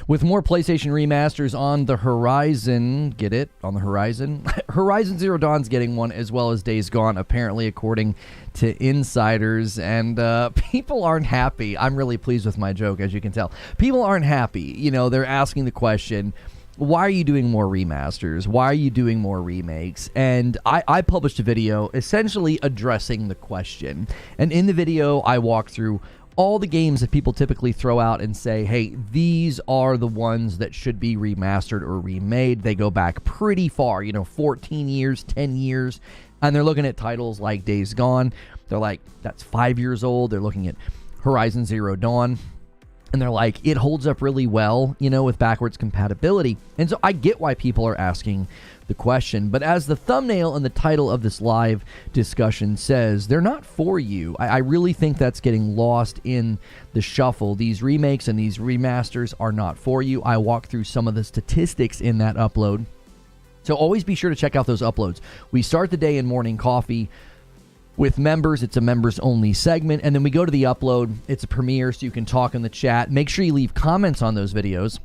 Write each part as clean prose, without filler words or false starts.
With more PlayStation remasters on the horizon, get it? On the horizon? Horizon Zero Dawn's getting one, as well as Days Gone, apparently, according to insiders. And people aren't happy. I'm really pleased with my joke, as you can tell. People aren't happy. You know, they're asking the question, why are you doing more remasters? Why are you doing more remakes? And I published a video essentially addressing the question. And in the video, I walked through all the games that people typically throw out and say, hey, these are the ones that should be remastered or remade. They go back pretty far, 14 years, 10 years. And they're looking at titles like Days Gone. They're like, that's 5 years old. They're looking at Horizon Zero Dawn. And they're like, it holds up really well, with backwards compatibility. And so I get why people are asking the question. But as the thumbnail and the title of this live discussion says, they're not for you. I really think that's getting lost in the shuffle. These remakes and these remasters are not for you. I walked through some of the statistics in that upload. So always be sure to check out those uploads. We start the day in morning coffee with members. It's a members only segment, and then we go to the upload. It's a premiere, so you can talk in the chat. Make sure you leave comments on those videos.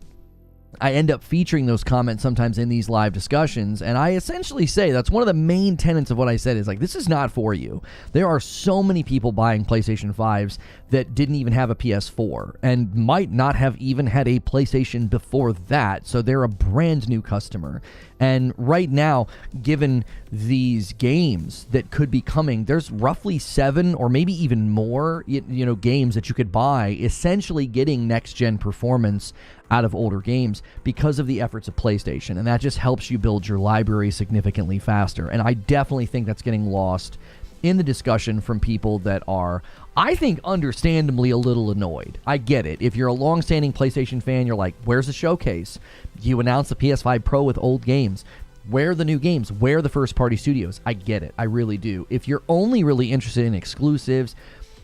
I end up featuring those comments sometimes in these live discussions, and I essentially say that's one of the main tenets of what I said is like, this is not for you. There are so many people buying PlayStation 5s that didn't even have a PS4 and might not have even had a PlayStation before that, so they're a brand new customer. And right now, given these games that could be coming, there's roughly 7 or maybe even more, games that you could buy, essentially getting next-gen performance out of older games because of the efforts of PlayStation. And that just helps you build your library significantly faster. And I definitely think that's getting lost in the discussion from people that are, I think, understandably a little annoyed. I get it. If you're a long-standing PlayStation fan, you're like, where's the showcase? You announced the PS5 Pro with old games. Where are the new games? Where are the first-party studios? I get it. I really do. If you're only really interested in exclusives,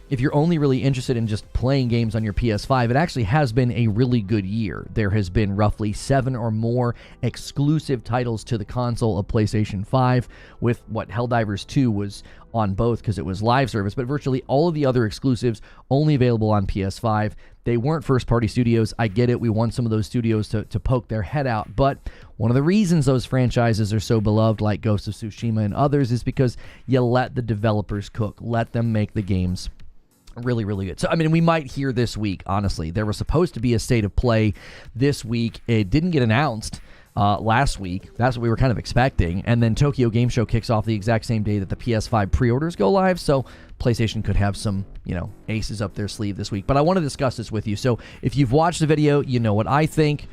if you're only really interested in just playing games on your PS5, it actually has been a really good year. There has been roughly 7 or more exclusive titles to the console of PlayStation 5, with what Helldivers 2 was on both because it was live service, but virtually all of the other exclusives only available on PS5. They weren't first-party studios. I get it. We want some of those studios to poke their head out, but one of the reasons those franchises are so beloved, like Ghost of Tsushima and others, is because you let the developers cook. Let them make the games really, really good. So, I mean, we might hear this week, honestly. There was supposed to be a state of play this week. It didn't get announced last week. That's what we were kind of expecting. And then Tokyo Game Show kicks off the exact same day that the PS5 pre-orders go live. So PlayStation could have some, aces up their sleeve this week. But I want to discuss this with you. So if you've watched the video, you know what I think.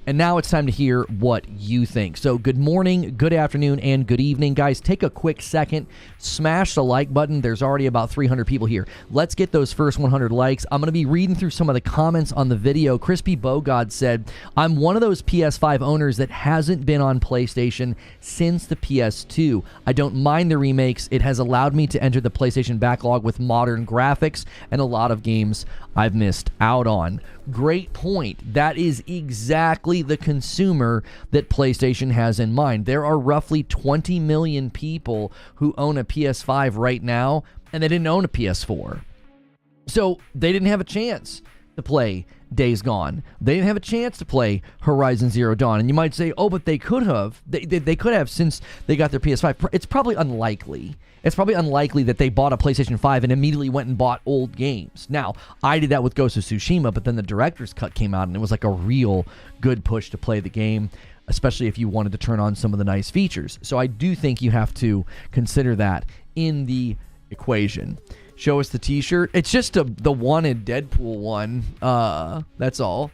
And now it's time to hear what you think. So good morning, good afternoon, and good evening. Guys, take a quick second. Smash the like button. There's already about 300 people here. Let's get those first 100 likes. I'm going to be reading through some of the comments on the video. Crispy Bogod said, I'm one of those PS5 owners that hasn't been on PlayStation since the PS2. I don't mind the remakes. It has allowed me to enter the PlayStation backlog with modern graphics and a lot of games I've missed out on. Great point. That is exactly the consumer that PlayStation has in mind. There are roughly 20 million people who own a PS5 right now, and they didn't own a PS4. So they didn't have a chance to play Days Gone. They didn't have a chance to play Horizon Zero Dawn. And you might say, oh, but they could have. They could have since they got their PS5. It's probably unlikely. It's probably unlikely that they bought a PlayStation 5 and immediately went and bought old games. Now, I did that with Ghost of Tsushima, but then the director's cut came out, and it was like a real good push to play the game, especially if you wanted to turn on some of the nice features. So I do think you have to consider that in the equation. Show us the t-shirt. It's just the wanted Deadpool one. That's all.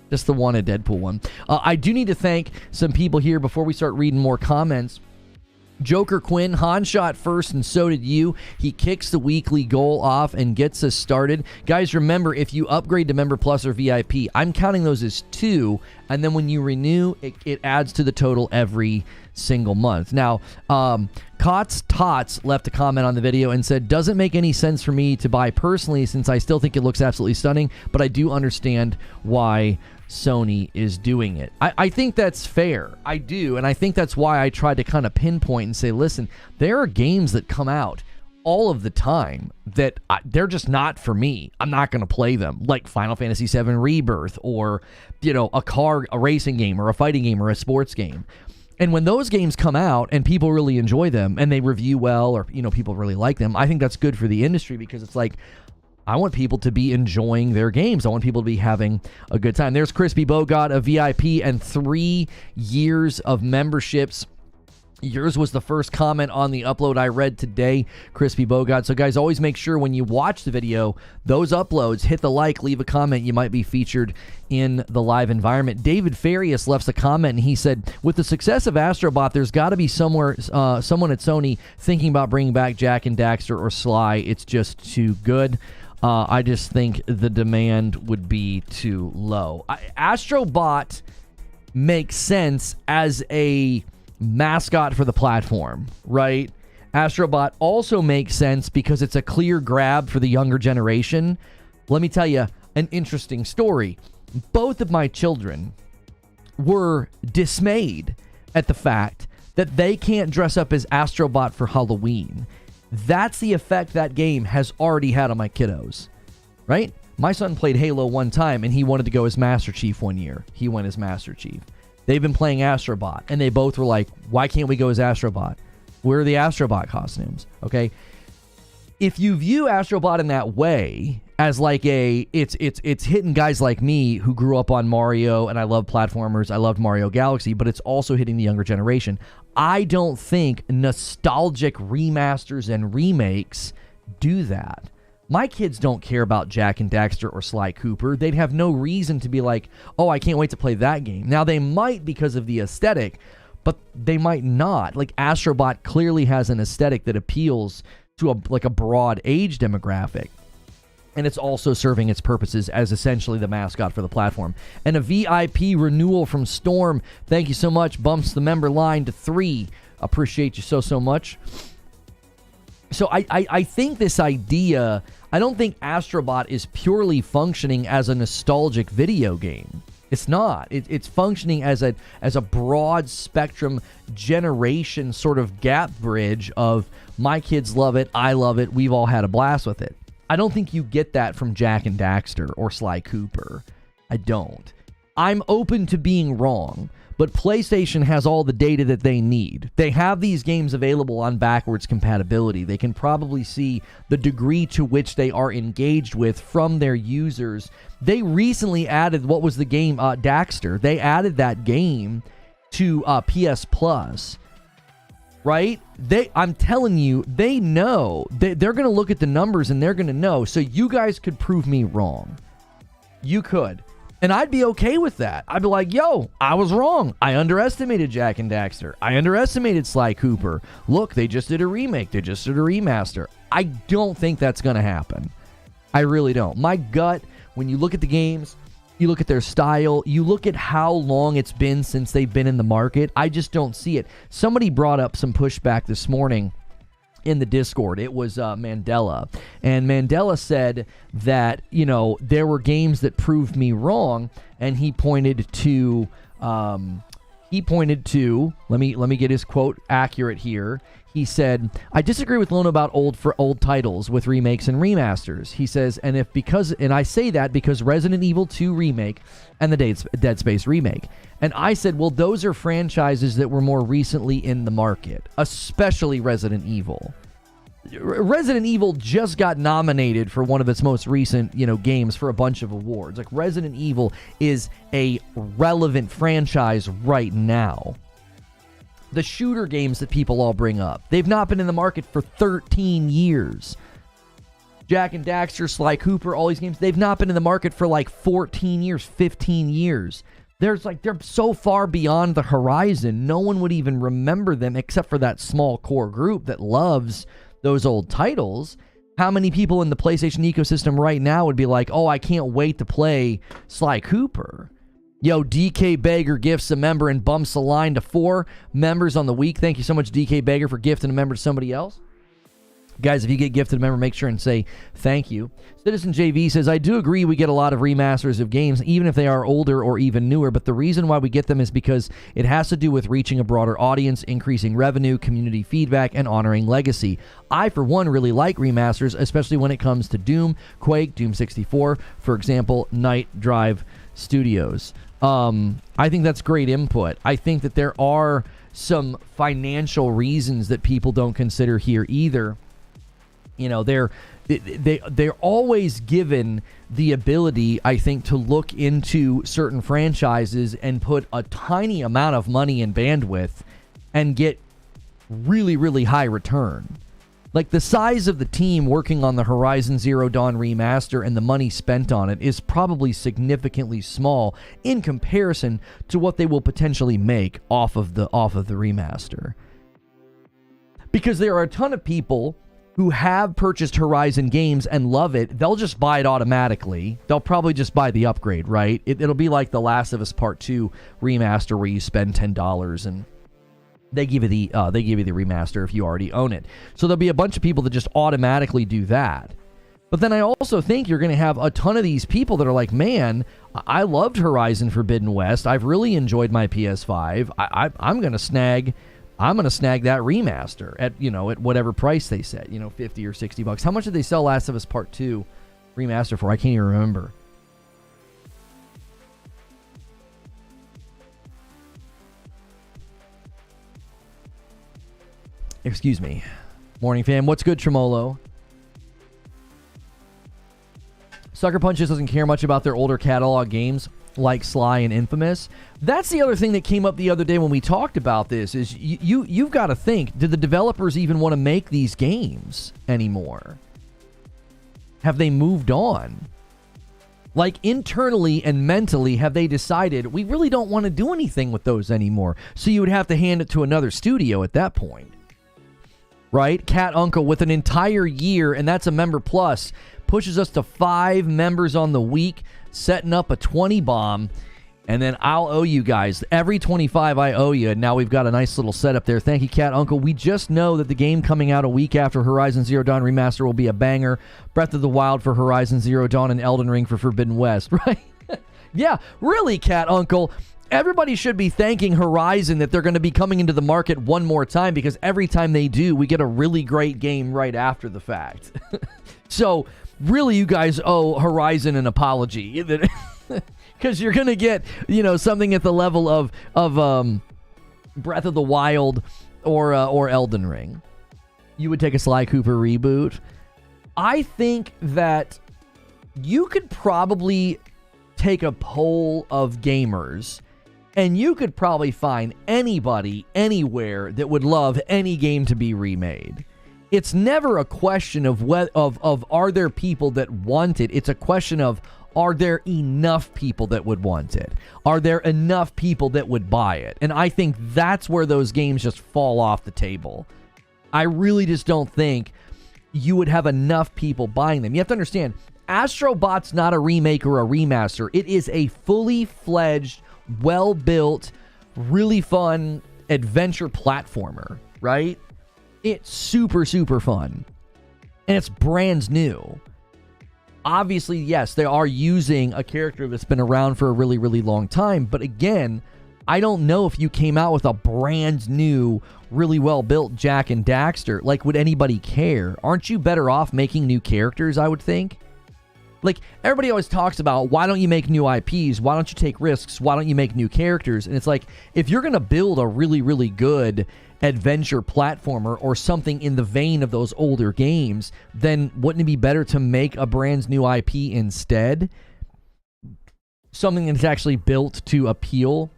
Just the wanted Deadpool one. I do need to thank some people here before we start reading more comments. Joker Quinn, Han shot first and so did you. He kicks the weekly goal off and gets us started. Guys, remember, if you upgrade to Member Plus or VIP, I'm counting those as 2, and then when you renew, it adds to the total every single month. Now, Cots Tots left a comment on the video and said, doesn't make any sense for me to buy personally since I still think it looks absolutely stunning, but I do understand why Sony is doing it. I think that's fair. I do, and I think that's why I tried to kind of pinpoint and say, listen, there are games that come out all of the time that they're just not for me. I'm not going to play them, like Final Fantasy VII Rebirth, or, a racing game, or a fighting game, or a sports game. And when those games come out and people really enjoy them and they review well, or, people really like them, I think that's good for the industry, because it's like, I want people to be enjoying their games. I want people to be having a good time. There's Crispy Bogart, a VIP, and 3 years of memberships. Yours was the first comment on the upload I read today, Crispy Bogart. So, guys, always make sure when you watch the video, those uploads, hit the like, leave a comment. You might be featured in the live environment. David Farias left a comment, and he said, with the success of Astrobot, there's got to be someone at Sony thinking about bringing back Jak and Daxter or Sly. It's just too good. I just think the demand would be too low. Astrobot makes sense as a mascot for the platform, right? Astrobot also makes sense because it's a clear grab for the younger generation. Let me tell you an interesting story. Both of my children were dismayed at the fact that they can't dress up as Astrobot for Halloween. That's the effect that game has already had on my kiddos, right? My son played Halo one time, and he wanted to go as Master Chief one year. He went as Master Chief. They've been playing Astrobot, and they both were like, why can't we go as Astrobot? Where are the Astrobot costumes? Okay? If you view Astrobot in that way, as like it's hitting guys like me who grew up on Mario, and I love platformers, I loved Mario Galaxy, but it's also hitting the younger generation. I don't think nostalgic remasters and remakes do that. My kids don't care about Jak and Daxter or Sly Cooper. They'd have no reason to be like, oh, I can't wait to play that game. Now, they might because of the aesthetic, but they might not. Like, Astrobot clearly has an aesthetic that appeals to a broad age demographic. And it's also serving its purposes as essentially the mascot for the platform. And a VIP renewal from Storm. Thank you so much. Bumps the member line to 3. Appreciate you so much. So I think this idea, I don't think Astrobot is purely functioning as a nostalgic video game. It's not. It's functioning as a broad spectrum generation sort of gap bridge of my kids love it, I love it, we've all had a blast with it. I don't think you get that from Jak and Daxter or Sly Cooper. I don't. I'm open to being wrong, but PlayStation has all the data that they need. They have these games available on backwards compatibility. They can probably see the degree to which they are engaged with from their users. They recently added, what was the game? Daxter. They added that game to PS Plus. Right? I'm telling you, they know. They're going to look at the numbers and they're going to know. So you guys could prove me wrong. You could. And I'd be okay with that. I'd be like, yo, I was wrong. I underestimated Jak and Daxter. I underestimated Sly Cooper. Look, they just did a remake. They just did a remaster. I don't think that's going to happen. I really don't. My gut, when you look at the games, you look at their style, you look at how long it's been since they've been in the market, I just don't see it. Somebody brought up some pushback this morning in the Discord. It was Mandela. And Mandela said that, there were games that proved me wrong, and he pointed to let me get his quote accurate here. He said, I disagree with Lone about old titles with remakes and remasters. He says, and I say that because Resident Evil 2 remake and the Dead Space remake. And I said, well, those are franchises that were more recently in the market, especially Resident Evil. Resident Evil just got nominated for one of its most recent, games for a bunch of awards. Like, Resident Evil is a relevant franchise right now. The shooter games that people all bring up, they've not been in the market for 13 years. Jak and Daxter, Sly Cooper, all these games, they've not been in the market for like 14 years, 15 years. They're so far beyond the horizon, no one would even remember them except for that small core group that loves those old titles. How many people in the PlayStation ecosystem right now would be like, oh, I can't wait to play Sly Cooper? Yo, DK Bager gifts a member and bumps the line to 4 members on the week. Thank you so much, DK Bager, for gifting a member to somebody else. Guys, if you get gifted a member, make sure and say thank you. Citizen JV says, I do agree we get a lot of remasters of games, even if they are older or even newer, but the reason why we get them is because it has to do with reaching a broader audience, increasing revenue, community feedback, and honoring legacy. I, for one, really like remasters, especially when it comes to Doom, Quake, Doom 64, for example, Night Drive Studios. I think that's great input. I think that there are some financial reasons that people don't consider here either. You know, they're always given the ability, I think, to look into certain franchises and put a tiny amount of money and bandwidth and get really, really high return. Like, the size of the team working on the Horizon Zero Dawn remaster and the money spent on it is probably significantly small in comparison to what they will potentially make off of the remaster. Because there are a ton of people who have purchased Horizon games and love it. They'll just buy it automatically. They'll probably just buy the upgrade, right? It'll be like The Last of Us Part 2 remaster where you spend $10 and they give you the remaster if you already own it. So there'll be a bunch of people that just automatically do that. But then I also think you're going to have a ton of these people that are like, man, I loved Horizon Forbidden West. I've really enjoyed my PS5. I'm going to snag that remaster at whatever price they set, $50 or $60. How much did they sell Last of Us Part 2 remaster for? I can't even remember. Excuse me. Morning, fam. What's good, Tremolo? Sucker Punch just doesn't care much about their older catalog games like Sly and Infamous. That's the other thing that came up the other day when we talked about this is you've got to think, did the developers even want to make these games anymore? Have they moved on? Like, internally and mentally, have they decided we really don't want to do anything with those anymore? So you would have to hand it to another studio at that point. Right? Cat Uncle with an entire year, and that's a member plus, pushes us to 5 members on the week, setting up a 20 bomb, and then I'll owe you guys. Every 25 I owe you, and now we've got a nice little setup there. Thank you, Cat Uncle. We just know that the game coming out a week after Horizon Zero Dawn Remaster will be a banger. Breath of the Wild for Horizon Zero Dawn and Elden Ring for Forbidden West, right? Yeah, really, Cat Uncle. Everybody should be thanking Horizon that they're going to be coming into the market one more time, because every time they do, we get a really great game right after the fact. So, really, you guys owe Horizon an apology. Because you're going to get, something at the level of Breath of the Wild or Elden Ring. You would take a Sly Cooper reboot. I think that you could probably take a poll of gamers, and you could probably find anybody, anywhere, that would love any game to be remade. It's never a question of are there people that want it. It's a question of, are there enough people that would want it? Are there enough people that would buy it? And I think that's where those games just fall off the table. I really just don't think you would have enough people buying them. You have to understand, Astrobot's not a remake or a remaster. It is a fully fledged, well-built, really fun adventure platformer, right? It's super, super fun. And it's brand new. Obviously, yes, they are using a character that's been around for a really, really long time. But again, I don't know if you came out with a brand new, really well-built Jak and Daxter. Like, would anybody care? Aren't you better off making new characters, I would think? Like, everybody always talks about, why don't you make new IPs? Why don't you take risks? Why don't you make new characters? And it's like, if you're going to build a really, really good adventure platformer or something in the vein of those older games, then wouldn't it be better to make a brand new IP instead? Something that's actually built to appeal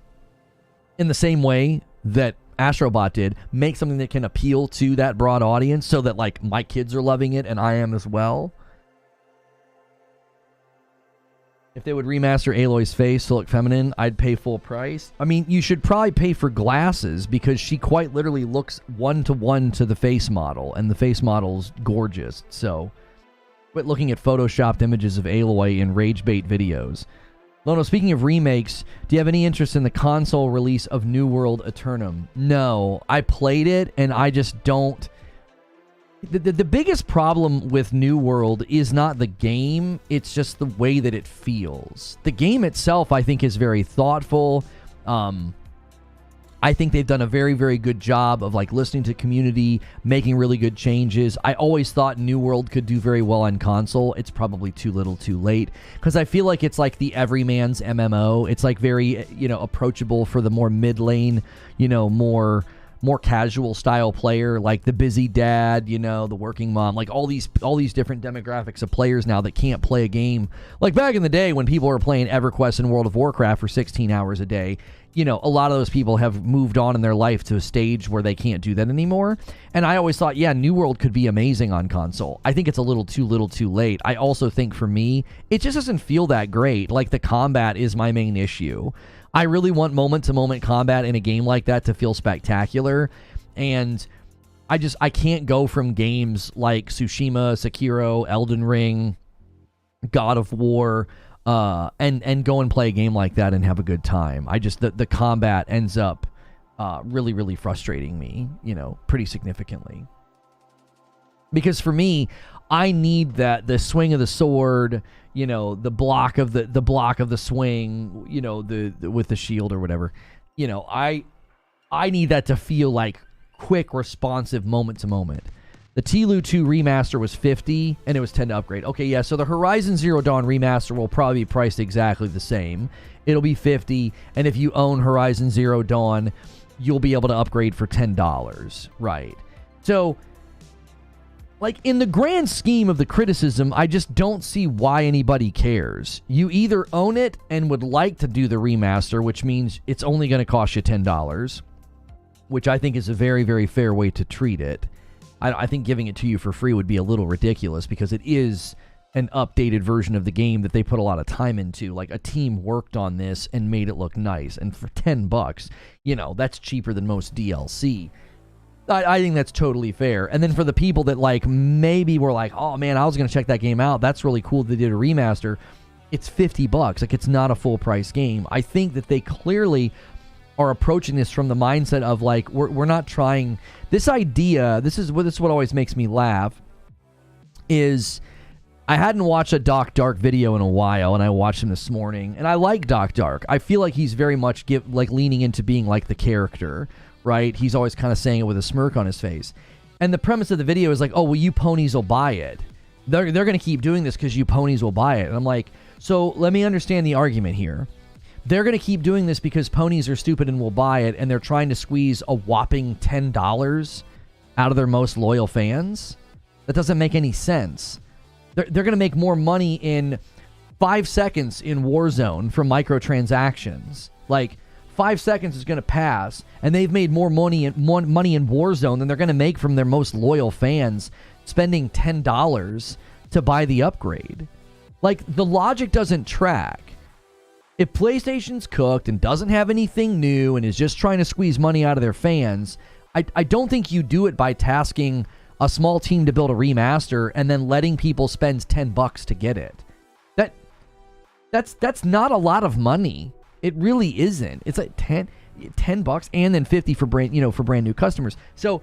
in the same way that Astrobot did. Make something that can appeal to that broad audience so that, like, my kids are loving it and I am as well. If they would remaster Aloy's face to look feminine, I'd pay full price. I mean, you should probably pay for glasses, because she quite literally looks one-to-one to the face model, and the face model's gorgeous. So, quit looking at photoshopped images of Aloy in rage bait videos. Lono, speaking of remakes, do you have any interest in the console release of New World Eternum? No. I played it, and I just don't... The biggest problem with New World is not the game, it's just the way that it feels. The game itself, I think, is very thoughtful. I think they've done a very, very good job of like listening to community, making really good changes. I always thought New World could do very well on console. It's probably too little too late, because I feel like it's like the everyman's MMO. It's like very, approachable for the more mid lane, more casual style player, like the busy dad, the working mom, like all these different demographics of players now that can't play a game like back in the day when people were playing EverQuest and World of Warcraft for 16 hours a day. A lot of those people have moved on in their life to a stage where they can't do that anymore. And I always thought, New World could be amazing on console. I think it's a little too late. I also think for me, it just doesn't feel that great. Like the combat is my main issue. I really want moment-to-moment combat in a game like that to feel spectacular, and I can't go from games like Tsushima, Sekiro, Elden Ring, God of War, and go and play a game like that and have a good time. The combat ends up really, really frustrating me, pretty significantly. Because for me, I need the swing of the sword, the block of the swing, with the shield or whatever. I need that to feel like quick, responsive, moment to moment. The TLU 2 remaster was $50 and it was $10 to upgrade. Okay, yeah, so the Horizon Zero Dawn remaster will probably be priced exactly the same. It'll be $50, and if you own Horizon Zero Dawn, you'll be able to upgrade for $10, right? So, like, in the grand scheme of the criticism, I just don't see why anybody cares. You either own it and would like to do the remaster, which means it's only going to cost you $10, which I think is a very, very fair way to treat it. I think giving it to you for free would be a little ridiculous, because it is an updated version of the game that they put a lot of time into. Like, a team worked on this and made it look nice. And for $10, that's cheaper than most DLC. I think that's totally fair. And then for the people that, like, maybe were like, oh, man, I was going to check that game out. That's really cool they did a remaster. It's $50. Like, it's not a full-price game. I think that they clearly are approaching this from the mindset of, like, we're not trying... This idea, this is what always makes me laugh, is... I hadn't watched a Doc Dark video in a while, and I watched him this morning, and I like Doc Dark. I feel like he's very much leaning into being like the character, right? He's always kind of saying it with a smirk on his face. And the premise of the video is like, oh, well, you ponies will buy it. They're going to keep doing this because you ponies will buy it. And I'm like, so let me understand the argument here. They're going to keep doing this because ponies are stupid and will buy it, and they're trying to squeeze a whopping $10 out of their most loyal fans? That doesn't make any sense. They're going to make more money in 5 seconds in Warzone from microtransactions. Like, 5 seconds is going to pass, and they've made more money in Warzone than they're going to make from their most loyal fans spending $10 to buy the upgrade. Like, the logic doesn't track. If PlayStation's cooked and doesn't have anything new and is just trying to squeeze money out of their fans, I don't think you do it by tasking a small team to build a remaster and then letting people spend $10 to get it. That's not a lot of money. It really isn't. It's like $10 and then $50 for brand new customers. So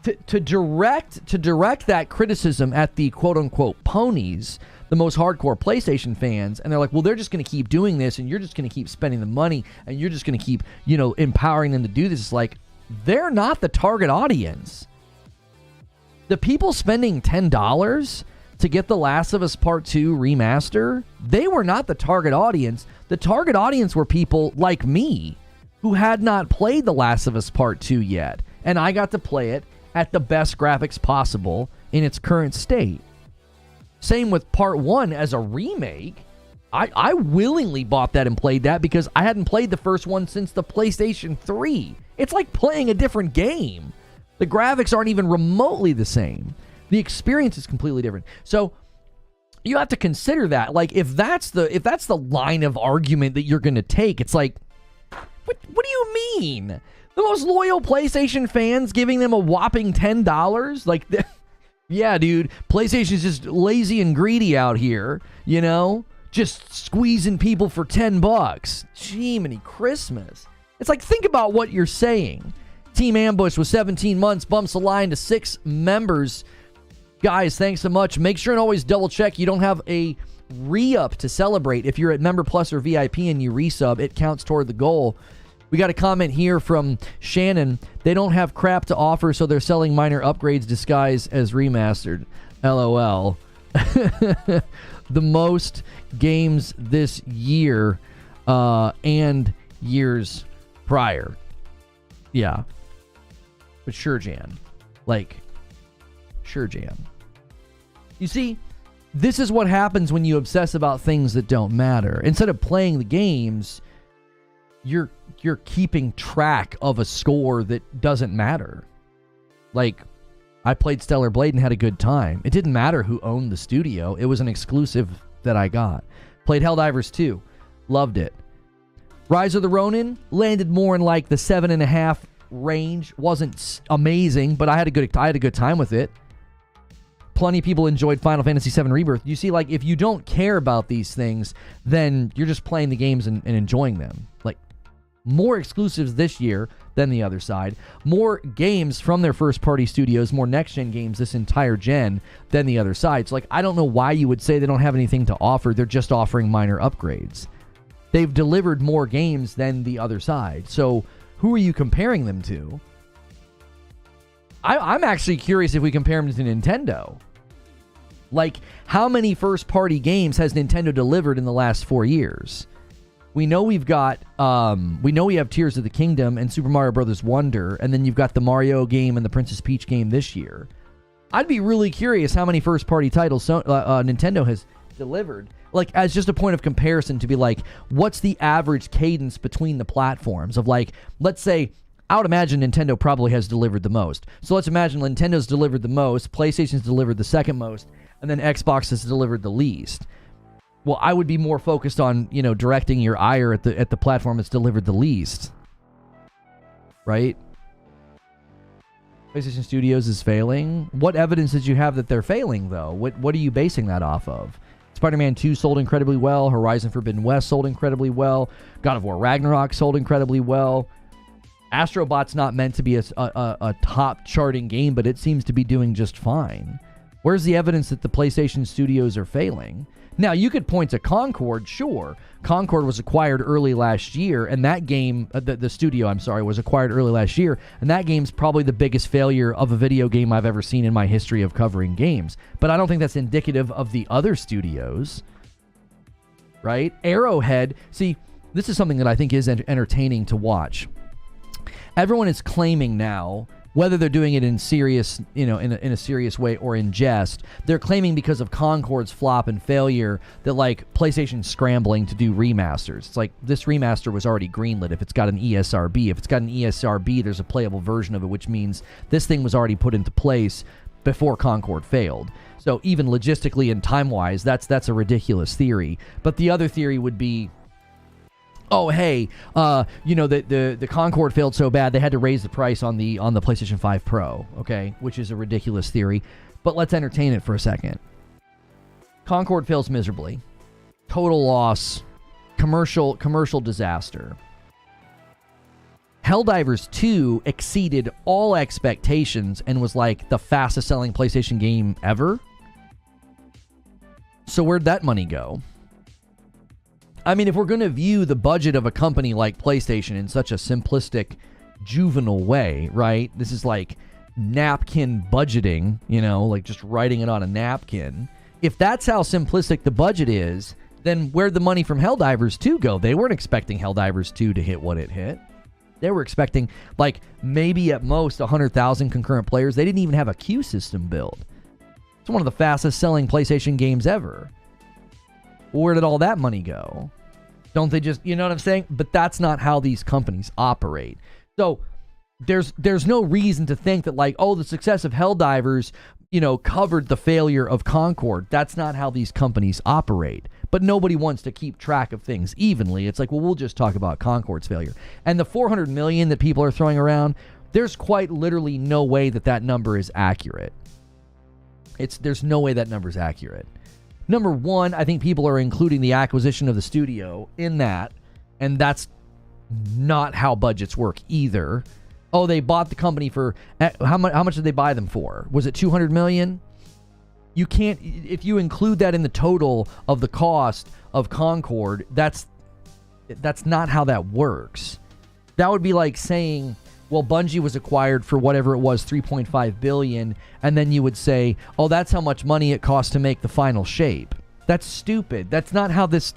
to direct that criticism at the quote unquote ponies, the most hardcore PlayStation fans, and they're like, well, they're just going to keep doing this, and you're just going to keep spending the money, and you're just going to keep empowering them to do this. It's like, they're not the target audience. The people spending $10 to get The Last of Us Part 2 remaster, they were not the target audience. The target audience were people like me who had not played The Last of Us Part 2 yet, and I got to play it at the best graphics possible in its current state. Same with Part 1 as a remake. I willingly bought that and played that because I hadn't played the first one since the PlayStation 3. It's like playing a different game. The graphics aren't even remotely the same. The experience is completely different. So you have to consider that. Like, if that's the line of argument that you're going to take, it's like, what do you mean? The most loyal PlayStation fans giving them a whopping $10? Like, yeah, dude, PlayStation's just lazy and greedy out here, just squeezing people for $10. Gee-many Christmas. It's like, think about what you're saying. Team Ambush with 17 months bumps the line to 6 members Guys, thanks so much. Make sure and always double check you don't have a re-up to celebrate. If you're at Member Plus or VIP and you resub, it counts toward the goal. We got a comment here from Shannon. They don't have crap to offer, so they're selling minor upgrades disguised as remastered. LOL. The most games this year and years prior. Yeah. But sure, Jan. Sure, Jan. You see, this is what happens when you obsess about things that don't matter. Instead of playing the games, you're keeping track of a score that doesn't matter. I played Stellar Blade and had a good time. It didn't matter who owned the studio. It was an exclusive that I got. Played Helldivers 2. Loved it. Rise of the Ronin landed more in the 7.5 range. Wasn't amazing, but I had a good time with it. Plenty of people enjoyed Final Fantasy VII Rebirth. You see, if you don't care about these things, then you're just playing the games and enjoying them. More exclusives this year than the other side. More games from their first-party studios, more next-gen games this entire gen than the other side. So, I don't know why you would say they don't have anything to offer. They're just offering minor upgrades. They've delivered more games than the other side. So, who are you comparing them to? I'm actually curious if we compare them to Nintendo. How many first-party games has Nintendo delivered in the last 4 years? We know we have Tears of the Kingdom and Super Mario Bros. Wonder, and then you've got the Mario game and the Princess Peach game this year. I'd be really curious how many first-party titles Nintendo has delivered, as just a point of comparison to be what's the average cadence between the platforms of let's say, I would imagine Nintendo probably has delivered the most. So let's imagine Nintendo's delivered the most, PlayStation's delivered the second most, and then Xbox has delivered the least. Well, I would be more focused on, directing your ire at the platform that's delivered the least. Right? PlayStation Studios is failing. What evidence did you have that they're failing, though? What are you basing that off of? Spider-Man 2 sold incredibly well. Horizon Forbidden West sold incredibly well. God of War Ragnarok sold incredibly well. Astrobot's not meant to be a top charting game, but it seems to be doing just fine. Where's the evidence that the PlayStation Studios are failing? Now, you could point to Concord, sure. Concord was acquired early last year, and that game, the studio, was acquired early last year, and that game's probably the biggest failure of a video game I've ever seen in my history of covering games. But I don't think that's indicative of the other studios, right? Arrowhead, see, this is something that I think is entertaining to watch. Everyone is claiming now, whether they're doing it in serious, in a serious way or in jest, they're claiming because of Concord's flop and failure that PlayStation's scrambling to do remasters. It's this remaster was already greenlit if it's got an ESRB. If it's got an ESRB, there's a playable version of it, which means this thing was already put into place before Concord failed. So even logistically and time-wise, that's a ridiculous theory. But the other theory would be, oh, hey, the Concord failed so bad they had to raise the price on the PlayStation 5 Pro, okay, which is a ridiculous theory. But let's entertain it for a second. Concord fails miserably. Total loss. Commercial disaster. Helldivers 2 exceeded all expectations and was the fastest selling PlayStation game ever. So where'd that money go? I mean, if we're going to view the budget of a company like PlayStation in such a simplistic, juvenile way, right? This is napkin budgeting, just writing it on a napkin. If that's how simplistic the budget is, then where'd the money from Helldivers 2 go? They weren't expecting Helldivers 2 to hit what it hit. They were expecting, maybe at most 100,000 concurrent players. They didn't even have a queue system built. It's one of the fastest selling PlayStation games ever. Where did all that money go? Don't they just, you know what I'm saying? But that's not how these companies operate. So there's no reason to think that the success of Helldivers, covered the failure of Concord. That's not how these companies operate. But nobody wants to keep track of things evenly. It's we'll just talk about Concord's failure. And the 400 million that people are throwing around, there's quite literally no way that number is accurate. There's no way that number is accurate. Number one, I think people are including the acquisition of the studio in that, and that's not how budgets work either. Oh, they bought the company for how much did they buy them for? Was it $200 million? You can't, if you include that in the total of the cost of Concord, that's not how that works. That would be like saying, well, Bungie was acquired for whatever it was, $3.5 billion, and then you would say, oh, that's how much money it cost to make the final shape. That's stupid. That's not how this...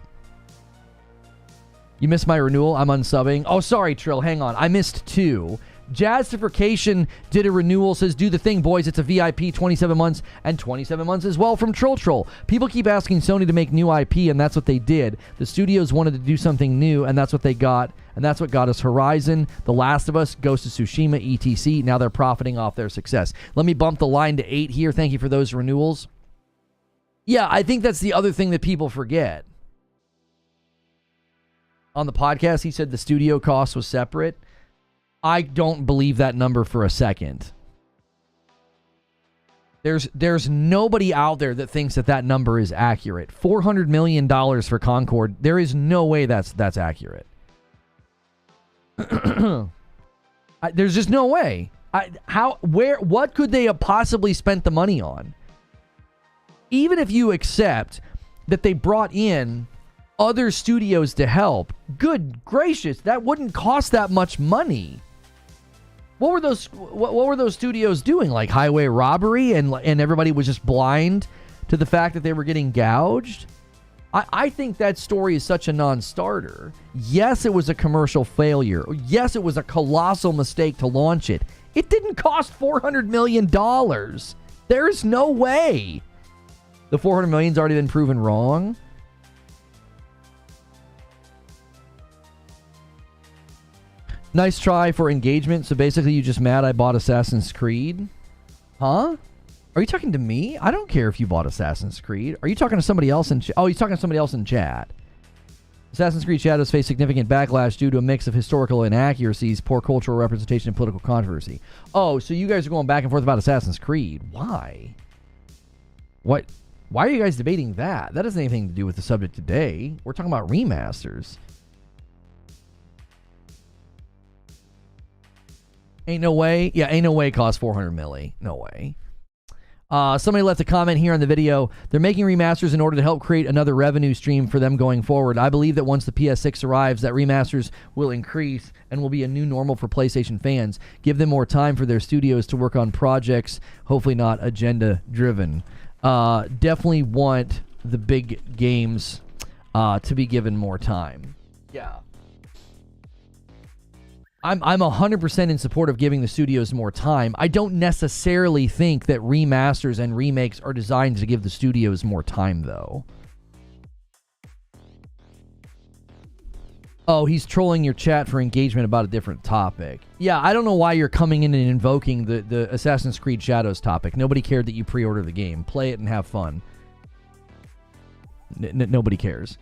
You missed my renewal? I'm unsubbing. Oh, sorry, Trill. Hang on. I missed 2. Jazzification did a renewal, says, do the thing, boys. It's a VIP, 27 months, and 27 months as well from Troll. People keep asking Sony to make new IP, and that's what they did. The studios wanted to do something new, and that's what they got, and that's what got us Horizon, The Last of Us, Ghost of Tsushima, etc. Now they're profiting off their success. Let me bump the line to 8 here. Thank you for those renewals. Yeah, I think that's the other thing that people forget. On the podcast, he said the studio cost was separate. I don't believe that number for a second. There's nobody out there that thinks that number is accurate. $400 million for Concord. There is no way that's accurate. There's just no way. What could they have possibly spent the money on? Even if you accept that they brought in other studios to help, good gracious, that wouldn't cost that much money. What were those studios doing? Like highway robbery, and everybody was just blind to the fact that they were getting gouged? I think that story is such a non-starter. Yes, it was a commercial failure. Yes, it was a colossal mistake to launch it. It didn't cost $400 million. There's no way. The $400 million's already been proven wrong. Nice try for engagement. So basically, you just mad I bought Assassin's Creed? Huh? Are you talking to me? I don't care if you bought Assassin's Creed. Are you talking to somebody else in chat? Oh, he's talking to somebody else in chat. Assassin's Creed Shadows face significant backlash due to a mix of historical inaccuracies, poor cultural representation, and political controversy. Oh, so you guys are going back and forth about Assassin's Creed. Why? What? Why are you guys debating that? That doesn't have anything to do with the subject today. We're talking about remasters. Ain't no way. Yeah, ain't no way it costs $400 million. No way. Somebody left a comment here on the video. They're making remasters in order to help create another revenue stream for them going forward. I believe that once the PS6 arrives, that remasters will increase and will be a new normal for PlayStation fans. Give them more time for their studios to work on projects, hopefully not agenda-driven. Definitely want the big games to be given more time. Yeah. I'm 100% in support of giving the studios more time. I don't necessarily think that remasters and remakes are designed to give the studios more time, though. Oh, he's trolling your chat for engagement about a different topic. Yeah, I don't know why you're coming in and invoking the Assassin's Creed Shadows topic. Nobody cared that you pre-order the game. Play it and have fun. Nobody cares.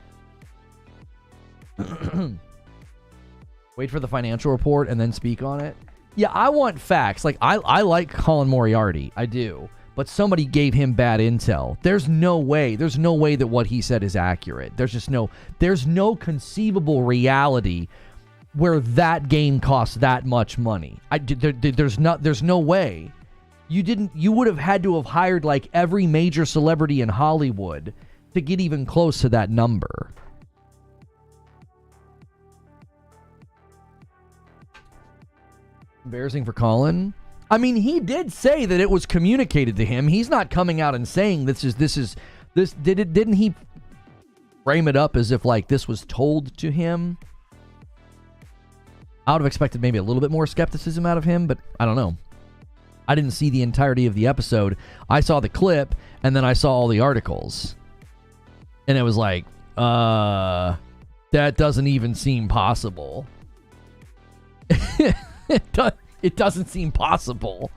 Wait for the financial report and then speak on it. Yeah, I want facts. Like, I like Colin Moriarty. I do. But somebody gave him bad intel. There's no way. There's no way that what he said is accurate. There's no conceivable reality where that game costs that much money. There's no way. You would have had to have hired like every major celebrity in Hollywood to get even close to that number. Embarrassing for Colin. I mean, he did say that it was communicated to him. He's not coming out and saying this. Didn't he frame it up as if like this was told to him? I would have expected maybe a little bit more skepticism out of him, but I don't know. I didn't see the entirety of the episode. I saw the clip and then I saw all the articles. And it was like, that doesn't even seem possible. It doesn't seem possible.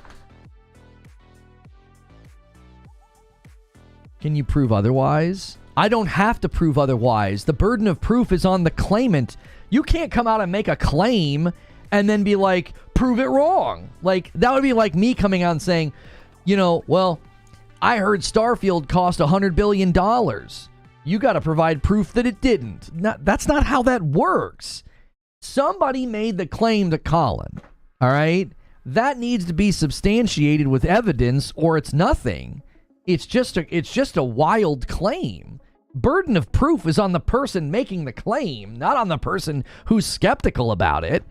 Can you prove otherwise? I don't have to prove otherwise. The burden of proof is on the claimant. You can't come out and make a claim and then be like, prove it wrong. Like, that would be like me coming out and saying, well, I heard Starfield cost $100 billion. You got to provide proof that it didn't. That's not how that works. Somebody made the claim to Colin. All right? That needs to be substantiated with evidence or it's nothing. It's just a wild claim. Burden of proof is on the person making the claim, not on the person who's skeptical about it.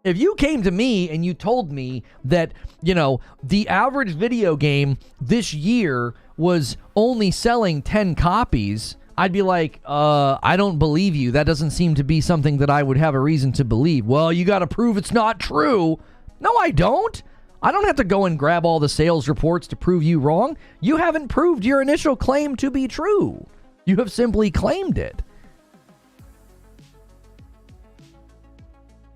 If you came to me and you told me that, you know, the average video game this year was only selling 10 copies, I'd be like, I don't believe you. That doesn't seem to be something that I would have a reason to believe. Well, you got to prove it's not true. No, I don't. I don't have to go and grab all the sales reports to prove you wrong. You haven't proved your initial claim to be true. You have simply claimed it.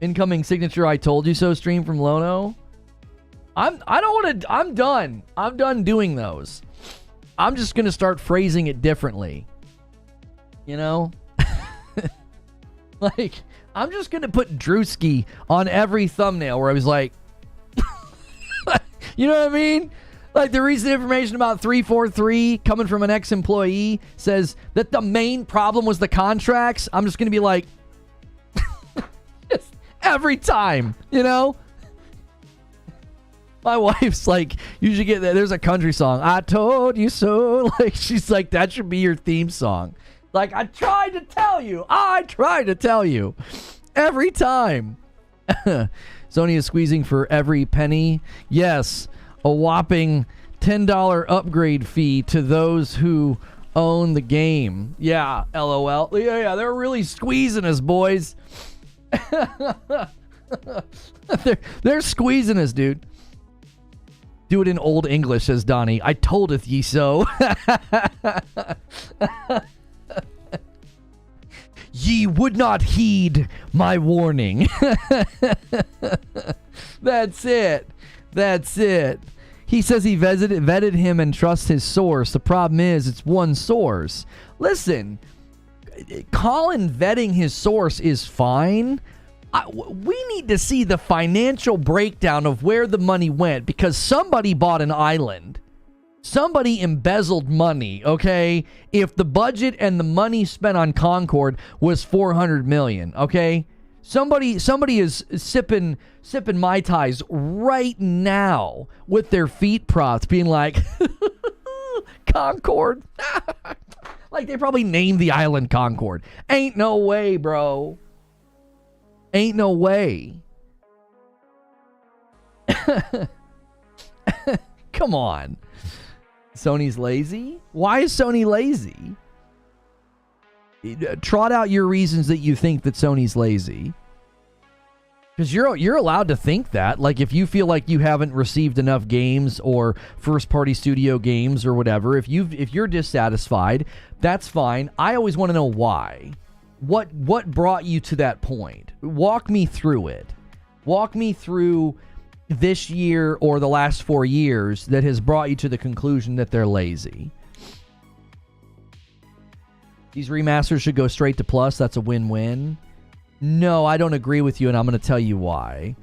Incoming signature I told you so stream from Lono. I'm done. I'm done doing those. I'm just going to start phrasing it differently. You know? Like, I'm just going to put Drewski on every thumbnail where I was like, you know what I mean? Like, the recent information about 343 coming from an ex-employee says that the main problem was the contracts. I'm just going to be like, just every time, you know? My wife's like, you should get that. There's a country song, I told you so. Like, she's like, that should be your theme song. Like, I tried to tell you. Every time. Sony is squeezing for every penny. Yes, a whopping $10 upgrade fee to those who own the game. Yeah, LOL. Yeah, they're really squeezing us, boys. they're squeezing us, dude. Do it in old English, says Donnie. I toldeth ye so. Ye would not heed my warning. That's it. He says he vetted him and trusts his source. The problem is it's one source. Listen, Colin vetting his source is fine. We need to see the financial breakdown of where the money went, because somebody bought an island. Somebody embezzled money, okay? If the budget and the money spent on Concord was $400 million, okay? Somebody is sipping Mai Tais right now with their feet propped, being like, Concord. Like, they probably named the island Concord. Ain't no way, bro. Ain't no way. Come on. Sony's lazy? Why is Sony lazy? Trot out your reasons that you think that Sony's lazy. Because you're allowed to think that. Like, if you feel like you haven't received enough games or first-party studio games or whatever, if you're dissatisfied, that's fine. I always want to know why. What brought you to that point? Walk me through it. Walk me through this year or the last 4 years that has brought you to the conclusion that they're lazy. These remasters should go straight to Plus. That's a win-win. No, I don't agree with you, and I'm going to tell you why.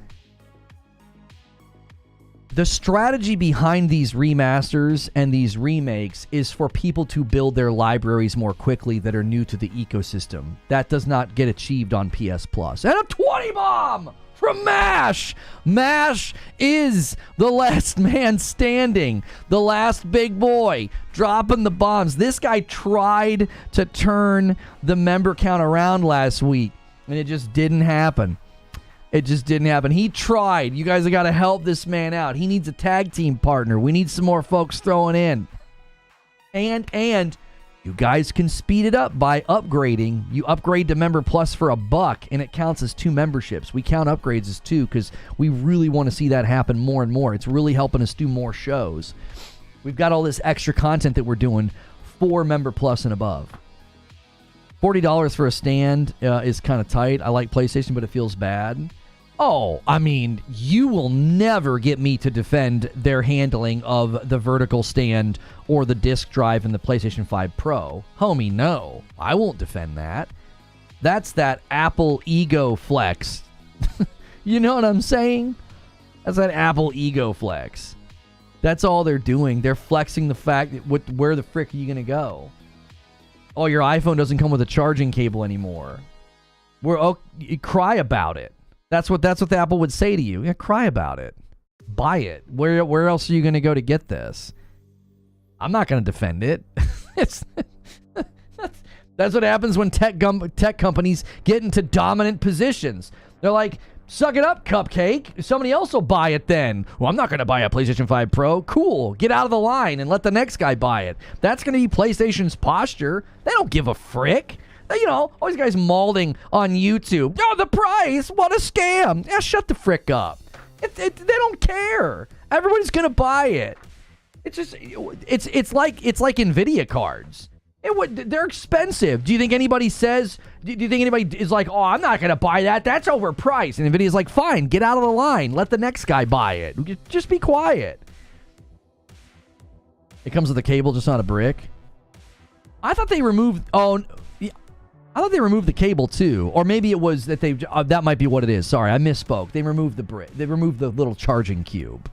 The strategy behind these remasters and these remakes is for people to build their libraries more quickly that are new to the ecosystem. That does not get achieved on PS Plus. And a 20 bomb from MASH! MASH is the last man standing. The last big boy dropping the bombs. This guy tried to turn the member count around last week, and it just didn't happen. It just didn't happen. He tried. You guys have got to help this man out. He needs a tag team partner. We need some more folks throwing in. And you guys can speed it up by upgrading. You upgrade to Member Plus for $1, and it counts as 2 memberships. We count upgrades as 2 because we really want to see that happen more and more. It's really helping us do more shows. We've got all this extra content that we're doing for Member Plus and above. $40 for a stand is kind of tight. I like PlayStation, but it feels bad. Oh, I mean, you will never get me to defend their handling of the vertical stand or the disc drive in the PlayStation 5 Pro. Homie, no. I won't defend that. That's that Apple ego flex. You know what I'm saying? That's that Apple ego flex. That's all they're doing. They're flexing the fact that where the frick are you going to go? Oh, your iPhone doesn't come with a charging cable anymore. You cry about it. That's what Apple would say to you. Yeah, cry about it. Buy it. Where else are you going to go to get this? I'm not going to defend it. It's that's what happens when tech companies get into dominant positions. They're like, suck it up, Cupcake. Somebody else will buy it then. Well, I'm not going to buy a PlayStation 5 Pro. Cool. Get out of the line and let the next guy buy it. That's going to be PlayStation's posture. They don't give a frick. You know, all these guys mauling on YouTube. Oh, the price. What a scam. Yeah, shut the frick up. They don't care. Everybody's going to buy it. It's just, it's like NVIDIA cards. They're expensive. Do you think anybody says, do you think anybody is like, oh, I'm not going to buy that. That's overpriced. And NVIDIA's like, fine, get out of the line. Let the next guy buy it. Just be quiet. It comes with a cable, just not a brick. I thought they removed, I thought they removed the cable too. Or maybe it was that that might be what it is. Sorry, I misspoke. They removed the brick. They removed the little charging cube.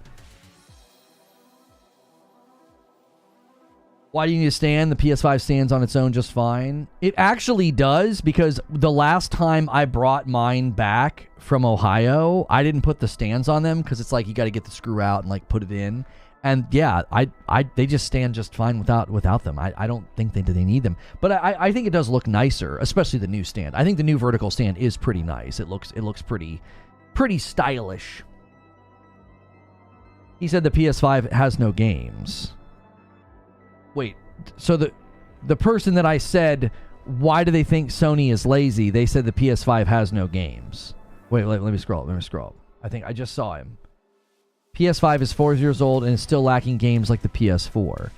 Why do you need a stand? The PS5 stands on its own just fine. It actually does, because the last time I brought mine back from Ohio, I didn't put the stands on them because it's like you got to get the screw out and like put it in. And yeah, they just stand just fine without them. I don't think they need them. But I think it does look nicer, especially the new stand. I think the new vertical stand is pretty nice. It looks pretty stylish. He said the PS5 has no games. Wait, so the person that I said, why do they think Sony is lazy? They said the PS5 has no games. Wait, let me scroll. I think I just saw him. PS5 is 4 years old and is still lacking games like the PS4.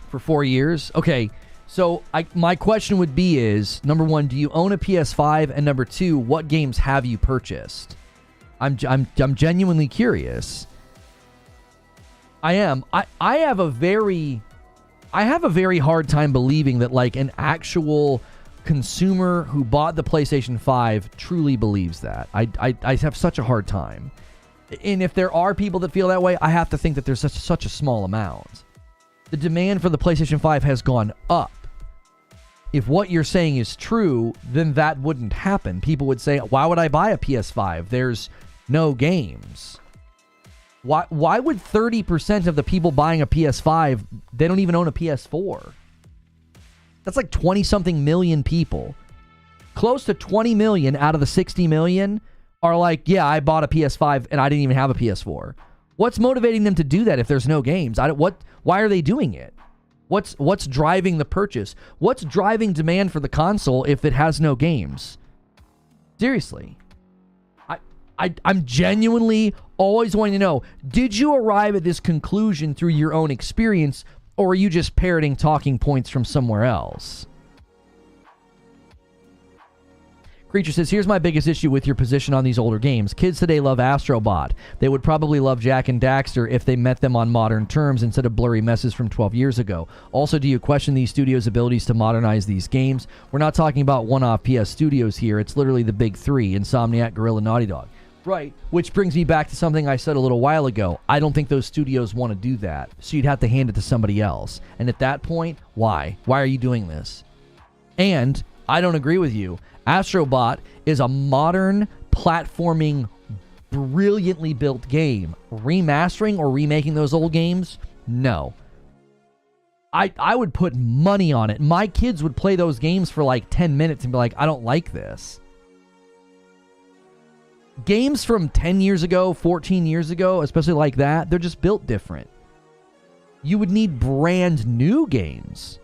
For 4 years? Okay, so my question would be is, number one, do you own a PS5? And number two, what games have you purchased? I'm genuinely curious. I am. I have a very hard time believing that like an actual consumer who bought the PlayStation 5 truly believes that. I have such a hard time. And if there are people that feel that way, I have to think that there's such a small amount. The demand for the PlayStation 5 has gone up. If what you're saying is true, then that wouldn't happen. People would say, why would I buy a PS5? There's no games. Why would 30% of the people buying a PS5, they don't even own a PS4? That's like 20-something million people. Close to 20 million out of the 60 million are like, yeah, I bought a PS5 and I didn't even have a PS4. What's motivating them to do that if there's no games? Why are they doing it? What's driving the purchase? What's driving demand for the console if it has no games? Seriously. I'm genuinely always wanting to know, did you arrive at this conclusion through your own experience, or are you just parroting talking points from somewhere else? Creature says, here's my biggest issue with your position on these older games. Kids today love Astrobot. They would probably love Jak and Daxter if they met them on modern terms instead of blurry messes from 12 years ago. Also, do you question these studios' abilities to modernize these games? We're not talking about one-off PS studios here. It's literally the big three, Insomniac, Guerrilla, Naughty Dog. Right, which brings me back to something I said a little while ago. I don't think those studios want to do that, so you'd have to hand it to somebody else. And at that point, why? Why are you doing this? And I don't agree with you. Astrobot is a modern, platforming, brilliantly built game. Remastering or remaking those old games? No. I would put money on it. My kids would play those games for like 10 minutes and be like, I don't like this. Games from 10 years ago, 14 years ago, especially like that, they're just built different. You would need brand new games.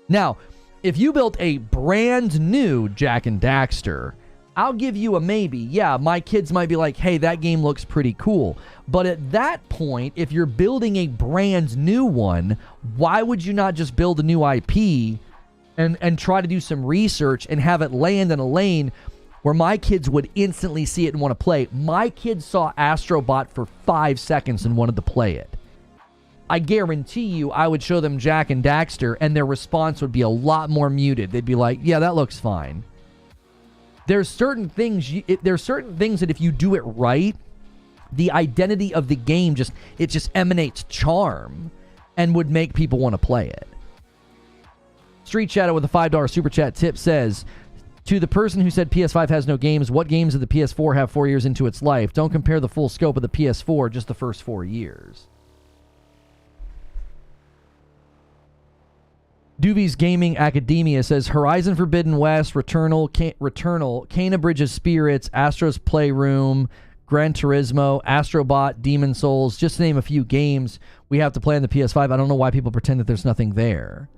Now, if you built a brand new Jak and Daxter, I'll give you a maybe. Yeah, my kids might be like, hey, that game looks pretty cool. But at that point, if you're building a brand new one, why would you not just build a new IP and try to do some research and have it land in a lane where my kids would instantly see it and want to play? My kids saw Astrobot for 5 seconds and wanted to play it. I guarantee you I would show them Jak and Daxter and their response would be a lot more muted. They'd be like, yeah, that looks fine. There's certain things that if you do it right, the identity of the game just emanates charm and would make people want to play it. Street Shadow with a $5 super chat tip says, to the person who said PS5 has no games, what games did the PS4 have 4 years into its life? Don't compare the full scope of the PS4, just the first 4 years. Doovies Gaming Academia says Horizon Forbidden West, Returnal, Kena Bridge of Spirits, Astro's Playroom, Gran Turismo, Astrobot, Demon Souls, just to name a few games we have to play on the PS5. I don't know why people pretend that there's nothing there.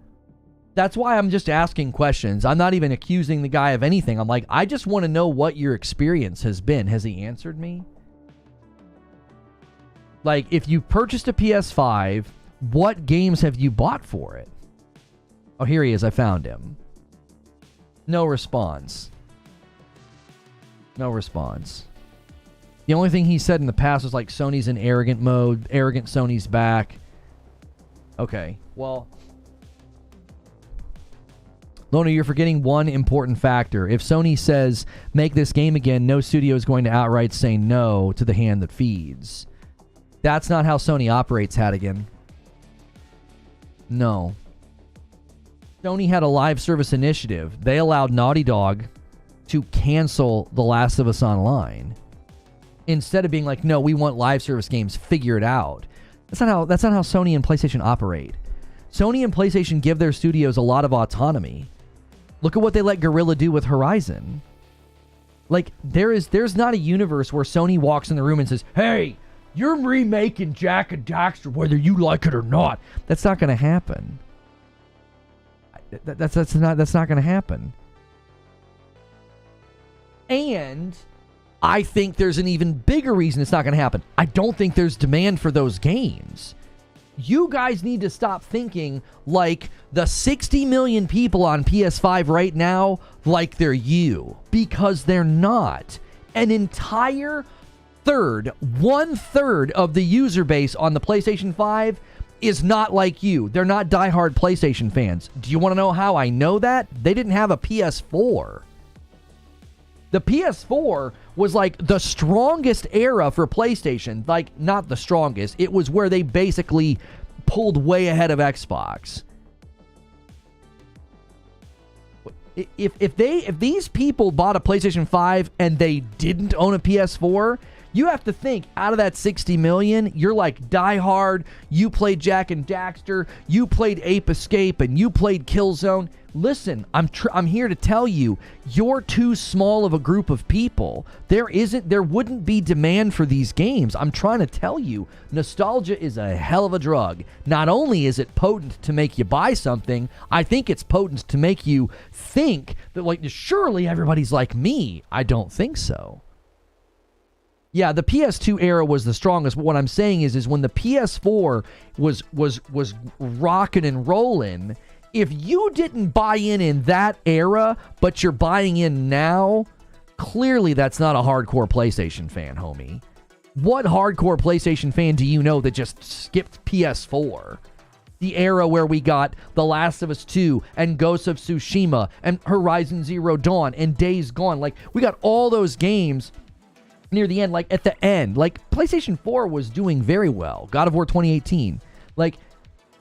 That's why I'm just asking questions. I'm not even accusing the guy of anything. I'm like, I just want to know what your experience has been. Has he answered me? Like, if you purchased a PS5, what games have you bought for it? Oh, here he is. I found him. No response. No response. The only thing he said in the past was like Sony's in arrogant mode. Arrogant Sony's back. Okay. Well, Lona, you're forgetting one important factor. If Sony says, make this game again, no studio is going to outright say no to the hand that feeds. That's not how Sony operates, Hadigan. No. Sony had a live service initiative. They allowed Naughty Dog to cancel The Last of Us Online. Instead of being like, no, we want live service games, figure it out. That's not how Sony and PlayStation operate. Sony and PlayStation give their studios a lot of autonomy. Look at what they let Guerrilla do with Horizon. Like, there's not a universe where Sony walks in the room and says, hey, you're remaking Jak and Daxter whether you like it or not. That's not going to happen. That's not going to happen. And I think there's an even bigger reason it's not going to happen. I don't think there's demand for those games. You guys need to stop thinking like the 60 million people on PS5 right now like they're you, because they're not. An entire one-third of the user base on the PlayStation 5 is not like you. They're not diehard PlayStation fans. Do you want to know how I know that? They didn't have a PS4. The PS4 was like the strongest era for PlayStation. Like, not the strongest. It was where they basically pulled way ahead of Xbox. If these people bought a PlayStation 5 and they didn't own a PS4, you have to think, out of that 60 million, you're like diehard, you played Jak and Daxter, you played Ape Escape, and you played Killzone. Listen, I'm here to tell you, you're too small of a group of people. There wouldn't be demand for these games. I'm trying to tell you, nostalgia is a hell of a drug. Not only is it potent to make you buy something, I think it's potent to make you think that, like, surely everybody's like me. I don't think so. Yeah, the PS2 era was the strongest, but what I'm saying is when the PS4 was rocking and rolling, if you didn't buy in that era, but you're buying in now, clearly that's not a hardcore PlayStation fan, homie. What hardcore PlayStation fan do you know that just skipped PS4? The era where we got The Last of Us 2 and Ghost of Tsushima and Horizon Zero Dawn and Days Gone. Like, we got all those games near the end, like at the end. Like, PlayStation 4 was doing very well. God of War 2018. Like,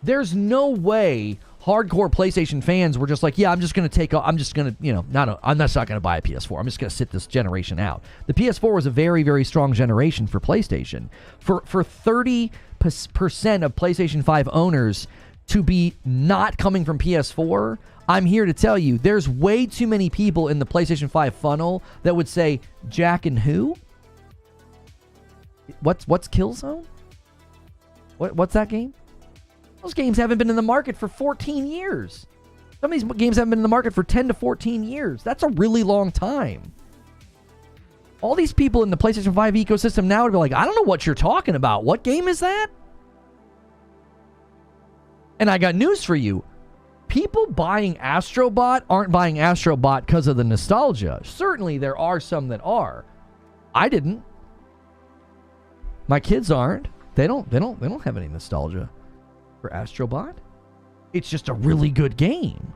there's no way hardcore PlayStation fans were just like, yeah, I'm just going to I'm just going to, I'm not going to buy a PS4. I'm just going to sit this generation out. The PS4 was a very, very strong generation for PlayStation. For 30% of PlayStation 5 owners to be not coming from PS4, I'm here to tell you, there's way too many people in the PlayStation 5 funnel that would say, Jak and who? What's Killzone? What's that game? Those games haven't been in the market for 14 years. Some of these games haven't been in the market for 10 to 14 years. That's a really long time. All these people in the PlayStation 5 ecosystem now would be like, I don't know what you're talking about. What game is that? And I got news for you. People buying Astrobot aren't buying Astrobot because of the nostalgia. Certainly there are some that are. I didn't. My kids aren't. They don't have any nostalgia for Astrobot. It's just a really good game.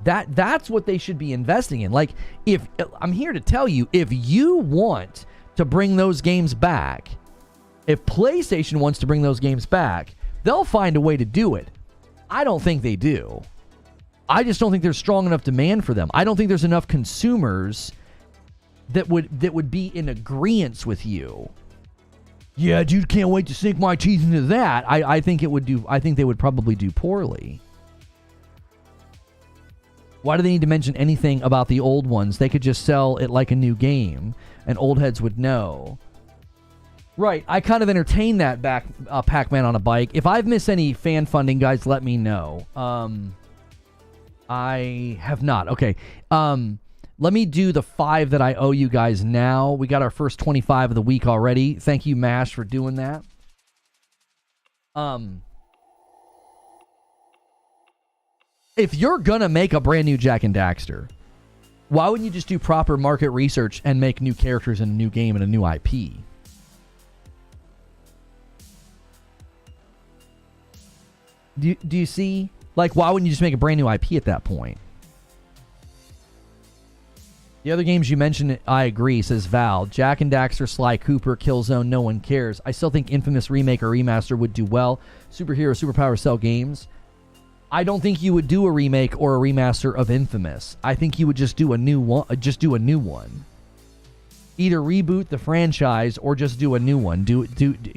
That's what they should be investing in. Like, if I'm here to tell you, if you want to bring those games back, if PlayStation wants to bring those games back, they'll find a way to do it. I don't think they do. I just don't think there's strong enough demand for them. I don't think there's enough consumers that would be in agreement with you yeah, dude, can't wait to sink my teeth into that. I think it would do. I think they would probably do poorly. Why do they need to mention anything about the old ones? They could just sell it like a new game, and old heads would know. Right, I kind of entertained that back, Pac-Man on a Bike. If I've missed any fan funding, guys, let me know. I have not. Okay, let me do the 5 that I owe you guys now. We got our first 25 of the week already. Thank you, MASH, for doing that. If you're gonna make a brand new Jak and Daxter, why wouldn't you just do proper market research and make new characters in a new game and a new IP? Do you see? Like, why wouldn't you just make a brand new IP at that point? The other games you mentioned, I agree, says Val. Jak and Daxter, Sly Cooper, Killzone, no one cares. I still think Infamous Remake or Remaster would do well. Superhero, Superpower sell games. I don't think you would do a remake or a remaster of Infamous. I think you would just do a new one. Either reboot the franchise or just do a new one.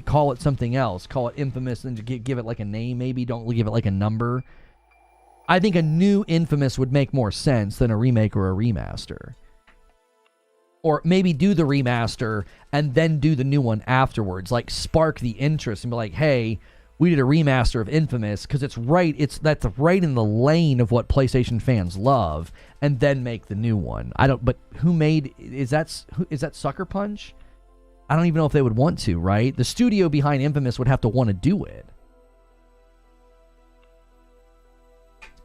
Call it something else. Call it Infamous and give it like a name. Maybe don't give it like a number. I think a new Infamous would make more sense than a remake or a remaster. Or maybe do the remaster and then do the new one afterwards. Like spark the interest and be like, hey, we did a remaster of Infamous because that's right in the lane of what PlayStation fans love, and then make the new one. But who made is that Sucker Punch? I don't even know if they would want to, right? The studio behind Infamous would have to want to do it.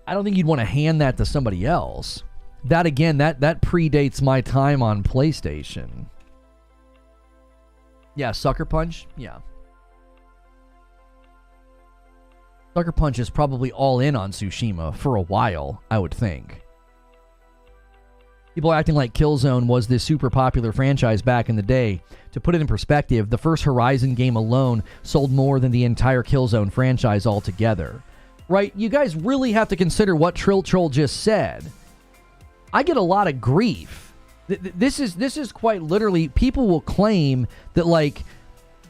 I don't think you'd want to hand that to somebody else. That again, that predates my time on PlayStation. Yeah, Sucker Punch? Yeah. Sucker Punch is probably all in on Tsushima for a while, I would think. People are acting like Killzone was this super popular franchise back in the day. To put it in perspective, the first Horizon game alone sold more than the entire Killzone franchise altogether. Right? You guys really have to consider what Trill Troll just said. I get a lot of grief. This is quite literally, people will claim that, like,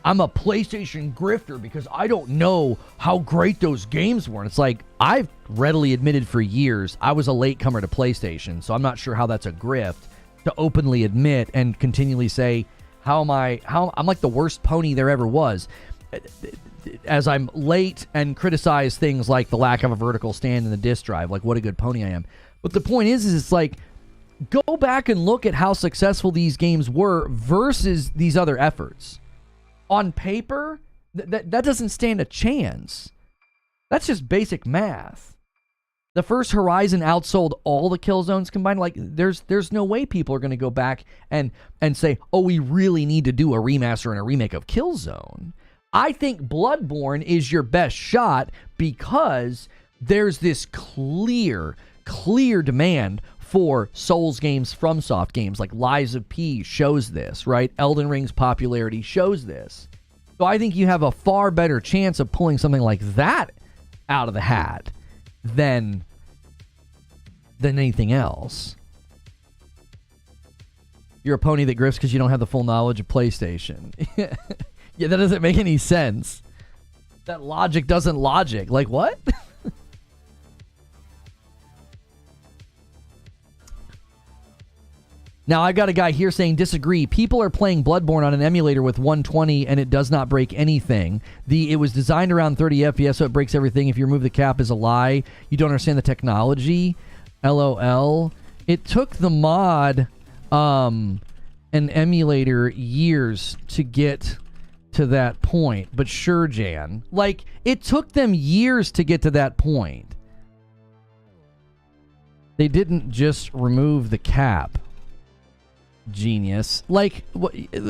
I'm a PlayStation grifter because I don't know how great those games were. And it's like, I've readily admitted for years I was a latecomer to PlayStation, so I'm not sure how that's a grift to openly admit and continually say, I'm like the worst pony there ever was. As I'm late and criticize things like the lack of a vertical stand in the disk drive, like what a good pony I am. But the point is it's like, go back and look at how successful these games were versus these other efforts. On paper, that doesn't stand a chance. That's just basic math. The first Horizon outsold all the Killzones combined. Like, there's no way people are going to go back and say, oh, we really need to do a remaster and a remake of Killzone. I think Bloodborne is your best shot because there's this clear demand for Souls games from Soft games. Like Lies of P shows this, right? Elden Ring's popularity shows this. So I think you have a far better chance of pulling something like that out of the hat than anything else. You're a pony that grifts because you don't have the full knowledge of PlayStation. Yeah, that doesn't make any sense. That logic doesn't logic. Like, what? Now, I got a guy here saying disagree. People are playing Bloodborne on an emulator with 120 and it does not break anything. It was designed around 30 FPS, so it breaks everything. If you remove the cap is a lie. You don't understand the technology. LOL. It took the mod, an emulator, years to get to that point. But sure, Jan. Like, it took them years to get to that point. They didn't just remove the cap. Genius. Like,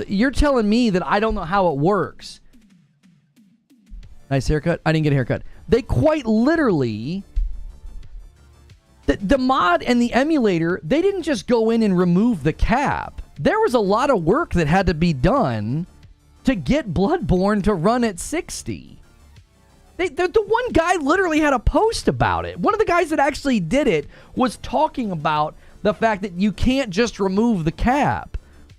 you're telling me that I don't know how it works. Nice haircut? I didn't get a haircut. They quite literally... The mod and the emulator, they didn't just go in and remove the cap. There was a lot of work that had to be done to get Bloodborne to run at 60. The one guy literally had a post about it. One of the guys that actually did it was talking about the fact that you can't just remove the cap.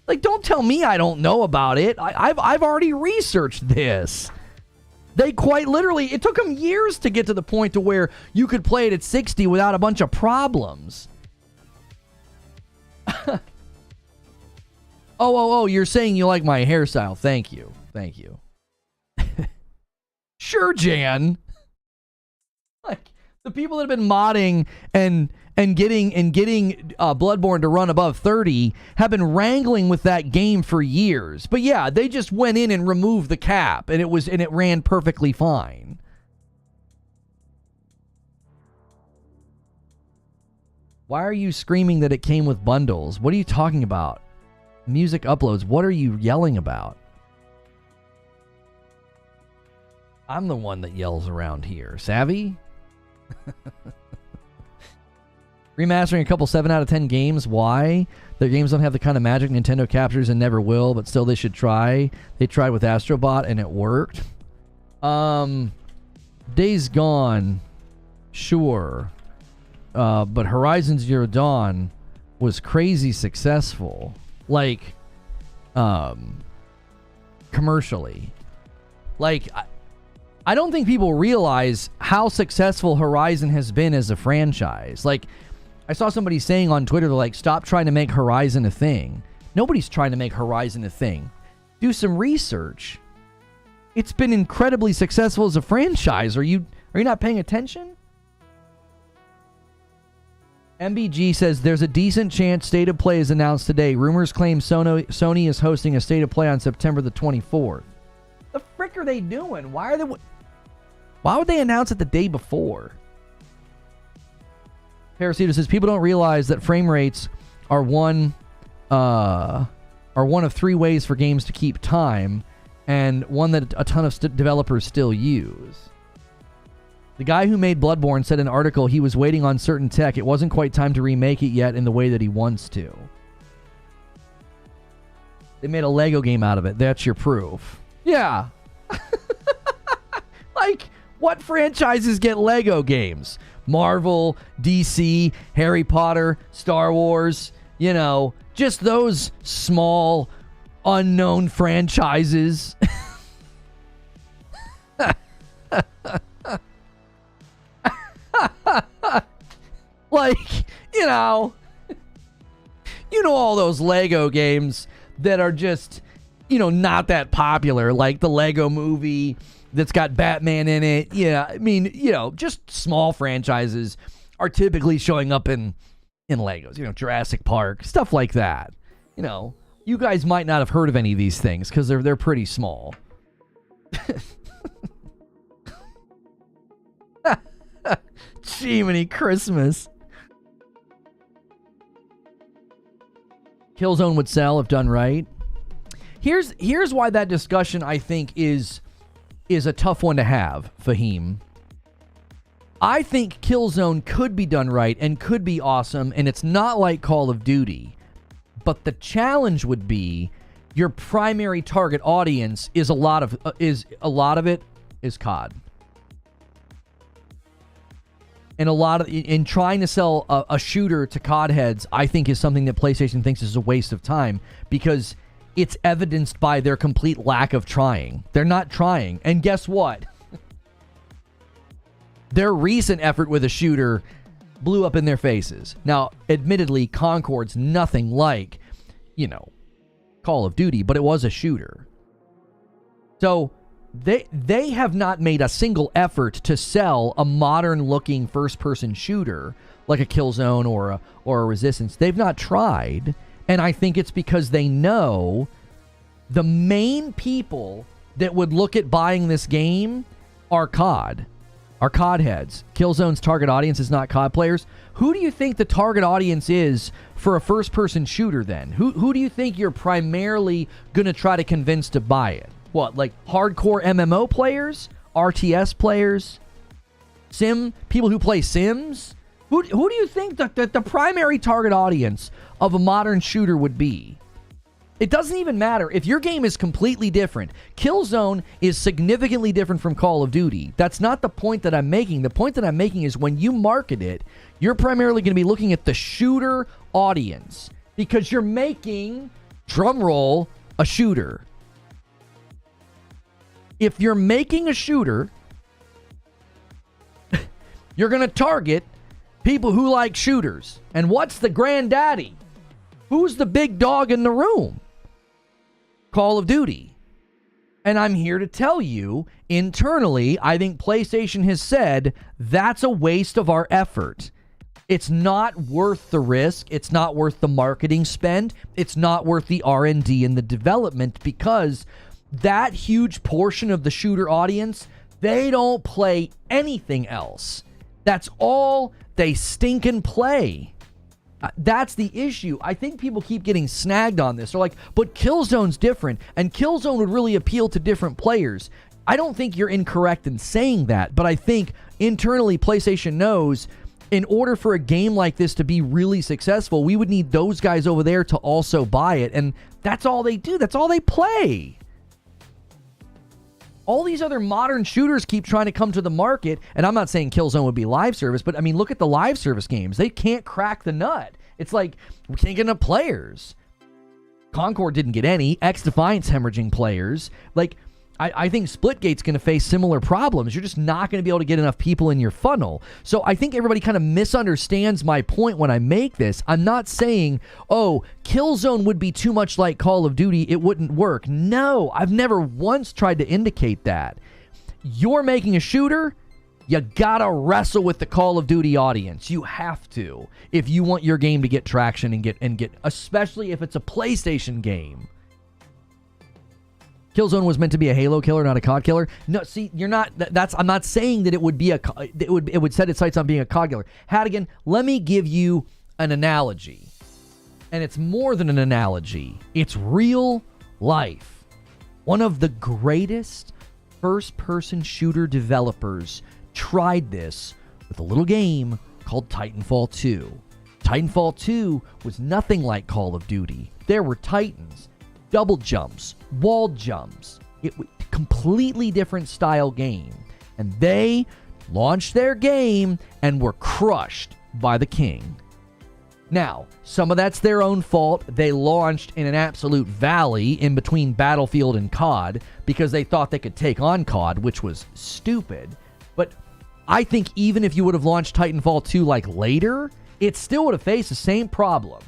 Like, don't tell me I don't know about it. I've already researched this. They quite literally, it took them years to get to the point to where you could play it at 60 without a bunch of problems. Oh, you're saying you like my hairstyle. Thank you. Thank you. Sure, Jan. Like, the people that have been modding and getting Bloodborne to run above 30 have been wrangling with that game for years. But yeah, they just went in and removed the cap, and it ran perfectly fine. Why are you screaming that it came with bundles? What are you talking about? Music uploads. What are you yelling about? I'm the one that yells around here. Savvy? Remastering a couple 7 out of 10 games. Why? Their games don't have the kind of magic Nintendo captures and never will, but still they should try. They tried with Astrobot and it worked. Days Gone. Sure. But Horizon Zero Dawn was crazy successful. Like, commercially. Like, I don't think people realize how successful Horizon has been as a franchise. Like, I saw somebody saying on Twitter, they're like, stop trying to make Horizon a thing. Nobody's trying to make Horizon a thing. Do some research. It's been incredibly successful as a franchise. Are you not paying attention? MBG says there's a decent chance State of Play is announced today. Rumors claim Sony is hosting a State of Play on September the 24th. The frick are they doing? Why would they announce it the day before? Parasito says people don't realize that frame rates are one of 3 ways for games to keep time, and one that a ton of developers still use. The guy who made Bloodborne said in an article he was waiting on certain tech. It wasn't quite time to remake it yet in the way that he wants to. They made a Lego game out of it. That's your proof. Yeah. Like, what franchises get Lego games? Marvel, DC, Harry Potter, Star Wars, you know, just those small, unknown franchises. Like, you know all those Lego games that are just, not that popular, like the Lego movie that's got Batman in it. Yeah, I mean, just small franchises are typically showing up in Legos, Jurassic Park, stuff like that. You guys might not have heard of any of these things because they're pretty small. Jiminy Christmas. Killzone would sell if done right. Here's why that discussion, I think, is a tough one to have, Fahim. I think Killzone could be done right and could be awesome, and it's not like Call of Duty. But the challenge would be your primary target audience is a lot of it is COD. And in trying to sell a shooter to COD heads, I think is something that PlayStation thinks is a waste of time because it's evidenced by their complete lack of trying. They're not trying. And guess what? Their recent effort with a shooter blew up in their faces. Now, admittedly, Concord's nothing like, Call of Duty, but it was a shooter. So They have not made a single effort to sell a modern-looking first-person shooter like a Killzone or a Resistance. They've not tried, and I think it's because they know the main people that would look at buying this game are COD heads. Killzone's target audience is not COD players. Who do you think the target audience is for a first-person shooter then? Who do you think you're primarily going to try to convince to buy it? What, like hardcore MMO players? RTS players? People who play Sims? Who do you think the primary target audience of a modern shooter would be? It doesn't even matter. If your game is completely different, Killzone is significantly different from Call of Duty. That's not the point that I'm making. The point that I'm making is when you market it, you're primarily going to be looking at the shooter audience because you're making drum roll, a shooter. If you're making a shooter, you're going to target people who like shooters. And what's the granddaddy? Who's the big dog in the room? Call of Duty. And I'm here to tell you, internally, I think PlayStation has said that's a waste of our effort. It's not worth the risk. It's not worth the marketing spend. It's not worth the R&D and the development, because that huge portion of the shooter audience, they don't play anything else. That's all they stinkin' play. That's the issue. I think people keep getting snagged on this. They're like, but Killzone's different, and Killzone would really appeal to different players. I don't think you're incorrect in saying that, but I think internally PlayStation knows in order for a game like this to be really successful, we would need those guys over there to also buy it, and that's all they do. That's all they play. All these other modern shooters keep trying to come to the market, and I'm not saying Killzone would be live service, but I mean, look at the live service games. They can't crack the nut. It's like, we can't get enough players. Concord didn't get any. X Defiance hemorrhaging players. Like, I think Splitgate's going to face similar problems. You're just not going to be able to get enough people in your funnel. So I think everybody kind of misunderstands my point when I make this. I'm not saying, oh, Killzone would be too much like Call of Duty, it wouldn't work. No, I've never once tried to indicate that. You're making a shooter, you gotta wrestle with the Call of Duty audience. You have to, if you want your game to get traction and get, especially if it's a PlayStation game. Killzone was meant to be a Halo killer, not a COD killer. No, see, you're not. I'm not saying that it would be it would set its sights on being a COD killer. Hadigan, let me give you an analogy, and it's more than an analogy. It's real life. One of the greatest first-person shooter developers tried this with a little game called Titanfall 2. Titanfall 2 was nothing like Call of Duty. There were Titans, double jumps, wall jumps. It was a completely different style game. And they launched their game and were crushed by the king. Now, some of that's their own fault. They launched in an absolute valley in between Battlefield and COD because they thought they could take on COD, which was stupid. But I think even if you would have launched Titanfall 2 like later, it still would have faced the same problem.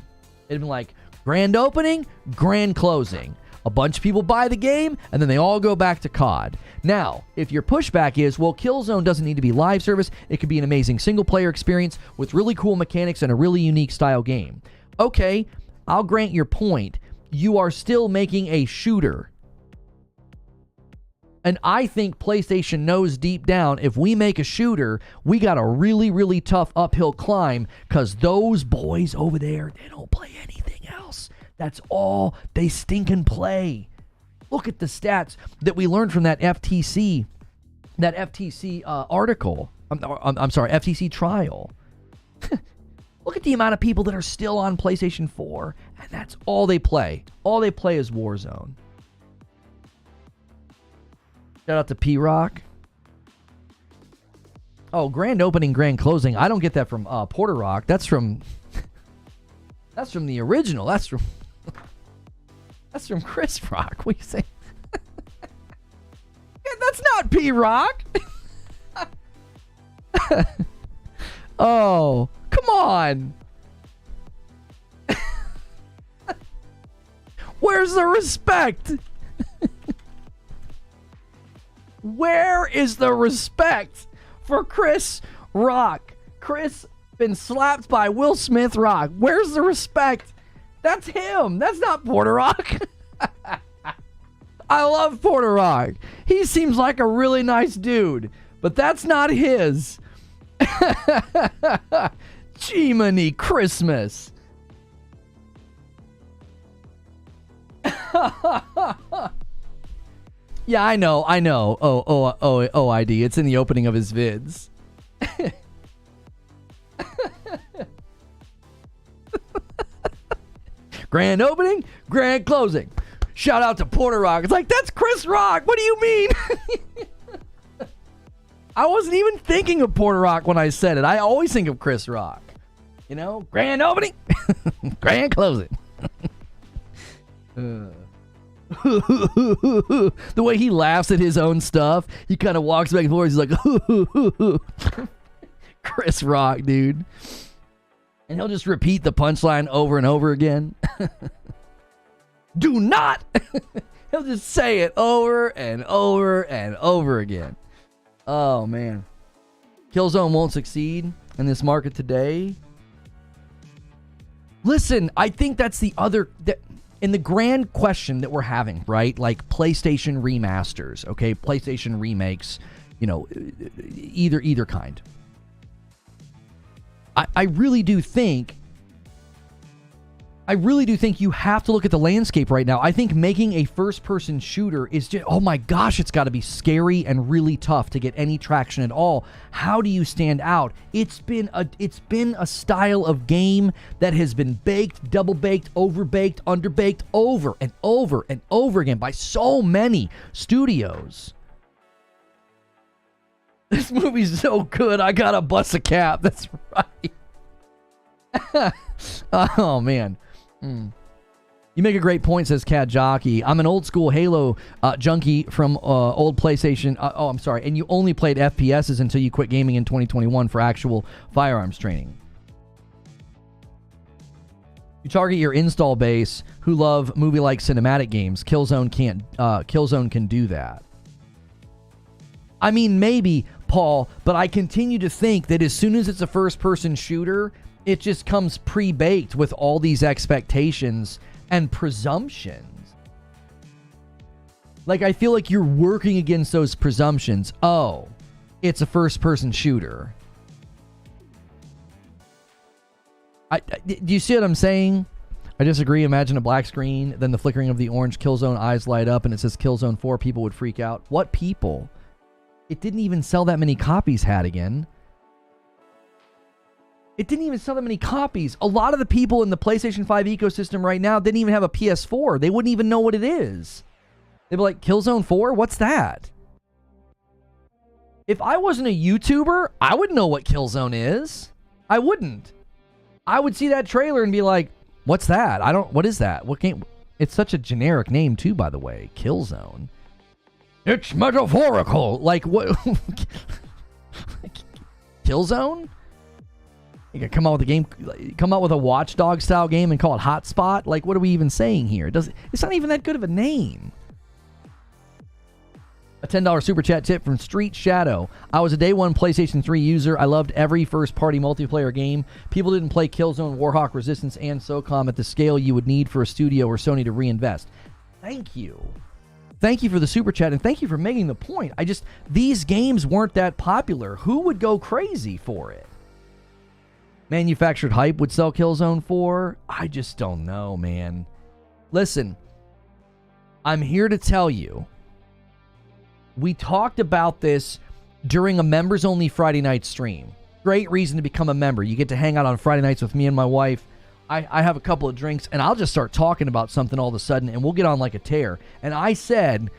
It'd been like, grand opening, grand closing. A bunch of people buy the game, and then they all go back to COD. Now, if your pushback is, well, Killzone doesn't need to be live service, it could be an amazing single-player experience with really cool mechanics and a really unique style game. Okay, I'll grant your point. You are still making a shooter. And I think PlayStation knows deep down, if we make a shooter, we got a really, really tough uphill climb, because those boys over there, they don't play anything else. That's all they stinking play. Look at the stats that we learned from that FTC article. I'm sorry, FTC trial. Look at the amount of people that are still on PlayStation 4, and that's all they play. All they play is Warzone. Shout out to P-Rock. Oh, grand opening, grand closing. I don't get that from Porter Rock. That's from the original. That's from Chris Rock. What do you say? Yeah, that's not P-Rock. Oh, come on. Where's the respect? Where is the respect for Chris Rock? Chris been slapped by Will Smith Rock. Where's the respect? That's him. That's not Porter Rock. I love Porter Rock. He seems like a really nice dude, but that's not his. Jiminy Christmas. Yeah, I know. OID. It's in the opening of his vids. Grand opening, grand closing. Shout out to Porter Rock. It's like, that's Chris Rock. What do you mean? I wasn't even thinking of Porter Rock when I said it. I always think of Chris Rock. You know, grand opening, grand closing. The way he laughs at his own stuff, he kind of walks back and forth. He's like, Chris Rock, dude. And he'll just repeat the punchline over and over again. Do not! He'll just say it over and over and over again. Oh, man. Killzone won't succeed in this market today. Listen, I think that's the other... in the grand question that we're having, right? Like PlayStation remasters, okay? PlayStation remakes, you know, either kind. I really do think you have to look at the landscape right now. I think making a first-person shooter is just, oh my gosh, it's got to be scary and really tough to get any traction at all. How do you stand out? It's been a style of game that has been baked, double-baked, over-baked, under-baked over and over and over again by so many studios. This movie's so good, I gotta bust a cap. That's right. Oh, man. You make a great point, says Cad Jockey. I'm an old school Halo junkie from old PlayStation. I'm sorry. And you only played FPSs until you quit gaming in 2021 for actual firearms training. You target your install base who love movie-like cinematic games. Killzone can do that. I mean, maybe, Paul, but I continue to think that as soon as it's a first-person shooter, it just comes pre-baked with all these expectations and presumptions. Like, I feel like you're working against those presumptions. Oh, it's a first-person shooter. Do you see what I'm saying? I disagree. Imagine a black screen, then the flickering of the orange Killzone eyes light up, and it says Killzone 4. People would freak out. What people? It didn't even sell that many copies, Hadigan. It didn't even sell that many copies. A lot of the people in the PlayStation 5 ecosystem right now didn't even have a PS4. They wouldn't even know what it is. They'd be like, Killzone 4? What's that? If I wasn't a YouTuber, I wouldn't know what Killzone is. I wouldn't. I would see that trailer and be like, what's that? What is that? What game? It's such a generic name too, by the way. Killzone. It's metaphorical. Like, what? Killzone? You can come out with a game, come out with a Watch Dogs style game and call it Hotspot? Like, what are we even saying here? It's not even that good of a name. A $10 super chat tip from Street Shadow. I was a day one PlayStation 3 user. I loved every first-party multiplayer game. People didn't play Killzone, Warhawk, Resistance, and SOCOM at the scale you would need for a studio or Sony to reinvest. Thank you. Thank you for the super chat, and thank you for making the point. These games weren't that popular. Who would go crazy for it? Manufactured hype would sell Killzone 4? I just don't know, man. Listen, I'm here to tell you, we talked about this during a members-only Friday night stream. Great reason to become a member. You get to hang out on Friday nights with me and my wife. I have a couple of drinks, and I'll just start talking about something all of a sudden, and we'll get on like a tear. And I said,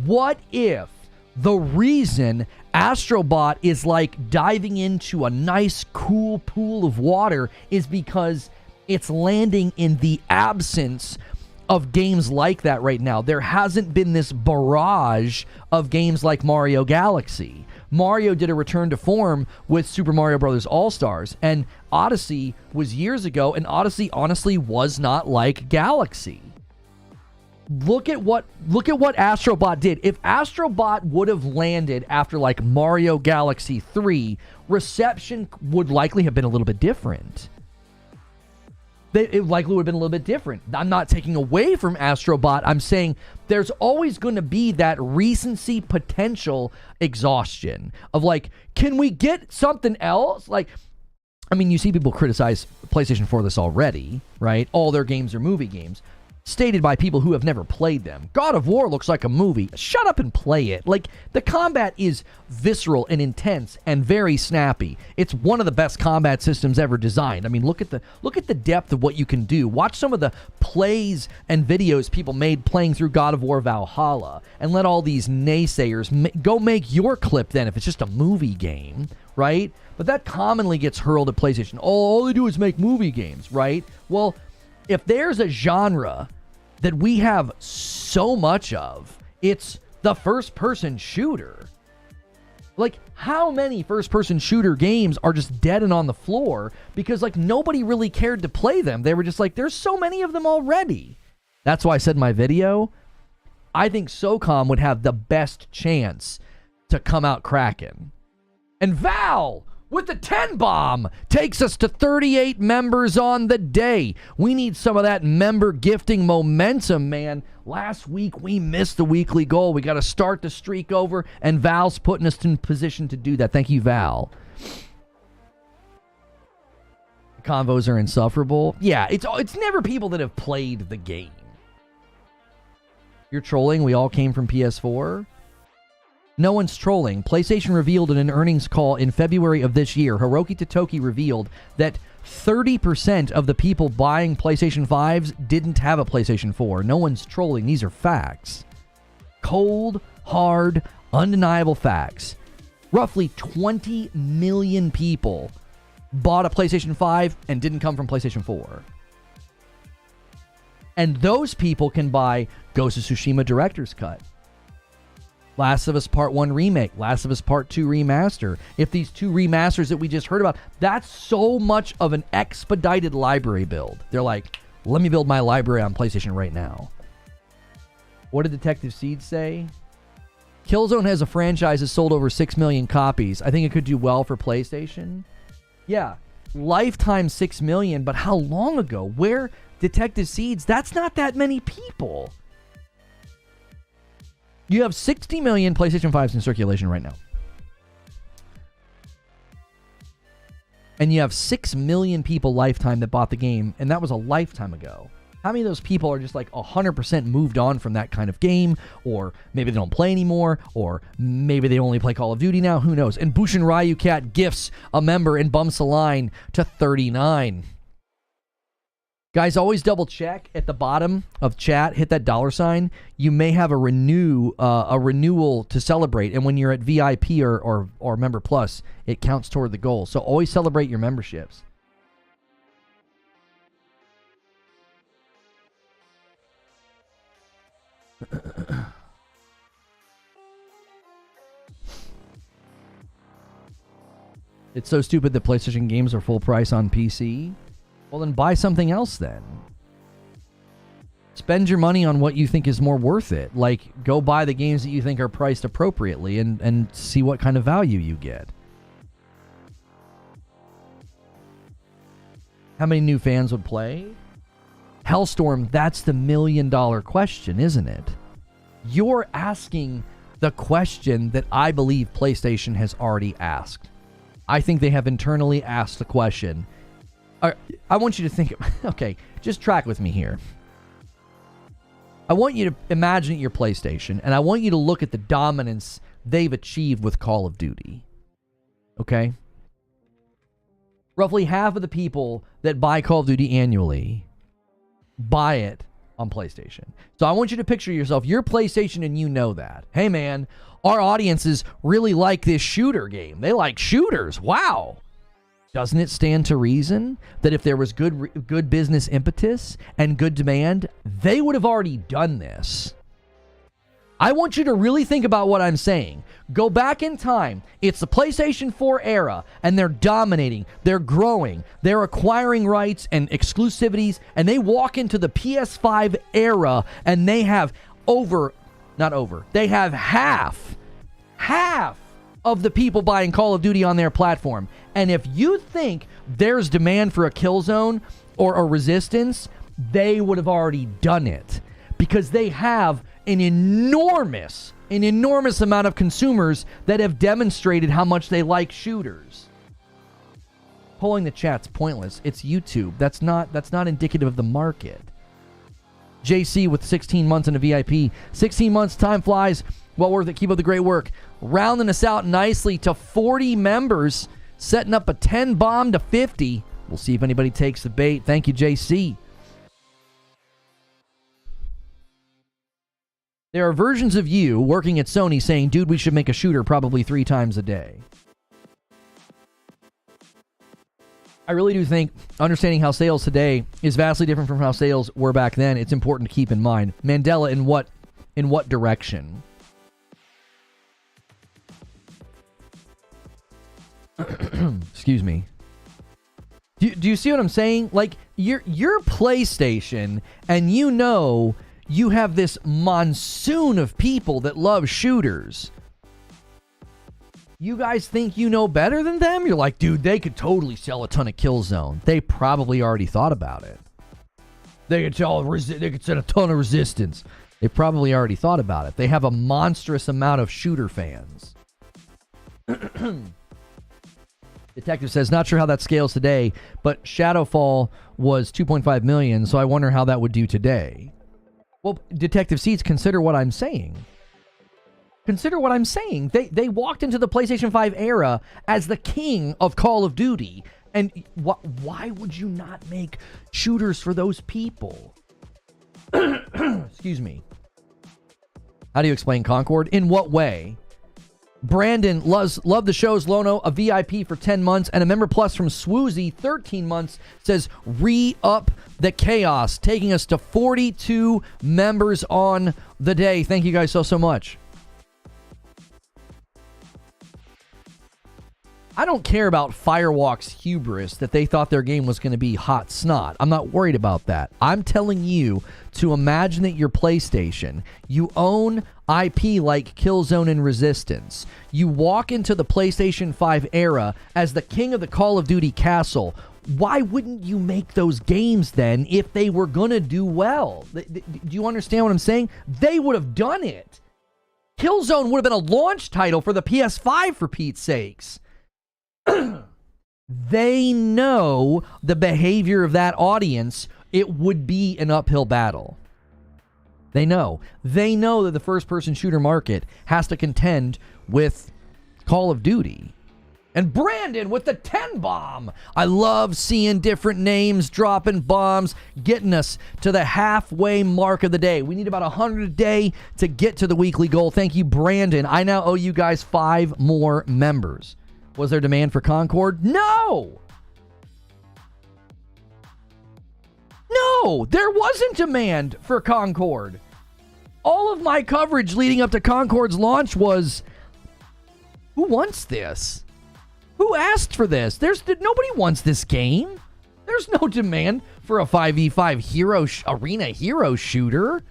what if the reason Astrobot is like diving into a nice, cool pool of water is because it's landing in the absence of games like that right now? There hasn't been this barrage of games like Mario Galaxy. Mario did a return to form with Super Mario Bros. All-Stars, and Odyssey was years ago, and Odyssey honestly was not like Galaxy. Look at what Astrobot did. If Astrobot would have landed after like Mario Galaxy 3, reception would likely have been a little bit different. It likely would have been a little bit different. I'm not taking away from Astrobot. I'm saying there's always going to be that recency potential exhaustion of like, can we get something else? Like, I mean, you see people criticize PlayStation 4 this already, right? All their games are movie games. Stated by people who have never played them. God of War looks like a movie. Shut up and play it. Like, the combat is visceral and intense and very snappy. It's one of the best combat systems ever designed. I mean, look at the depth of what you can do. Watch some of the plays and videos people made playing through God of War Valhalla, and let all these naysayers go make your clip then if it's just a movie game, right? But that commonly gets hurled at PlayStation. All they do is make movie games, right? Well, if there's a genre that we have so much of. It's the first-person shooter. Like, how many first-person shooter games are just dead and on the floor because, like, nobody really cared to play them? They were just like, there's so many of them already. That's why I said in my video, I think SOCOM would have the best chance to come out cracking. And Val, with the 10 bomb, takes us to 38 members on the day. We need some of that member gifting momentum, man. Last week, we missed the weekly goal. We got to start the streak over, and Val's putting us in position to do that. Thank you, Val. The convos are insufferable. Yeah, it's never people that have played the game. You're trolling. We all came from PS4. No one's trolling. PlayStation revealed in an earnings call in February of this year, Hiroki Totoki revealed that 30% of the people buying PlayStation 5s didn't have a PlayStation 4. No one's trolling. These are facts. Cold, hard, undeniable facts. Roughly 20 million people bought a PlayStation 5 and didn't come from PlayStation 4. And those people can buy Ghost of Tsushima Director's Cut, Last of Us Part 1 Remake, Last of Us Part 2 Remaster. If these two remasters that we just heard about, that's so much of an expedited library build. They're like, let me build my library on PlayStation right now. What did Detective Seed say? Killzone has a franchise that sold over 6 million copies. I think it could do well for PlayStation. Yeah, lifetime 6 million, but how long ago? Where Detective Seeds? That's not that many people. You have 60 million PlayStation 5s in circulation right now. And you have 6 million people lifetime that bought the game, and that was a lifetime ago. How many of those people are just like 100% moved on from that kind of game, or maybe they don't play anymore, or maybe they only play Call of Duty now? Who knows? And Bushin Ryu Cat gifts a member and bumps the line to 39. Guys, always double check at the bottom of chat. Hit that $sign. You may have a renewal to celebrate, and when you're at VIP or Member Plus, it counts toward the goal. So always celebrate your memberships. It's so stupid that PlayStation games are full price on PC. Well, then buy something else then. Spend your money on what you think is more worth it. Like, go buy the games that you think are priced appropriately and see what kind of value you get. How many new fans would play? Hellstorm, that's the $1 million question, isn't it? You're asking the question that I believe PlayStation has already asked. I think they have internally asked the question. I want you to think, okay, just track with me here. I want you to imagine your PlayStation, and I want you to look at the dominance they've achieved with Call of Duty. Okay? Roughly half of the people that buy Call of Duty annually buy it on PlayStation. So I want you to picture yourself, your PlayStation, and you know that. Hey, man, our audiences really like this shooter game. They like shooters. Wow. Doesn't it stand to reason that if there was good business impetus and good demand, they would have already done this? I want you to really think about what I'm saying. Go back in time. It's the PlayStation 4 era, and they're dominating. They're growing. They're acquiring rights and exclusivities, and they walk into the PS5 era, and they have they have half of the people buying Call of Duty on their platform. And if you think there's demand for a Killzone or a Resistance, they would have already done it, because they have an enormous amount of consumers that have demonstrated how much they like shooters. Polling the chat's pointless. It's YouTube. That's not indicative of the market. JC with 16 months in a VIP. 16 months, time flies. Well worth it. Keep up the great work. Rounding us out nicely to 40 members, setting up a 10 bomb to 50. We'll see if anybody takes the bait. Thank you, JC. There are versions of you working at Sony saying, dude, we should make a shooter probably 3 times a day. I really do think understanding how sales today is vastly different from how sales were back then. It's important to keep in mind. Mandela, in what direction? Excuse me. Do you see what I'm saying? Like, you're PlayStation, and you know you have this monsoon of people that love shooters. You guys think you know better than them? You're like, dude, they could totally sell a ton of Killzone. They probably already thought about it. They could sell a ton of Resistance. They probably already thought about it. They have a monstrous amount of shooter fans. Detective says, not sure how that scales today, but Shadowfall was 2.5 million, so I wonder how that would do today. Well, Detective Seeds, consider what I'm saying. Consider what I'm saying. They walked into the PlayStation 5 era as the king of Call of Duty. And why would you not make shooters for those people? Excuse me. How do you explain Concord? In what way? Brandon loved the shows. Lono, a VIP for 10 months, and a member plus from Swoozy, 13 months, says re-up the chaos, taking us to 42 members on the day. Thank you guys so much. I don't care about Firewalk's hubris that they thought their game was going to be hot snot. I'm not worried about that. I'm telling you to imagine that you're PlayStation. You own IP like Killzone and Resistance. You walk into the PlayStation 5 era as the king of the Call of Duty castle. Why wouldn't you make those games then if they were going to do well? Do you understand what I'm saying? They would have done it. Killzone would have been a launch title for the PS5, for Pete's sakes. They know the behavior of that audience. It would be an uphill battle. They know. They know that the first-person shooter market has to contend with Call of Duty. And Brandon with the 10 bomb. I love seeing different names dropping bombs, getting us to the halfway mark of the day. We need about 100 a day to get to the weekly goal. Thank you, Brandon. I now owe you guys 5 more members. Was there demand for Concord? No! No, there wasn't demand for Concord. All of my coverage leading up to Concord's launch was, who wants this? Who asked for this? Nobody wants this game. There's no demand for a 5v5 arena hero shooter.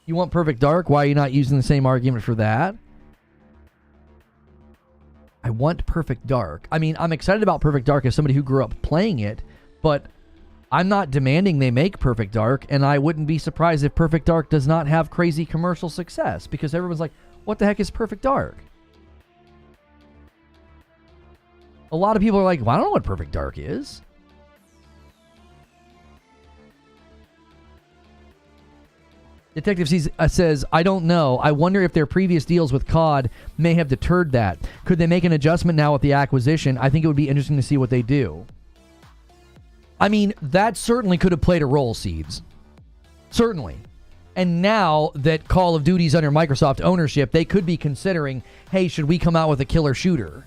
You want Perfect Dark? Why are you not using the same argument for that? I want Perfect Dark. I mean, I'm excited about Perfect Dark as somebody who grew up playing it, but I'm not demanding they make Perfect Dark, and I wouldn't be surprised if Perfect Dark does not have crazy commercial success, because everyone's like, what the heck is Perfect Dark? A lot of people are like, well, I don't know what Perfect Dark is. Detective says, I don't know. I wonder if their previous deals with COD may have deterred that. Could they make an adjustment now with the acquisition? I think it would be interesting to see what they do. I mean, that certainly could have played a role, Seeds. Certainly. And now that Call of Duty's under Microsoft ownership, they could be considering, hey, should we come out with a killer shooter?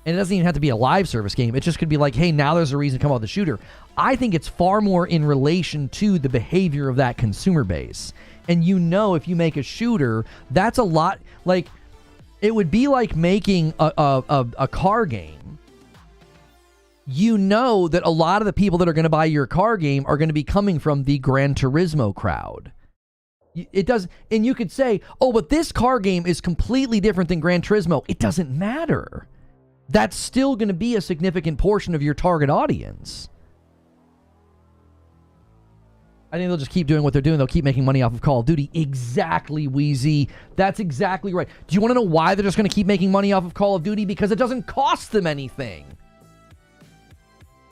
And it doesn't even have to be a live service game. It just could be like, hey, now there's a reason to come out with a shooter. I think it's far more in relation to the behavior of that consumer base. And you know, if you make a shooter, that's a lot. Like, it would be like making a car game. You know that a lot of the people that are going to buy your car game are going to be coming from the Gran Turismo crowd. It does, and you could say, oh, but this car game is completely different than Gran Turismo. It doesn't matter. That's still going to be a significant portion of your target audience. I think they'll just keep doing what they're doing. They'll keep making money off of Call of Duty. Exactly, Wheezy. That's exactly right. Do you want to know why they're just going to keep making money off of Call of Duty? Because it doesn't cost them anything.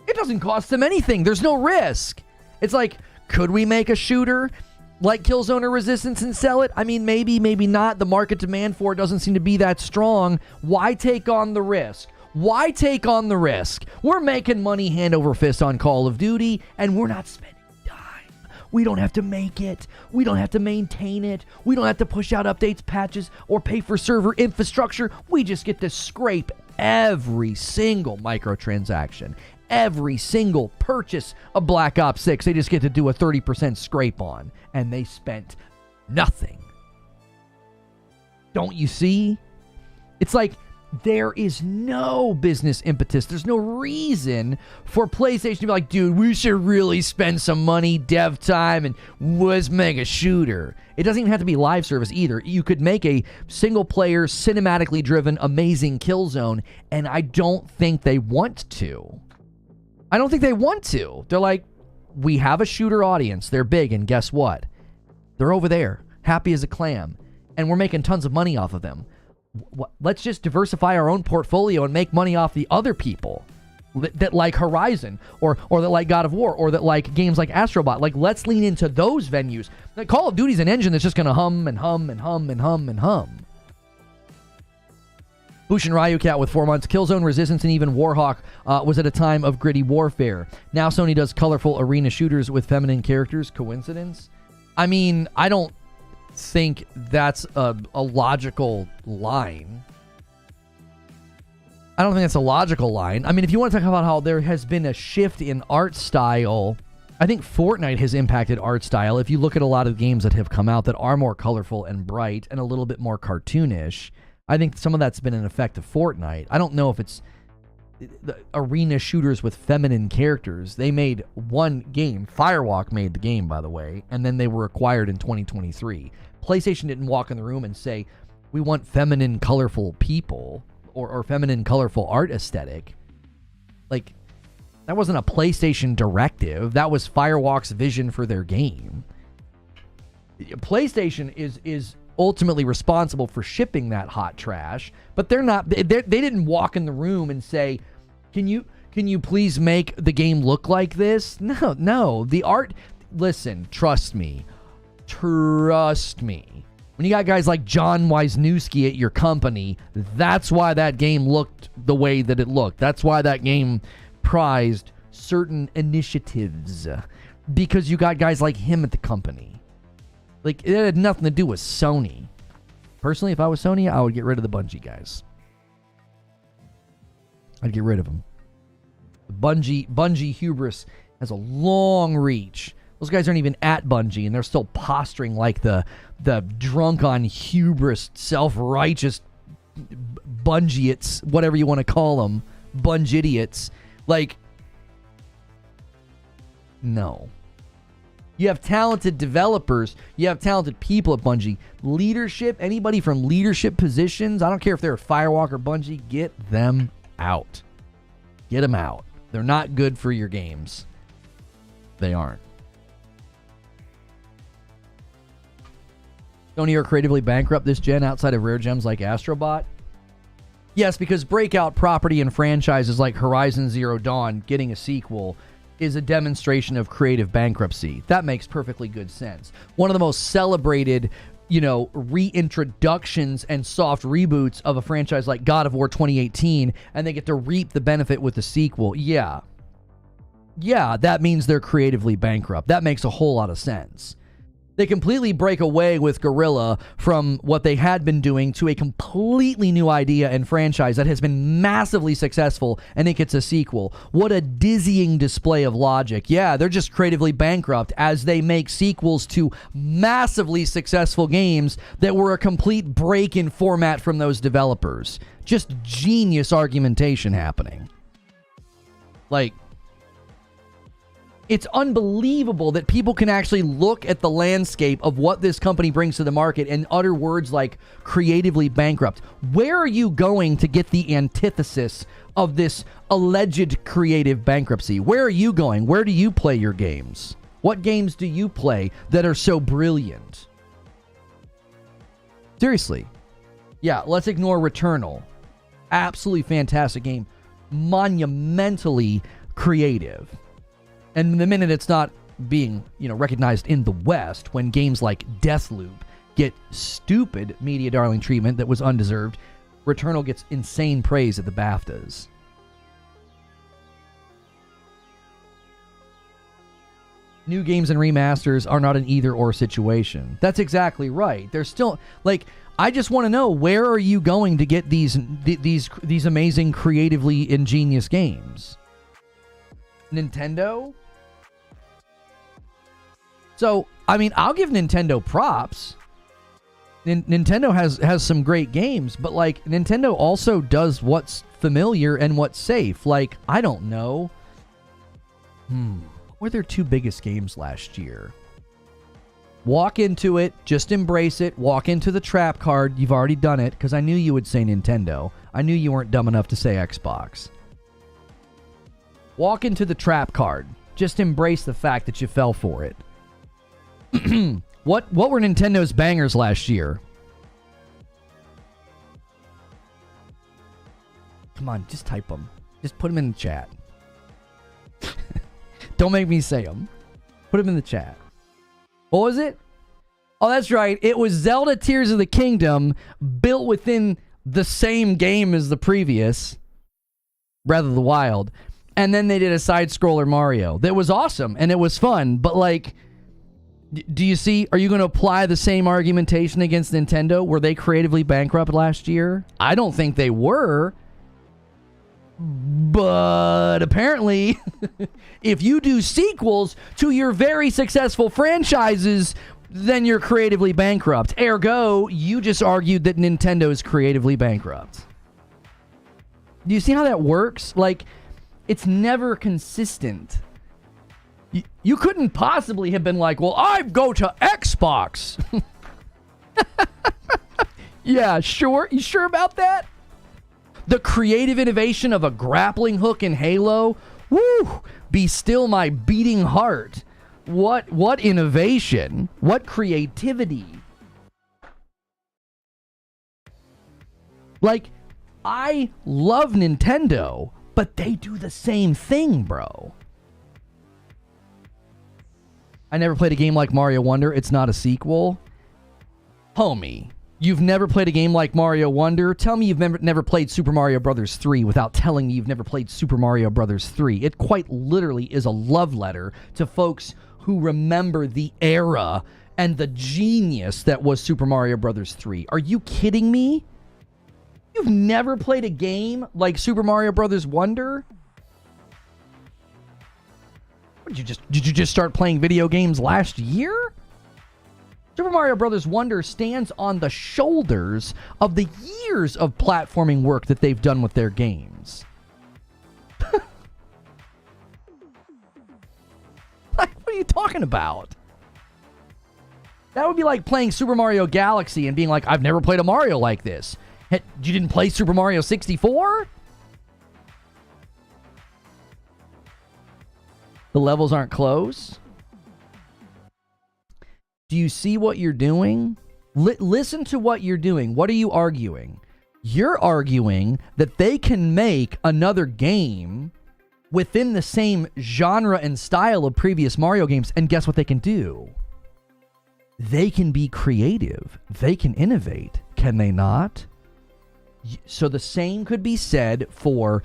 It doesn't cost them anything. There's no risk. It's like, could we make a shooter like Killzone or Resistance and sell it? I mean, maybe, maybe not. The market demand for it doesn't seem to be that strong. Why take on the risk? Why take on the risk? We're making money hand over fist on Call of Duty, and we're not spending dime. We don't have to make it. We don't have to maintain it. We don't have to push out updates, patches, or pay for server infrastructure. We just get to scrape every single microtransaction, every single purchase of Black Ops 6, they just get to do a 30% scrape on, and they spent nothing. Don't you see? It's like there is no business impetus. There's no reason for PlayStation to be like, dude, we should really spend some money, dev time, and let's make a shooter. It doesn't even have to be live service either. You could make a single-player, cinematically driven, amazing Killzone, and I don't think they want to. I don't think they want to. They're like, we have a shooter audience. They're big, and guess what? They're over there, happy as a clam, and we're making tons of money off of them. Let's just diversify our own portfolio and make money off the other people that like Horizon or that like God of War or that like games like Astrobot. Like, let's lean into those venues. Like, Call of Duty's an engine that's just going to hum and hum and hum and hum and hum. Bushin Ryukat with 4 months. Killzone, Resistance, and even Warhawk was at a time of gritty warfare. Now Sony does colorful arena shooters with feminine characters. Coincidence? I mean, I don't think that's a logical line. I don't think that's a logical line. I mean, if you want to talk about how there has been a shift in art style, I think Fortnite has impacted art style. If you look at a lot of games that have come out that are more colorful and bright and a little bit more cartoonish, I think some of that's been an effect of Fortnite. I don't know if it's the arena shooters with feminine characters. They made one game. Firewalk made the game, by the way, and then they were acquired in 2023. PlayStation didn't walk in the room and say, we want feminine, colorful people or feminine, colorful art aesthetic. Like, that wasn't a PlayStation directive. That was Firewalk's vision for their game. PlayStation is ultimately responsible for shipping that hot trash, but they didn't walk in the room and say, can you please make the game look like this? No. The art, listen, trust me. When you got guys like John Wisniewski at your company, that's why that game looked the way that it looked. That's why that game prized certain initiatives, because you got guys like him at the company. Like, it had nothing to do with Sony. Personally, if I was Sony, I would get rid of the Bungie guys. I'd get rid of them. The Bungie hubris has a long reach. Those guys aren't even at Bungie, and they're still posturing like the drunk on hubris, self-righteous Bungie-its, whatever you want to call them, Bunge-idiots. Like, no. You have talented developers. You have talented people at Bungie. Leadership, anybody from leadership positions, I don't care if they're at Firewalk or Bungie, get them out. Get them out. They're not good for your games. They aren't. Sony are creatively bankrupt this gen outside of rare gems like Astrobot? Yes, because breakout property and franchises like Horizon Zero Dawn getting a sequel is a demonstration of creative bankruptcy. That makes perfectly good sense. One of the most celebrated, reintroductions and soft reboots of a franchise like God of War 2018, and they get to reap the benefit with the sequel. Yeah, that means they're creatively bankrupt. That makes a whole lot of sense. They completely break away with Guerrilla from what they had been doing to a completely new idea and franchise that has been massively successful, and it gets a sequel. What a dizzying display of logic. Yeah, they're just creatively bankrupt as they make sequels to massively successful games that were a complete break in format from those developers. Just genius argumentation happening. Like, it's unbelievable that people can actually look at the landscape of what this company brings to the market and utter words like creatively bankrupt. Where are you going to get the antithesis of this alleged creative bankruptcy? Where are you going? Where do you play your games? What games do you play that are so brilliant? Seriously. Yeah, let's ignore Returnal. Absolutely fantastic game. Monumentally creative. And the minute it's not being, recognized in the West, when games like Deathloop get stupid media darling treatment that was undeserved, Returnal gets insane praise at the BAFTAs. new games and remasters are not an either-or situation. That's exactly right. There's still, like, I just want to know, where are you going to get these amazing, creatively ingenious games? Nintendo? So, I mean, I'll give Nintendo props. Nintendo has some great games, but, like, Nintendo also does what's familiar and what's safe. Like, I don't know. What were their 2 biggest games last year? Walk into it, just embrace it, walk into the trap card. You've already done it, because I knew you would say Nintendo. I knew you weren't dumb enough to say Xbox. Walk into the trap card. Just embrace the fact that you fell for it. What were Nintendo's bangers last year? Come on, just type them. Just put them in the chat. Don't make me say them. Put them in the chat. What was it? Oh, that's right. It was Zelda Tears of the Kingdom, built within the same game as the previous, Breath of the Wild. And then they did a side-scroller Mario. That was awesome, and it was fun. But, like, do you see? Are you going to apply the same argumentation against Nintendo? Were they creatively bankrupt last year? I don't think they were. But apparently, if you do sequels to your very successful franchises, then you're creatively bankrupt. Ergo, you just argued that Nintendo is creatively bankrupt. Do you see how that works? Like, it's never consistent. You couldn't possibly have been like, well, I go to Xbox. Yeah, sure. You sure about that? The creative innovation of a grappling hook in Halo? Woo! Be still my beating heart. What innovation? What creativity? Like, I love Nintendo, but they do the same thing, bro. I never played a game like Mario Wonder. It's not a sequel. Homie, you've never played a game like Mario Wonder? Tell me you've never played Super Mario Bros. 3 without telling me you've never played Super Mario Bros. 3. It quite literally is a love letter to folks who remember the era and the genius that was Super Mario Bros. 3. Are you kidding me? You've never played a game like Super Mario Bros. Wonder? Did you just start playing video games last year? Super Mario Bros. Wonder stands on the shoulders of the years of platforming work that they've done with their games. Like, what are you talking about? That would be like playing Super Mario Galaxy and being like, I've never played a Mario like this. You didn't play Super Mario 64? The levels aren't close? Do you see what you're doing? Listen to what you're doing. What are you arguing? You're arguing that they can make another game within the same genre and style of previous Mario games, and guess what they can do? They can be creative. They can innovate. Can they not? So the same could be said for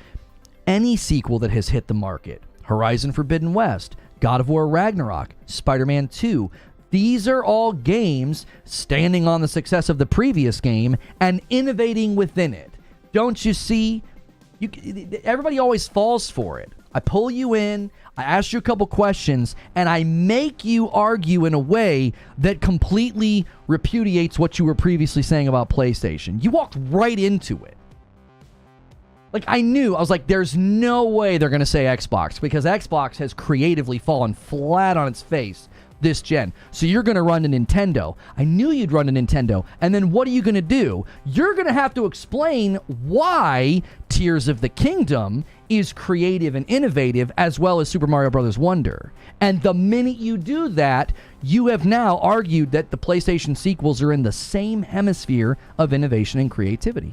any sequel that has hit the market. Horizon Forbidden West, God of War Ragnarok, Spider-Man 2. These are all games standing on the success of the previous game and innovating within it. Don't you see? Everybody always falls for it. I pull you in, I ask you a couple questions, and I make you argue in a way that completely repudiates what you were previously saying about PlayStation. You walked right into it. Like, I was like, there's no way they're going to say Xbox, because Xbox has creatively fallen flat on its face this gen. So you're going to run to Nintendo. I knew you'd run to Nintendo. And then what are you going to do? You're going to have to explain why Tears of the Kingdom is creative and innovative, as well as Super Mario Bros. Wonder. And the minute you do that, you have now argued that the PlayStation sequels are in the same hemisphere of innovation and creativity.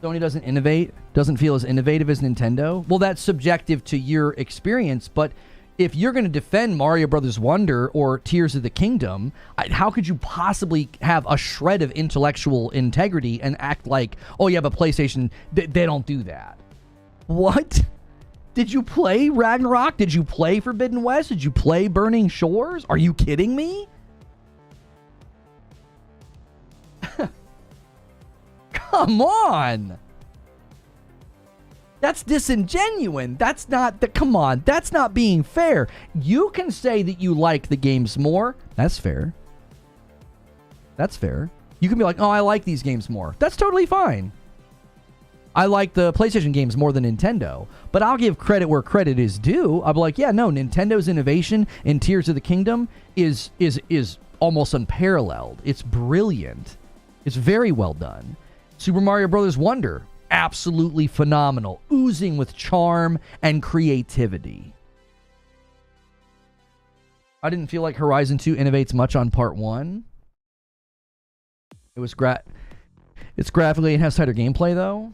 Sony doesn't feel as innovative as Nintendo. Well, that's subjective to your experience, but if you're going to defend Mario Brothers Wonder or Tears of the Kingdom, how could you possibly have a shred of intellectual integrity and act like, oh yeah, but PlayStation, they don't do that? What? Did you play Ragnarok? Did you play Forbidden West? Did you play Burning Shores? Are you kidding me? Come on. That's disingenuous. That's not come on. That's not being fair. You can say that you like the games more. That's fair. That's fair. You can be like, oh, I like these games more. That's totally fine. I like the PlayStation games more than Nintendo, but I'll give credit where credit is due. I'll be like, yeah, no, Nintendo's innovation in Tears of the Kingdom is almost unparalleled. It's brilliant. It's very well done. Super Mario Brothers Wonder, absolutely phenomenal, oozing with charm and creativity. I didn't feel like Horizon 2 innovates much on Part 1. It was it's graphically and has tighter gameplay though.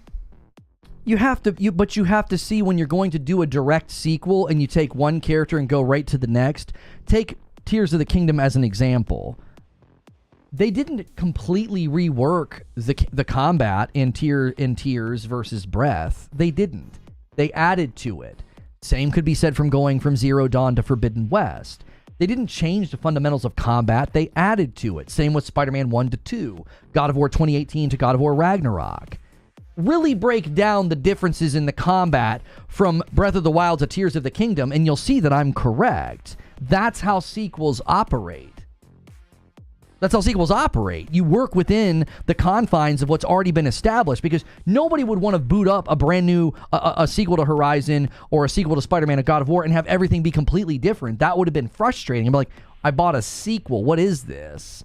But you have to see when you're going to do a direct sequel and you take one character and go right to the next. Take Tears of the Kingdom as an example. They didn't completely rework the combat in Tears versus Breath. They didn't. They added to it. Same could be said from going from Zero Dawn to Forbidden West. They didn't change the fundamentals of combat. They added to it. Same with Spider-Man 1 to 2, God of War 2018 to God of War Ragnarok. Really break down the differences in the combat from Breath of the Wild to Tears of the Kingdom, and you'll see that I'm correct. That's how sequels operate. That's how sequels operate. You work within the confines of what's already been established, because nobody would want to boot up a brand new a sequel to Horizon or a sequel to Spider-Man or God of War and have everything be completely different. That would have been frustrating. I'd be like, I bought a sequel. What is this?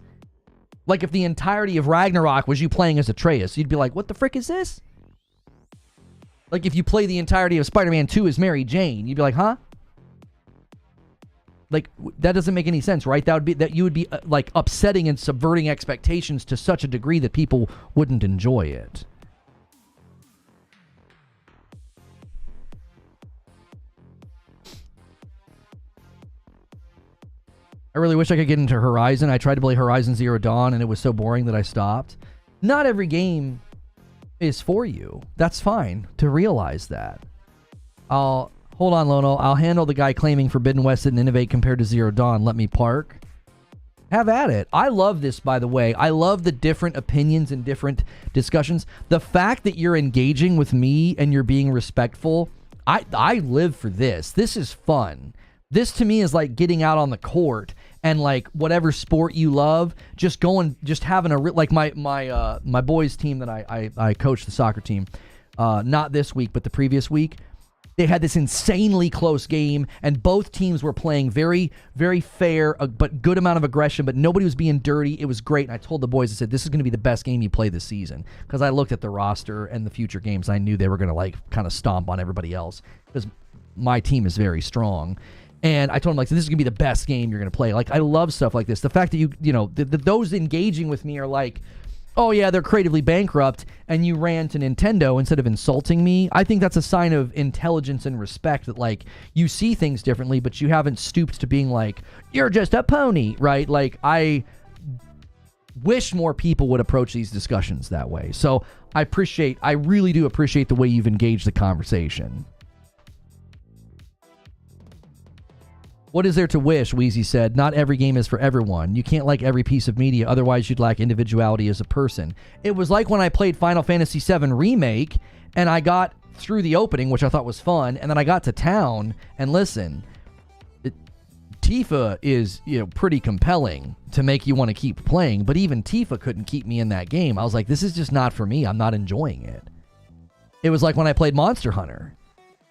Like if the entirety of Ragnarok was you playing as Atreus, you'd be like, what the frick is this? Like if you play the entirety of Spider-Man 2 as Mary Jane, you'd be like, huh? Like that doesn't make any sense, right? You would be like upsetting and subverting expectations to such a degree that people wouldn't enjoy it. I really wish I could get into Horizon. I tried to play Horizon Zero Dawn and it was so boring that I stopped. Not every game is for you. That's fine to realize that. Hold on, Lono. I'll handle the guy claiming Forbidden West didn't innovate compared to Zero Dawn. Let me park. Have at it. I love this, by the way. I love the different opinions and different discussions. The fact that you're engaging with me and you're being respectful, I live for this. This is fun. This to me is like getting out on the court and like whatever sport you love, just going, just having like my boys team that I coach, the soccer team, not this week but the previous week. They had this insanely close game, and both teams were playing very, very fair, but good amount of aggression, but nobody was being dirty. It was great, and I told the boys, I said, this is going to be the best game you play this season, because I looked at the roster and the future games. I knew they were going to like kind of stomp on everybody else, because my team is very strong. And I told them, like, this is going to be the best game you're going to play. Like, I love stuff like this. The fact that you know, those engaging with me are like, oh yeah, they're creatively bankrupt, and you ran to Nintendo instead of insulting me. I think that's a sign of intelligence and respect, that like you see things differently, but you haven't stooped to being like, you're just a pony, right? Like, I wish more people would approach these discussions that way. So I really do appreciate the way you've engaged the conversation. What is there to wish? Wheezy said. Not every game is for everyone. You can't like every piece of media, otherwise you'd lack individuality as a person. It was like when I played Final Fantasy VII Remake, and I got through the opening, which I thought was fun, and then I got to town, and listen, Tifa is, you know, pretty compelling to make you want to keep playing, but even Tifa couldn't keep me in that game. I was like, this is just not for me. I'm not enjoying it. It was like when I played Monster Hunter.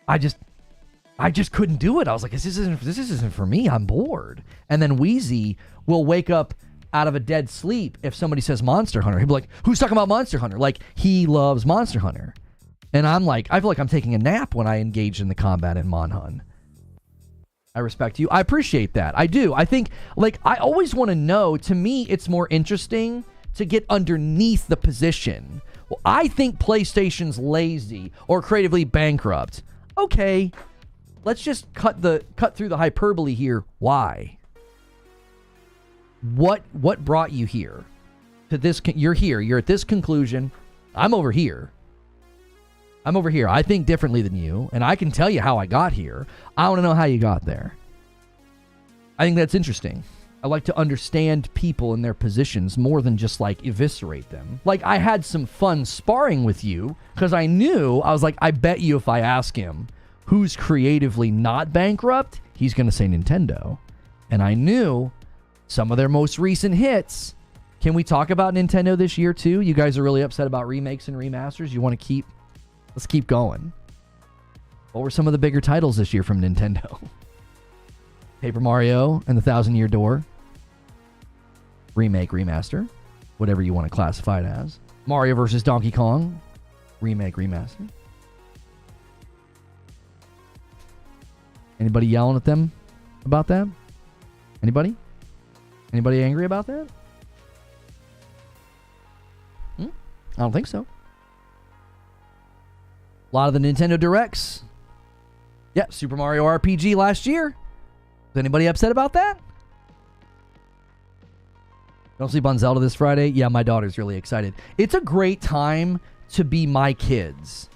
I just couldn't do it. I was like, this isn't for me. I'm bored. And then Wheezy will wake up out of a dead sleep if somebody says Monster Hunter. He'll be like, who's talking about Monster Hunter? Like, he loves Monster Hunter. And I'm like, I feel like I'm taking a nap when I engage in the combat in Monhun. I respect you. I appreciate that. I do. I think, like, I always want to know, to me, it's more interesting to get underneath the position. Well, I think PlayStation's lazy or creatively bankrupt. Okay. let's just cut through the hyperbole here. Why? What brought you here? To this, you're here. You're at this conclusion. I'm over here. I think differently than you, and I can tell you how I got here. I want to know how you got there. I think that's interesting. I like to understand people in their positions more than just like eviscerate them. Like I had some fun sparring with you because I was like, I bet you if I ask him who's creatively not bankrupt, he's going to say Nintendo. And I knew some of their most recent hits. Can we talk about Nintendo this year too? You guys are really upset about remakes and remasters. You want to let's keep going. What were some of the bigger titles this year from Nintendo? Paper Mario and the Thousand Year Door. Remake, remaster. Whatever you want to classify it as. Mario vs. Donkey Kong. Remake, remaster. Anybody yelling at them about that? Anybody? Anybody angry about that? I don't think so. A lot of the Nintendo Directs. Yeah, Super Mario RPG last year. Is anybody upset about that? Don't sleep on Zelda this Friday? Yeah, my daughter's really excited. It's a great time to be my kids.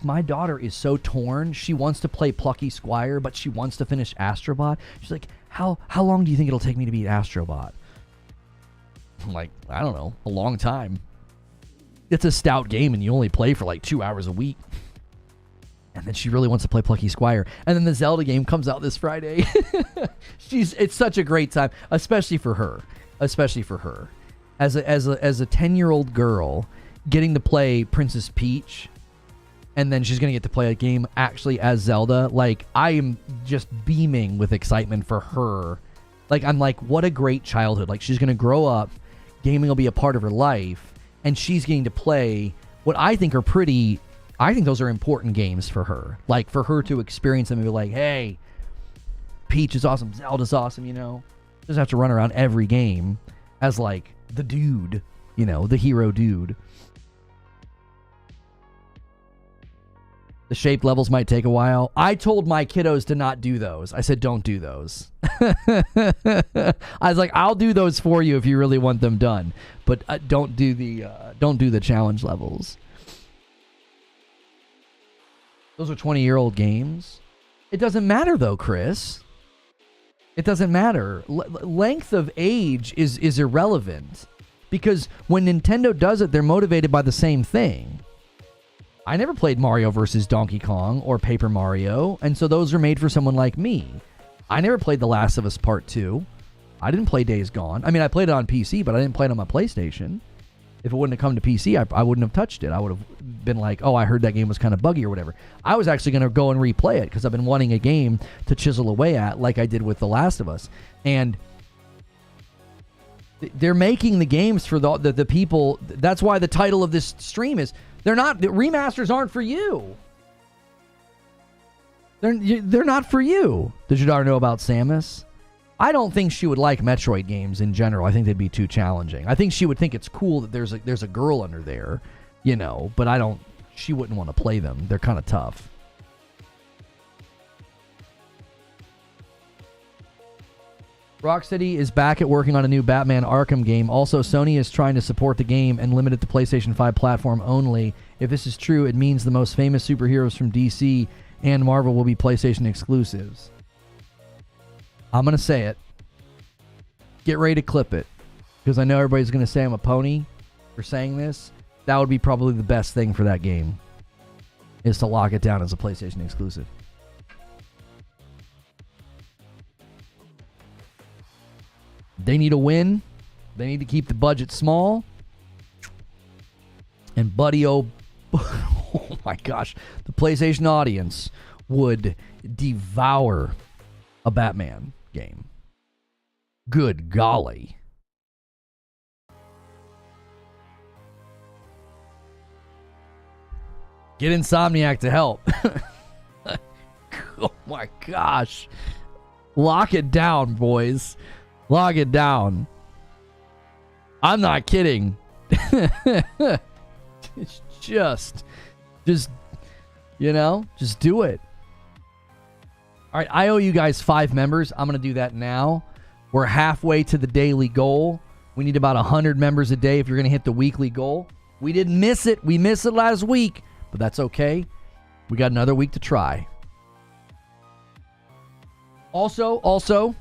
My daughter is so torn. She wants to play Plucky Squire, but she wants to finish Astrobot. She's like, how long do you think it'll take me to beat Astrobot? I'm like, I don't know, a long time. It's a stout game and you only play for like 2 hours a week. And then she really wants to play Plucky Squire. And then the Zelda game comes out this Friday. It's such a great time, especially for her. Especially for her. As a 10-year-old girl getting to play Princess Peach, and then she's going to get to play a game actually as Zelda. Like, I am just beaming with excitement for her. Like, I'm like, what a great childhood. Like, she's going to grow up, gaming will be a part of her life, and she's getting to play what I think are I think those are important games for her. Like, for her to experience them and be like, hey, Peach is awesome, Zelda's awesome, you know. Doesn't have to run around every game as, like, the dude, you know, the hero dude. The shaped levels might take a while. I told my kiddos to not do those. I said, don't do those. I was like, I'll do those for you if you really want them done. But don't do the challenge levels. Those are 20-year-old games. It doesn't matter, though, Chris. It doesn't matter. Length of age is irrelevant. Because when Nintendo does it, they're motivated by the same thing. I never played Mario vs. Donkey Kong or Paper Mario, and so those are made for someone like me. I never played The Last of Us Part 2. I didn't play Days Gone. I mean, I played it on PC, but I didn't play it on my PlayStation. If it wouldn't have come to PC, I wouldn't have touched it. I would have been like, oh, I heard that game was kind of buggy or whatever. I was actually going to go and replay it because I've been wanting a game to chisel away at like I did with The Last of Us. And they're making the games for the people. That's why the title of this stream is, the remasters aren't for you. They're not for you. Did your daughter know about Samus? I don't think she would like Metroid games in general. I think they'd be too challenging. I think she would think it's cool that there's a girl under there, you know, but she wouldn't want to play them. They're kind of tough. Rocksteady is back at working on a new Batman Arkham game. Also, Sony is trying to support the game and limit it to PlayStation 5 platform only. If this is true, it means the most famous superheroes from DC and Marvel will be PlayStation exclusives. I'm going to say it. Get ready to clip it. Because I know everybody's going to say I'm a pony for saying this. That would be probably the best thing for that game. Is to lock it down as a PlayStation exclusive. They need a win. They need to keep the budget small. And buddy, oh my gosh. The PlayStation audience would devour a Batman game. Good golly. Get Insomniac to help. Oh my gosh. Lock it down, boys. Lock it down. I'm not kidding. just, you know, just do it. All right, I owe you guys 5 members. I'm going to do that now. We're halfway to the daily goal. We need about 100 members a day if you're going to hit the weekly goal. We didn't miss it. We missed it last week, but that's okay. We got another week to try. Also,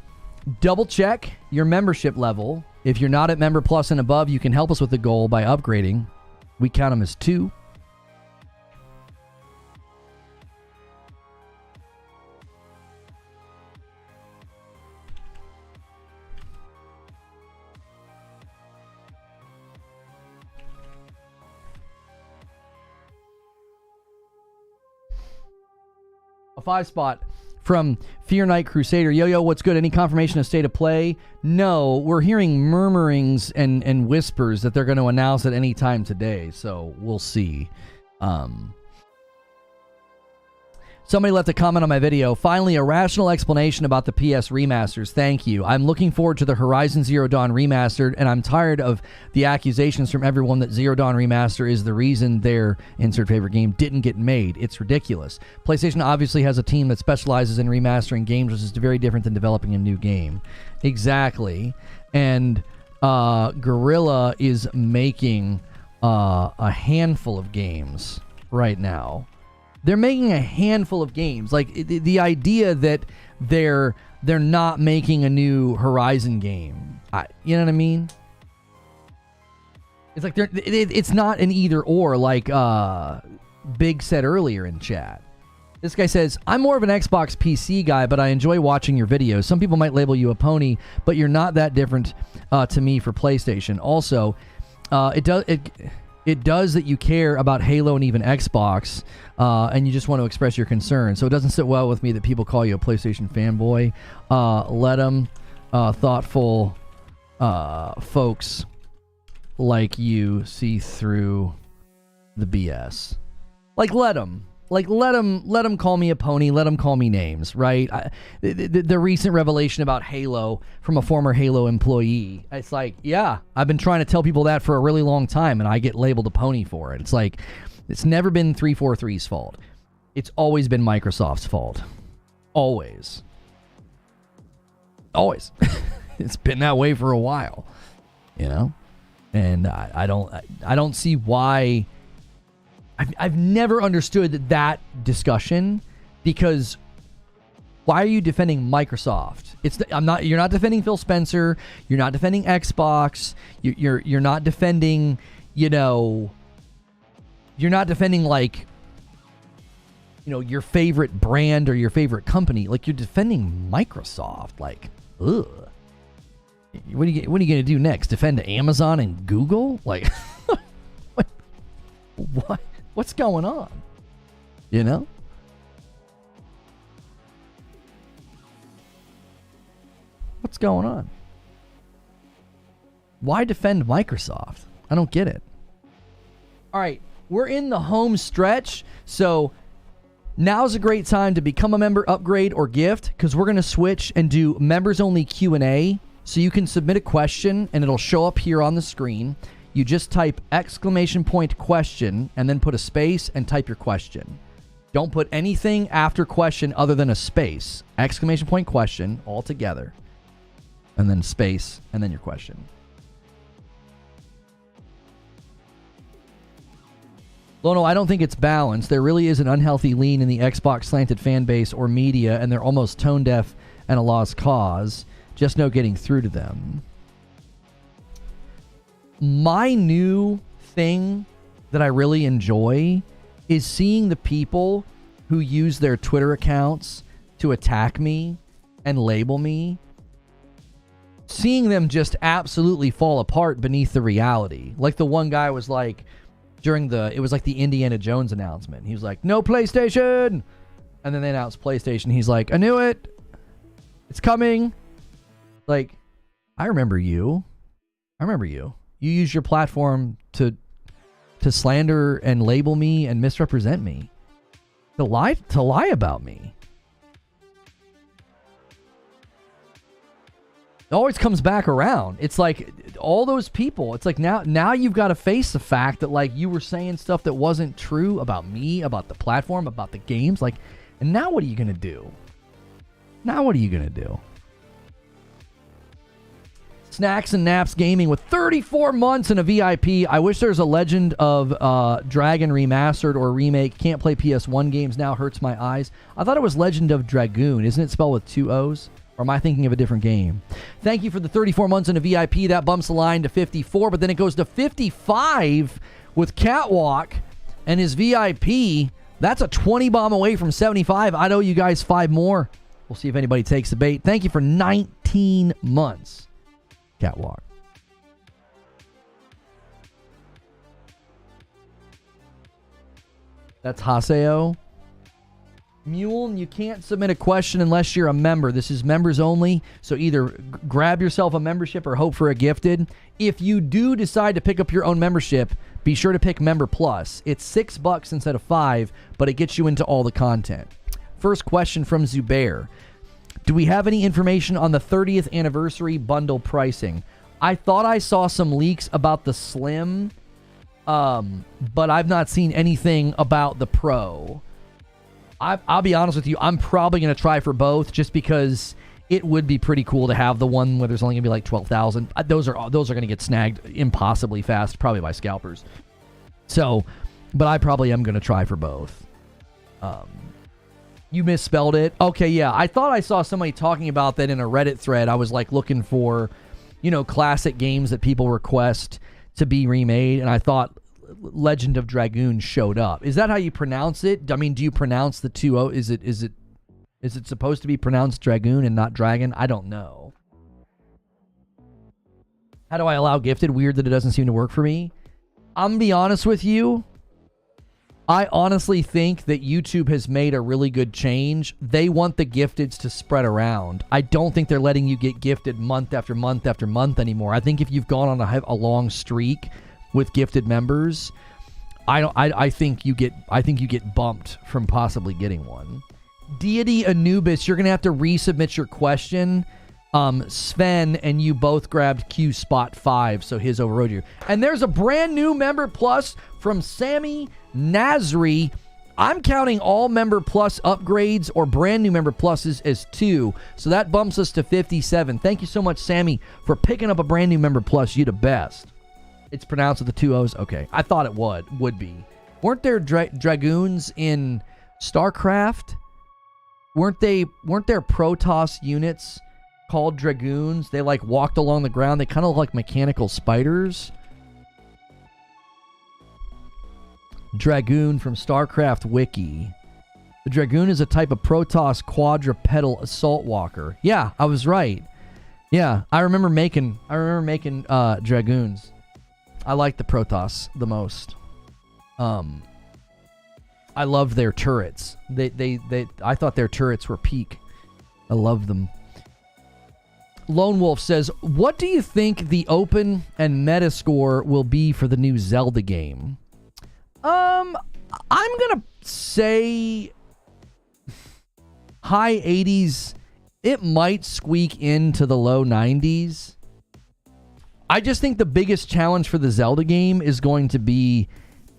double check your membership level. If you're not at Member Plus and above, you can help us with the goal by upgrading. We count them as 2. A 5 spot from Fear Night Crusader. Yo, what's good? Any confirmation of state of play? No, we're hearing murmurings and whispers that they're going to announce at any time today, so we'll see. Somebody left a comment on my video. Finally, a rational explanation about the PS remasters. Thank you. I'm looking forward to the Horizon Zero Dawn remastered, and I'm tired of the accusations from everyone that Zero Dawn remaster is the reason their insert favorite game didn't get made. It's ridiculous. PlayStation obviously has a team that specializes in remastering games, which is very different than developing a new game. Exactly. And Guerrilla is making a handful of games right now. They're making a handful of games. Like, the idea that they're not making a new Horizon game. You know what I mean? It's like it's not an either or, like Big said earlier in chat. This guy says, I'm more of an Xbox PC guy, but I enjoy watching your videos. Some people might label you a pony, but you're not that different to me for PlayStation. Also, it does that you care about Halo and even Xbox, and you just want to express your concern. So it doesn't sit well with me that people call you a PlayStation fanboy. Let them, thoughtful folks like you see through the BS. Like, let them call me a pony. Let them call me names, right? The recent revelation about Halo from a former Halo employee. It's like, yeah, I've been trying to tell people that for a really long time, and I get labeled a pony for it. It's like, it's never been 343's fault. It's always been Microsoft's fault. Always. It's been that way for a while, you know? And I don't see why. I've never understood that discussion, because why are you defending Microsoft? You're not defending Phil Spencer. You're not defending Xbox. You're not defending, you're not defending, like, your favorite brand or your favorite company. Like, you're defending Microsoft. Like, ugh. What are you going to do next? Defend Amazon and Google? Like, what? What's going on? What's going on? Why defend Microsoft? I don't get it. All right, we're in the home stretch, so now's a great time to become a member, upgrade, or gift, because we're going to switch and do members-only Q&A, so you can submit a question, and it'll show up here on the screen. You just type !question and then put a space and type your question. Don't put anything after question other than a space. !question all together. And then space and then your question. Lono, I don't think it's balanced. There really is an unhealthy lean in the Xbox slanted fan base or media, and they're almost tone deaf and a lost cause. Just no getting through to them. My new thing that I really enjoy is seeing the people who use their Twitter accounts to attack me and label me. Seeing them just absolutely fall apart beneath the reality. Like, the one guy was like, it was like the Indiana Jones announcement. He was like, no PlayStation! And then they announced PlayStation. He's like, I knew it! It's coming! Like, I remember you. You use your platform to slander and label me and misrepresent me. To lie about me. It always comes back around. It's like all those people. It's like now you've got to face the fact that, like, you were saying stuff that wasn't true about me, about the platform, about the games. Like, and now what are you going to do? Now what are you going to do? Snacks and Naps Gaming with 34 months in a VIP. I wish there's a Legend of Dragon remastered or remake. Can't play PS1 games now. Hurts my eyes. I thought it was Legend of Dragoon. Isn't it spelled with 2 O's? Or am I thinking of a different game? Thank you for the 34 months in a VIP. That bumps the line to 54, but then it goes to 55 with Catwalk and his VIP. That's a 20 bomb away from 75. I owe you guys 5 more. We'll see if anybody takes the bait. Thank you for 19 months. Catwalk. That's Haseo. Mule, you can't submit a question unless you're a member. This is members only, so either grab yourself a membership or hope for a gifted. If you do decide to pick up your own membership, be sure to pick Member Plus. It's $6 instead of $5, but it gets you into all the content. First question from Zubair. Do we have any information on the 30th anniversary bundle pricing? I thought I saw some leaks about the Slim, but I've not seen anything about the Pro. I'll be honest with you, I'm probably going to try for both just because it would be pretty cool to have the one where there's only going to be like 12,000. Those are going to get snagged impossibly fast, probably by scalpers. So, but I probably am going to try for both. You misspelled it. Okay, yeah. I thought I saw somebody talking about that in a Reddit thread. I was like looking for, classic games that people request to be remade, and I thought Legend of Dragoon showed up. Is that how you pronounce it? I mean, do you pronounce the 2-O? Is it supposed to be pronounced Dragoon and not Dragon? I don't know. How do I allow gifted? Weird that it doesn't seem to work for me. I'm gonna be honest with you. I honestly think that YouTube has made a really good change. They want the gifteds to spread around. I don't think they're letting you get gifted month after month after month anymore. I think if you've gone on a long streak with gifted members, I think you get bumped from possibly getting one. Deity Anubis, you're gonna have to resubmit your question. Sven and you both grabbed Q spot 5, so his overrode you. And there's a brand new member plus from Sammy Nasri. I'm counting all member plus upgrades or brand new member pluses as 2, so that bumps us to 57. Thank you so much, Sammy, for picking up a brand new member plus. You the best. It's pronounced with the 2 O's? Okay. I thought it would be. Weren't there dragoons in StarCraft? Weren't there Protoss units called dragoons? They like walked along the ground. They kind of look like mechanical spiders. Dragoon from StarCraft Wiki. The dragoon is a type of Protoss quadrupedal assault walker. Yeah, I was right. Yeah, I remember making dragoons. I like the Protoss the most. I loved their turrets. I thought their turrets were peak. I love them. Lone Wolf says, what do you think the open and meta score will be for the new Zelda game? I'm gonna say high 80s. It might squeak into the low 90s. I just think the biggest challenge for the Zelda game is going to be,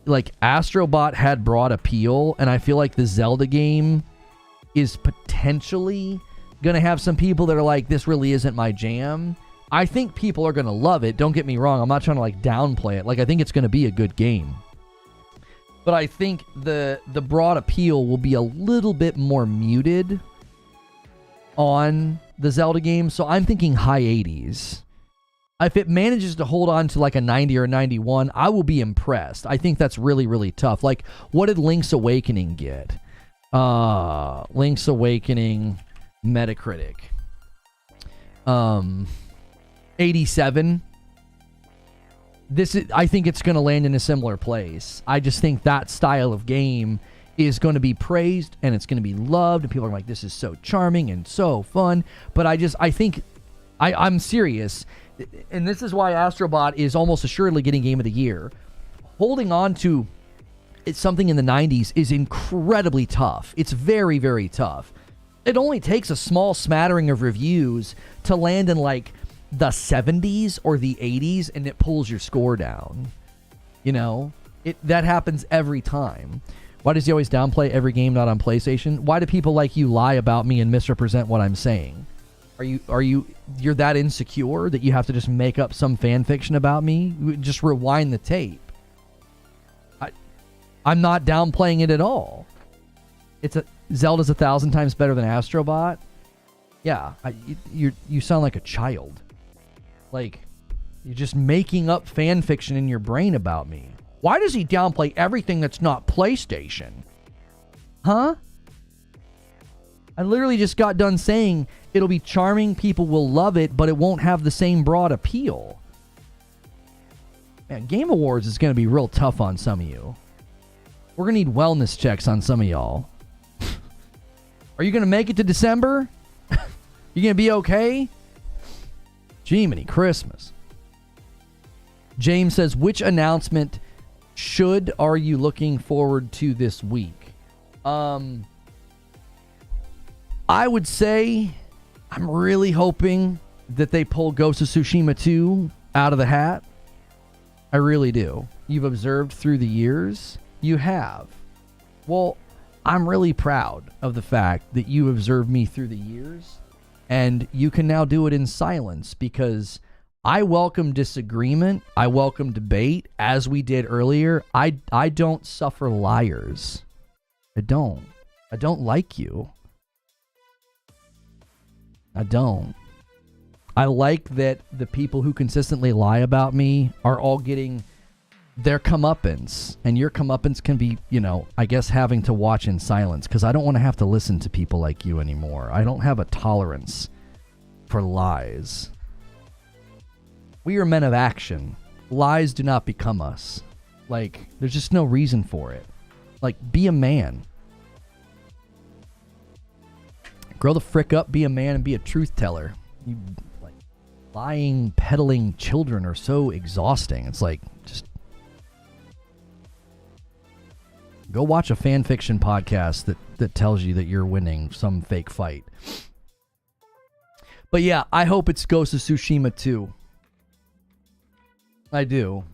like, Astrobot had broad appeal, and I feel like the Zelda game is potentially going to have some people that are like, this really isn't my jam. I think people are going to love it. Don't get me wrong. I'm not trying to, like, downplay it. Like, I think it's going to be a good game. But I think the broad appeal will be a little bit more muted on the Zelda game, so I'm thinking high 80s. If it manages to hold on to like a 90 or a 91, I will be impressed. I think that's really, really tough. Like, what did Link's Awakening get? Link's Awakening Metacritic. 87. I think it's going to land in a similar place. I just think that style of game is going to be praised and it's going to be loved, and people are like, this is so charming and so fun. But I'm serious. And this is why Astrobot is almost assuredly getting Game of the Year. Holding on to something in the 90s is incredibly tough. It's very, very tough. It only takes a small smattering of reviews to land in like the 70s or the 80s, and it pulls your score down. That happens every time. Why does he always downplay every game not on PlayStation? Why do people like you lie about me and misrepresent what I'm saying? You're that insecure that you have to just make up some fan fiction about me? Just rewind the tape. I'm not downplaying it at all. Zelda's 1,000 times better than Astrobot. Yeah, you sound like a child. Like, you're just making up fan fiction in your brain about me. Why does he downplay everything that's not PlayStation? Huh? I literally just got done saying it'll be charming, people will love it, but it won't have the same broad appeal. Man, Game Awards is going to be real tough on some of you. We're going to need wellness checks on some of y'all. Are you going to make it to December? You going to be okay? Jiminy Christmas. James says, which announcement are you looking forward to this week? I would say I'm really hoping that they pull Ghost of Tsushima 2 out of the hat. I really do. You've observed through the years. You have. Well, I'm really proud of the fact that you observed me through the years, and you can now do it in silence, because I welcome disagreement. I welcome debate, as we did earlier. I don't suffer liars. I don't like you. I don't. I like that the people who consistently lie about me are all getting their comeuppance, and your comeuppance can be, I guess, having to watch in silence, because I don't want to have to listen to people like you anymore. I don't have a tolerance for lies. We are men of action. Lies do not become us. Like, there's just no reason for it. Like, be a man. Grow the frick up, be a man, and be a truth teller. You, like, lying, peddling children are so exhausting. It's like, just go watch a fan fiction podcast that tells you that you're winning some fake fight. But yeah, I hope it's Ghost of Tsushima 2. I do.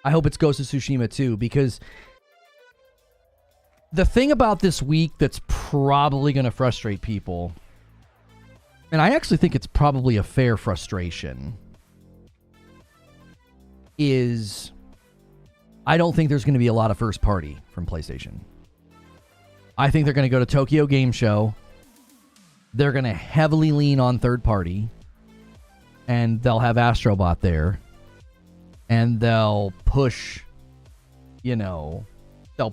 I hope it's Ghost of Tsushima 2, because the thing about this week that's probably going to frustrate people, and I actually think it's probably a fair frustration, is I don't think there's going to be a lot of first party from PlayStation. I think they're going to go to Tokyo Game Show. They're going to heavily lean on third party, and they'll have Astrobot there, and they'll push, they'll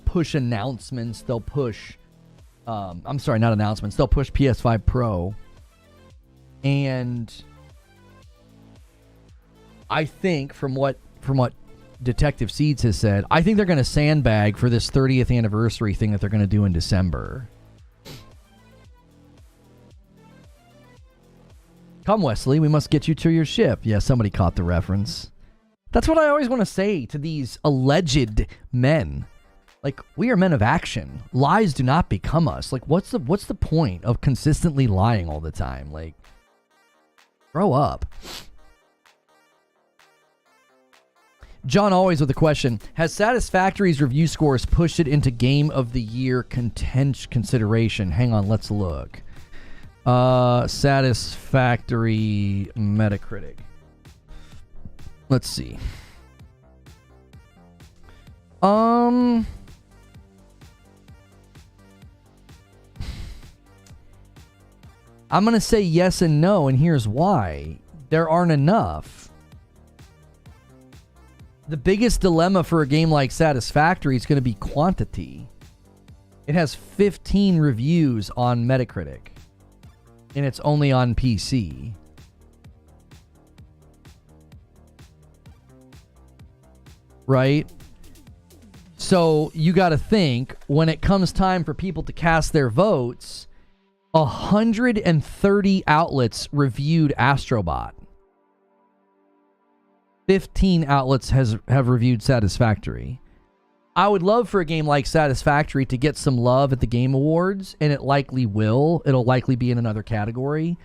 push announcements. They'll push, I'm sorry, not announcements. They'll push PS5 Pro. And I think from what Detective Seeds has said, I think they're going to sandbag for this 30th anniversary thing that they're going to do in December. Come, Wesley, we must get you to your ship. Yeah, somebody caught the reference. That's what I always want to say to these alleged men. Like, we are men of action. Lies do not become us. Like, what's the point of consistently lying all the time? Like, grow up. John always with a question. Has Satisfactory's review scores pushed it into Game of the Year consideration? Hang on, let's look. Satisfactory Metacritic. Let's see. I'm going to say yes and no, and here's why. There aren't enough. The biggest dilemma for a game like Satisfactory is going to be quantity. It has 15 reviews on Metacritic, and it's only on PC. Right? So you got to think, when it comes time for people to cast their votes, 130 outlets reviewed Astrobot. 15 outlets have reviewed Satisfactory. I would love for a game like Satisfactory to get some love at the Game Awards, and it likely will. It'll likely be in another category.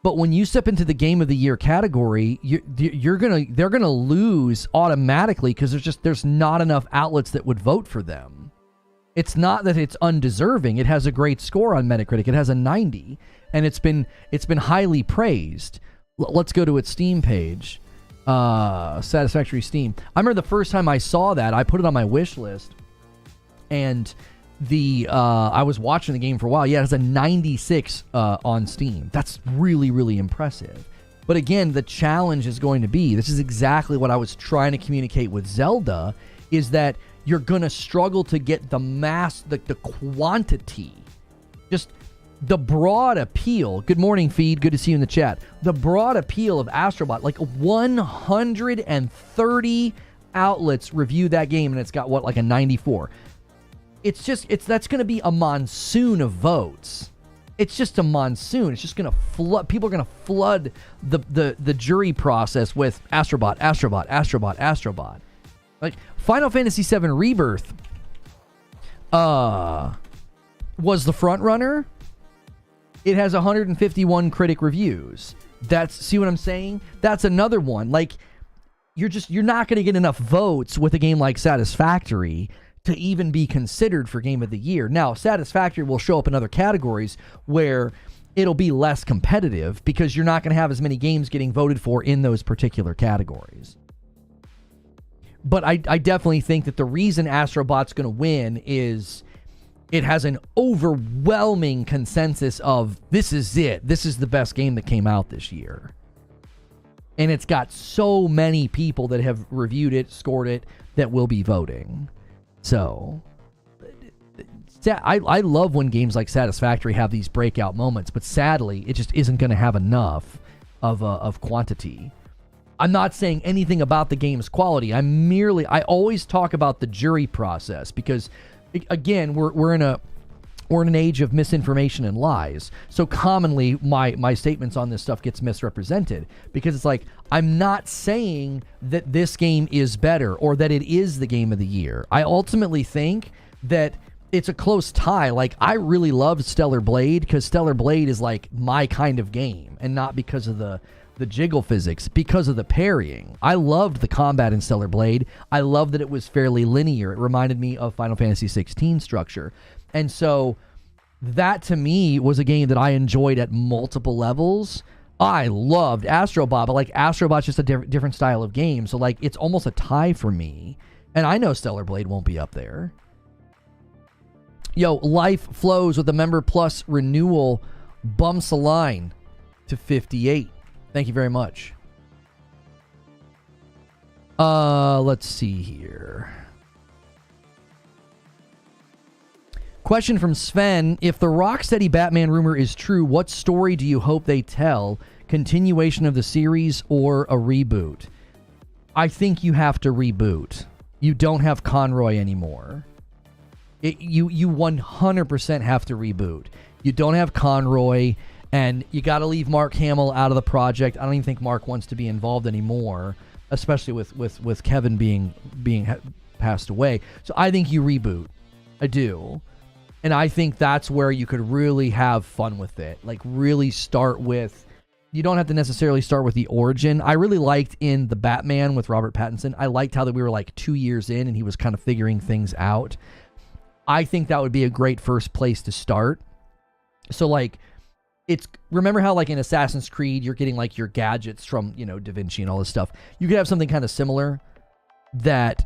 But when you step into the Game of the Year category, they're gonna lose automatically, because there's not enough outlets that would vote for them. It's not that it's undeserving. It has a great score on Metacritic. It has a 90, and it's been highly praised. Let's go to its Steam page. Satisfactory Steam. I remember the first time I saw that, I put it on my wish list, and I was watching the game for a while. Yeah, it has a 96 on Steam. That's really, really impressive. But again, the challenge is going to be, this is exactly what I was trying to communicate with Zelda, is that you're going to struggle to get the mass, the quantity, just the broad appeal. Good morning, Feed. Good to see you in the chat. The broad appeal of Astrobot, like 130 outlets review that game, and it's got what, like a 94. That's going to be a monsoon of votes. It's just a monsoon. It's just going to flood. People are going to flood the jury process with Astrobot, Astrobot, Astrobot, Astrobot. Like Final Fantasy VII Rebirth was the front runner. It has 151 critic reviews. See what I'm saying? That's another one. Like you're not going to get enough votes with a game like Satisfactory to even be considered for Game of the Year. Now, Satisfactory will show up in other categories where it'll be less competitive because you're not going to have as many games getting voted for in those particular categories. But I definitely think that the reason Astrobot's going to win is it has an overwhelming consensus of this is it. This is the best game that came out this year. And it's got so many people that have reviewed it, scored it, that will be voting. So I love when games like Satisfactory have these breakout moments, but sadly, it just isn't going to have enough of quantity. I'm not saying anything about the game's quality. I always talk about the jury process because, again, we're in an age of misinformation and lies. So commonly, my statements on this stuff gets misrepresented because it's like I'm not saying that this game is better or that it is the game of the year. I ultimately think that it's a close tie. Like I really loved Stellar Blade because Stellar Blade is like my kind of game, and not because of the jiggle physics, because of the parrying. I loved the combat in Stellar Blade. I loved that it was fairly linear. It reminded me of Final Fantasy 16 structure. And so that to me was a game that I enjoyed at multiple levels. I loved Astrobot, but like Astrobot's just a different style of game. So like it's almost a tie for me. And I know Stellar Blade won't be up there. Yo, Life Flows with the Member Plus renewal bumps a line to 58. Thank you very much. Let's see here. Question from Sven. If the Rocksteady Batman rumor is true, what story do you hope they tell? Continuation of the series or a reboot? I think you have to reboot. You don't have Conroy anymore. You 100% have to reboot. You don't have Conroy. And you got to leave Mark Hamill out of the project. I don't even think Mark wants to be involved anymore, especially with Kevin being passed away. So I think you reboot. I do. And I think that's where you could really have fun with it. Like really start with, you don't have to necessarily start with the origin. I really liked in The Batman with Robert Pattinson, I liked how that we were like 2 years in and he was kind of figuring things out. I think that would be a great first place to start. So like, remember how like in Assassin's Creed you're getting like your gadgets from, Da Vinci and all this stuff. You could have something kind of similar that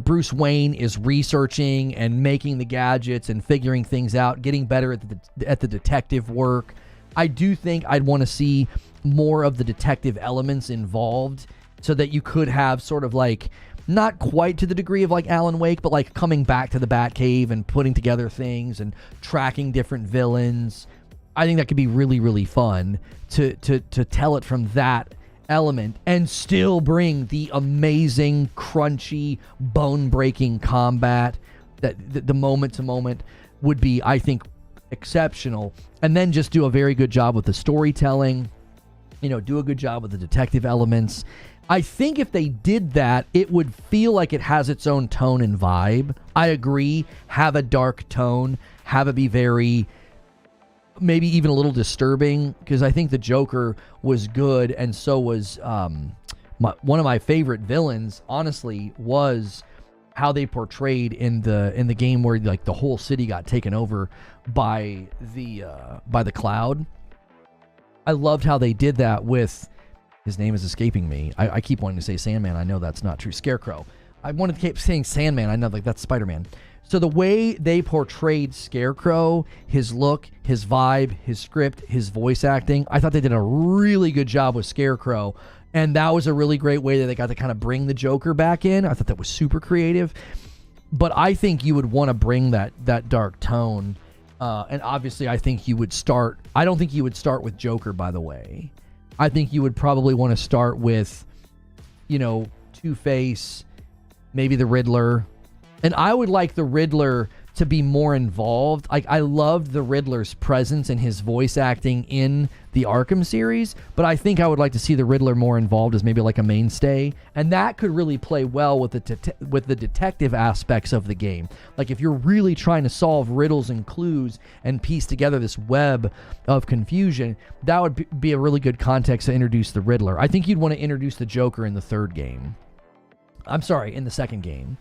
Bruce Wayne is researching and making the gadgets and figuring things out, getting better at the detective work. I do think I'd want to see more of the detective elements involved so that you could have sort of like, not quite to the degree of like Alan Wake, but like coming back to the Batcave and putting together things and tracking different villains. I think that could be really, really fun to tell it from that element and still bring the amazing, crunchy, bone-breaking combat that the moment-to-moment would be, I think, exceptional. And then just do a very good job with the storytelling, do a good job with the detective elements. I think if they did that, it would feel like it has its own tone and vibe. I agree. Have a dark tone. Have it be very... maybe even a little disturbing, because I think the Joker was good, and so was one of my favorite villains, honestly, was how they portrayed in the game where like the whole city got taken over by the cloud. I loved how they did that with, his name is escaping me. I keep wanting to say Sandman. I know that's not true. Scarecrow. I wanted to keep saying Sandman. I know, like, that's Spider-Man. So the way they portrayed Scarecrow, his look, his vibe, his script, his voice acting, I thought they did a really good job with Scarecrow. And that was a really great way that they got to kind of bring the Joker back in. I thought that was super creative. But I think you would want to bring that dark tone. And obviously, I think you would start... I don't think you would start with Joker, by the way. I think you would probably want to start with, you know, Two-Face, maybe the Riddler. And I would like the Riddler to be more involved. Like, I loved the Riddler's presence and his voice acting in the Arkham series, but I think I would like to see the Riddler more involved as maybe like a mainstay, and that could really play well with the detective aspects of the game. Like, if you're really trying to solve riddles and clues and piece together this web of confusion, that would be a really good context to introduce the Riddler. I think you'd want to introduce the Joker in the third game. I'm sorry, in the second game.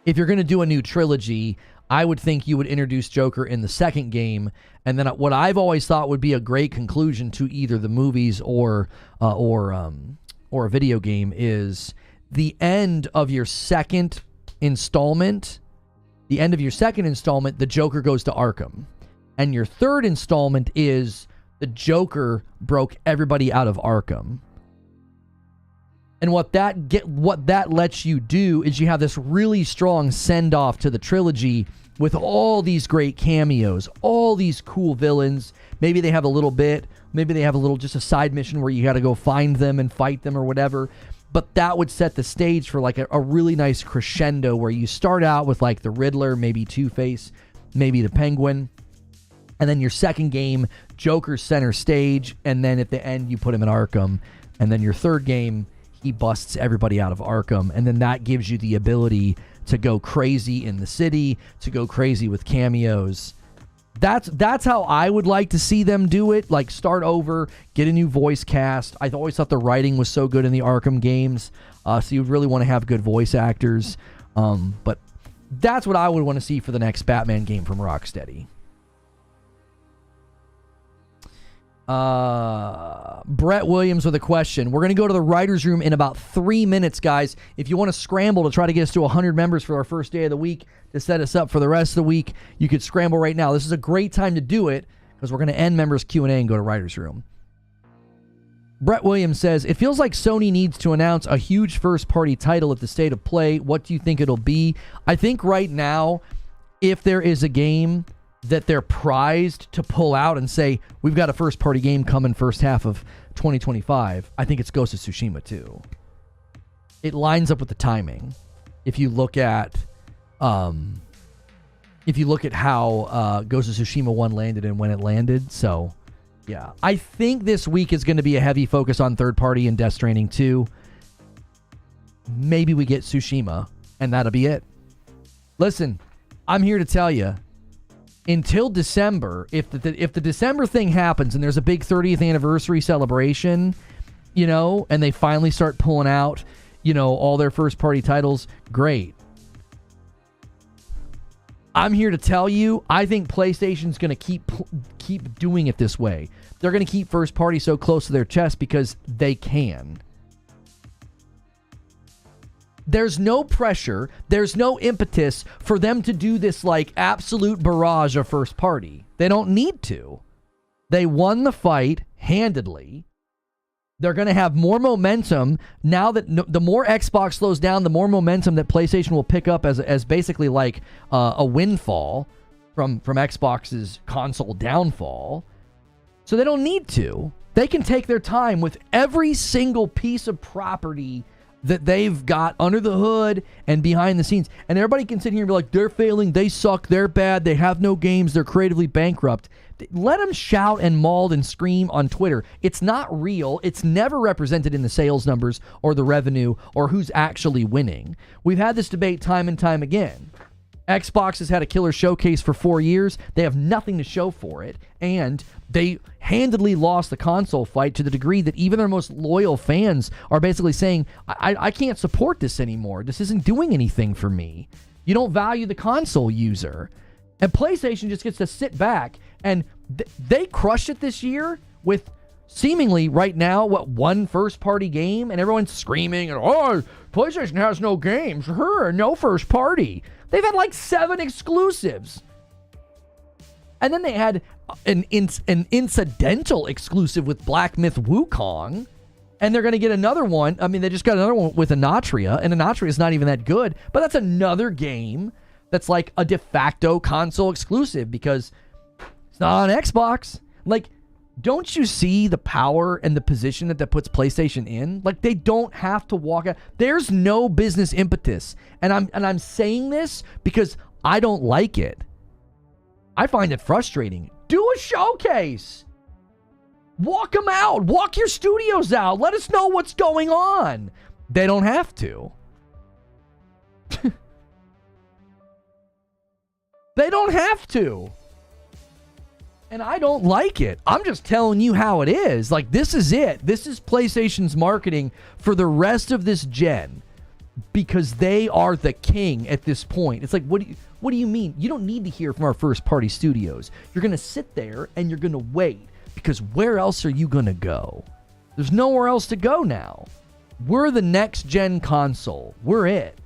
If you're going to do a new trilogy, I would think you would introduce Joker in the second game, and then what I've always thought would be a great conclusion to either the movies or a video game is the end of your second installment. The end of your second installment, the Joker goes to Arkham, and your third installment is the Joker broke everybody out of Arkham. And what that lets you do is you have this really strong send-off to the trilogy with all these great cameos, all these cool villains. Maybe they have a little bit, maybe they have a little, just a side mission where you got to go find them and fight them or whatever. But that would set the stage for like a really nice crescendo where you start out with like the Riddler, maybe Two-Face, maybe the Penguin. And then your second game, Joker's center stage. And then at the end, you put him in Arkham. And then your third game, he busts everybody out of Arkham, and then that gives you the ability to go crazy in the city, to go crazy with cameos. That's how I would like to see them do it. Like, start over, get a new voice cast. I always thought the writing was so good in the Arkham games, so you really want to have good voice actors. But that's what I would want to see for the next Batman game from Rocksteady. Brett Williams with a question. We're going to go to the writer's room in about 3 minutes, guys. If you want to scramble to try to get us to 100 members for our first day of the week to set us up for the rest of the week, you could scramble right now. This is a great time to do it because we're going to end members Q&A and go to writer's room. Brett Williams says, it feels like Sony needs to announce a huge first-party title at the State of Play. What do you think it'll be? I think right now, if there is a game that they're prized to pull out and say, we've got a first-party game coming first half of 2025, I think it's Ghost of Tsushima 2. It lines up with the timing. If you look at how Ghost of Tsushima 1 landed and when it landed. So, yeah. I think this week is going to be a heavy focus on third-party and Death Stranding 2. Maybe we get Tsushima, and that'll be it. Listen, I'm here to tell you, until December, if the December thing happens and there's a big 30th anniversary celebration, you know, and they finally start pulling out, you know, all their first-party titles, great. I'm here to tell you, I think PlayStation's going to keep doing it this way. They're going to keep first-party so close to their chest because they can. There's no pressure, there's no impetus for them to do this like absolute barrage of first party. They don't need to. They won the fight handedly. They're going to have more momentum now that the more Xbox slows down, the more momentum that PlayStation will pick up as basically like a windfall from Xbox's console downfall. So they don't need to. They can take their time with every single piece of property that they've got under the hood and behind the scenes. And everybody can sit here and be like, they're failing, they suck, they're bad, they have no games, they're creatively bankrupt. Let them shout and maul and scream on Twitter. It's not real. It's never represented in the sales numbers or the revenue or who's actually winning. We've had this debate time and time again. Xbox has had a killer showcase for 4 years. They have nothing to show for it. And they handedly lost the console fight to the degree that even their most loyal fans are basically saying, I can't support this anymore. This isn't doing anything for me. You don't value the console user. And PlayStation just gets to sit back. And they crushed it this year with seemingly right now, one first-party game? And everyone's screaming, oh, PlayStation has no games. No first party. They've had like 7 exclusives. And then they had an incidental exclusive with Black Myth Wukong. And they're going to get another one. I mean, they just got another one with Anatria. And Anatria is not even that good. But that's another game that's like a de facto console exclusive because it's not on Xbox. Like, don't you see the power and the position that puts PlayStation in? Like, they don't have to walk out. There's no business impetus. And I'm saying this because I don't like it. I find it frustrating. Do a showcase. Walk them out. Walk your studios out. Let us know what's going on. They don't have to. They don't have to. And I don't like it. I'm just telling you how it is. Like, this is it. This is PlayStation's marketing for the rest of this gen. Because they are the king at this point. It's like, what do you mean? You don't need to hear from our first-party studios. You're going to sit there and you're going to wait. Because where else are you going to go? There's nowhere else to go now. We're the next-gen console. We're it.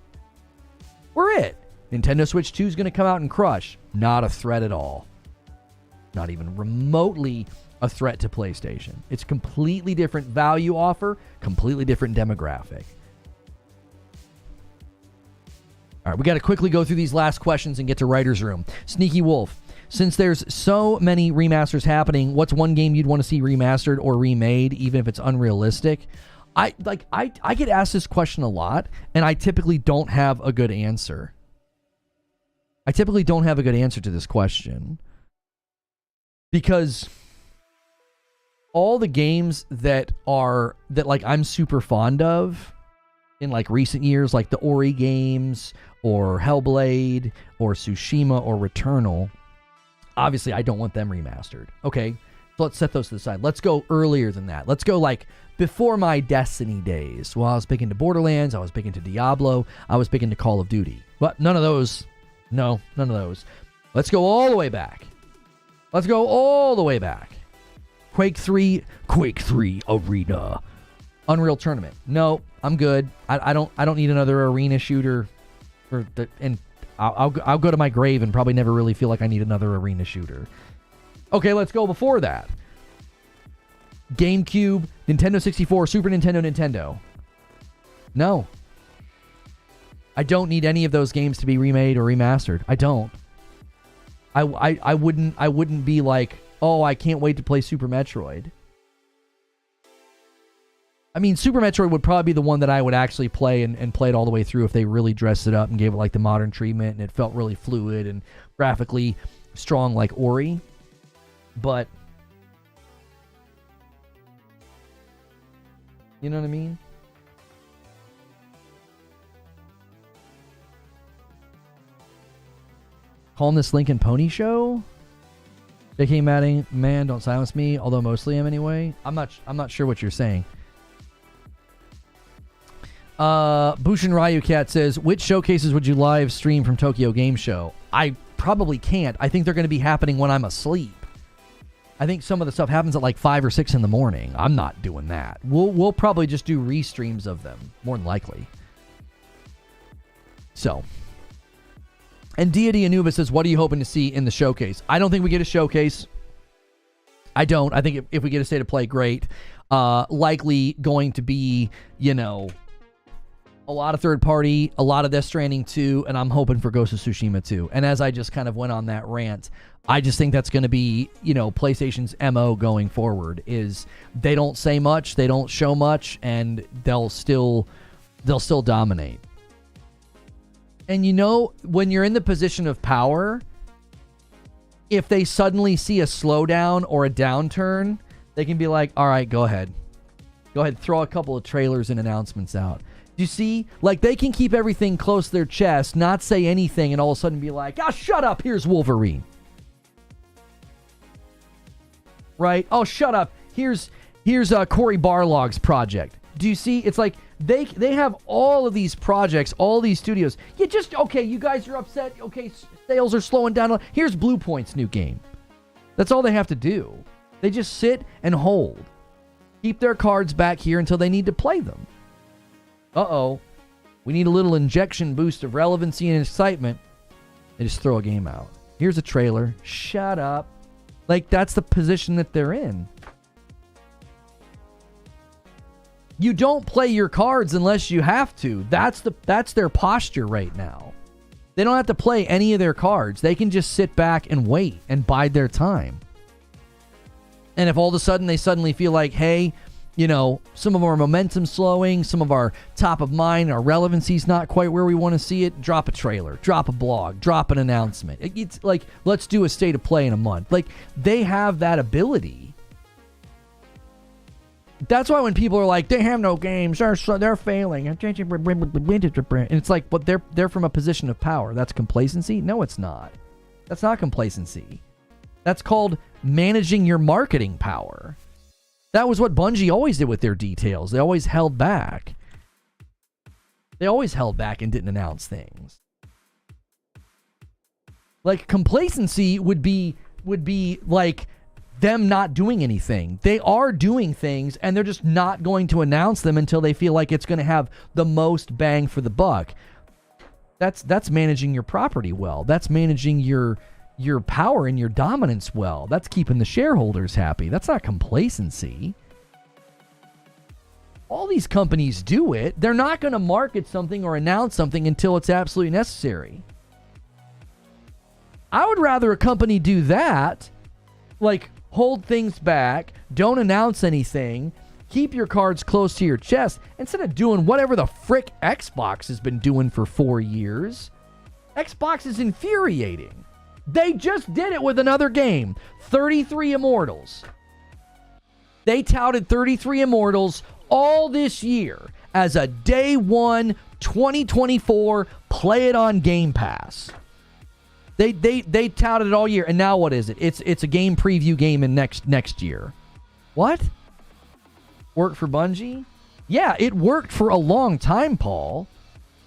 We're it. Nintendo Switch 2 is going to come out and crush. Not a threat at all. Not even remotely a threat to PlayStation. It's completely different value offer, completely different demographic. All right, we got to quickly go through these last questions and get to Writer's Room. Sneaky Wolf, since there's so many remasters happening, what's one game you'd want to see remastered or remade, even if it's unrealistic? I get asked this question a lot, and I typically don't have a good answer. I typically don't have a good answer to this question. Because all the games that like I'm super fond of in like recent years, like the Ori games or Hellblade or Tsushima or Returnal, obviously I don't want them remastered. Okay, so let's set those to the side. Let's go earlier than that. Let's go like before my Destiny days. Well, I was big into Borderlands, I was big into Diablo, I was big into Call of Duty. But none of those. No, none of those. Let's go all the way back. Let's go all the way back. Quake 3 Arena. Unreal Tournament. No, I'm good. I don't need another arena shooter. And I'll go to my grave and probably never really feel like I need another arena shooter. Okay, let's go before that. GameCube, Nintendo 64, Super Nintendo. No. I don't need any of those games to be remade or remastered. I don't. I wouldn't be like, oh, I can't wait to play Super Metroid. I mean, Super Metroid would probably be the one that I would actually play and play it all the way through if they really dressed it up and gave it like the modern treatment and it felt really fluid and graphically strong like Ori. But you know what I mean? Calling this Lincoln Pony Show? JK Matting, man, don't silence me, although mostly am anyway. I'm not sure what you're saying. Bushin Ryu Cat says, which showcases would you live stream from Tokyo Game Show? I probably can't. I think they're going to be happening when I'm asleep. I think some of the stuff happens at like 5 or 6 in the morning. I'm not doing that. We'll probably just do restreams of them, more than likely. So. And Deity Anubis says, what are you hoping to see in the showcase? I don't think we get a showcase. I don't. I think if we get a state of play, great. Likely going to be, a lot of third party, a lot of Death Stranding 2, and I'm hoping for Ghost of Tsushima 2. And as I just kind of went on that rant, I just think that's going to be, PlayStation's MO going forward is they don't say much, they don't show much, and they'll still dominate. And when you're in the position of power, if they suddenly see a slowdown or a downturn, they can be like, all right, go ahead. Go ahead, throw a couple of trailers and announcements out. Do you see? Like, they can keep everything close to their chest, not say anything, and all of a sudden be like, oh, shut up, here's Wolverine. Right? Oh, shut up, here's Cory Barlog's project. Do you see? It's like, they have all of these projects, all these studios. Okay, you guys are upset. Okay, sales are slowing down. Here's Blue Point's new game. That's all they have to do. They just sit and hold. Keep their cards back here until they need to play them. Uh-oh. We need a little injection boost of relevancy and excitement. They just throw a game out. Here's a trailer. Shut up. Like, that's the position that they're in. You don't play your cards unless you have to. That's their posture right now. They don't have to play any of their cards. They can just sit back and wait and bide their time. And if all of a sudden they suddenly feel like, hey, you know, some of our momentum slowing, some of our top of mind, our relevancy's not quite where we want to see it, drop a trailer, drop a blog, drop an announcement. It's like, let's do a state of play in a month. Like, they have that ability. That's why when people are like, they have no games, they're failing. And it's like, but they're from a position of power. That's complacency? No, it's not. That's not complacency. That's called managing your marketing power. That was what Bungie always did with their details. They always held back. They always held back and didn't announce things. Like, complacency would be like them not doing anything. They are doing things, and they're just not going to announce them until they feel like it's going to have the most bang for the buck. That's managing your property well. That's managing your power and your dominance well. That's keeping the shareholders happy. That's not complacency. All these companies do it. They're not going to market something or announce something until it's absolutely necessary. I would rather a company do that, like hold things back, don't announce anything, keep your cards close to your chest, instead of doing whatever the frick Xbox has been doing for 4 years. Xbox is infuriating. They just did it with another game, 33 Immortals. They touted 33 Immortals all this year as a day one 2024 play it on Game Pass. They touted it all year, and now what is it? It's a game preview game in next year. What? Worked for Bungie? Yeah, it worked for a long time, Paul.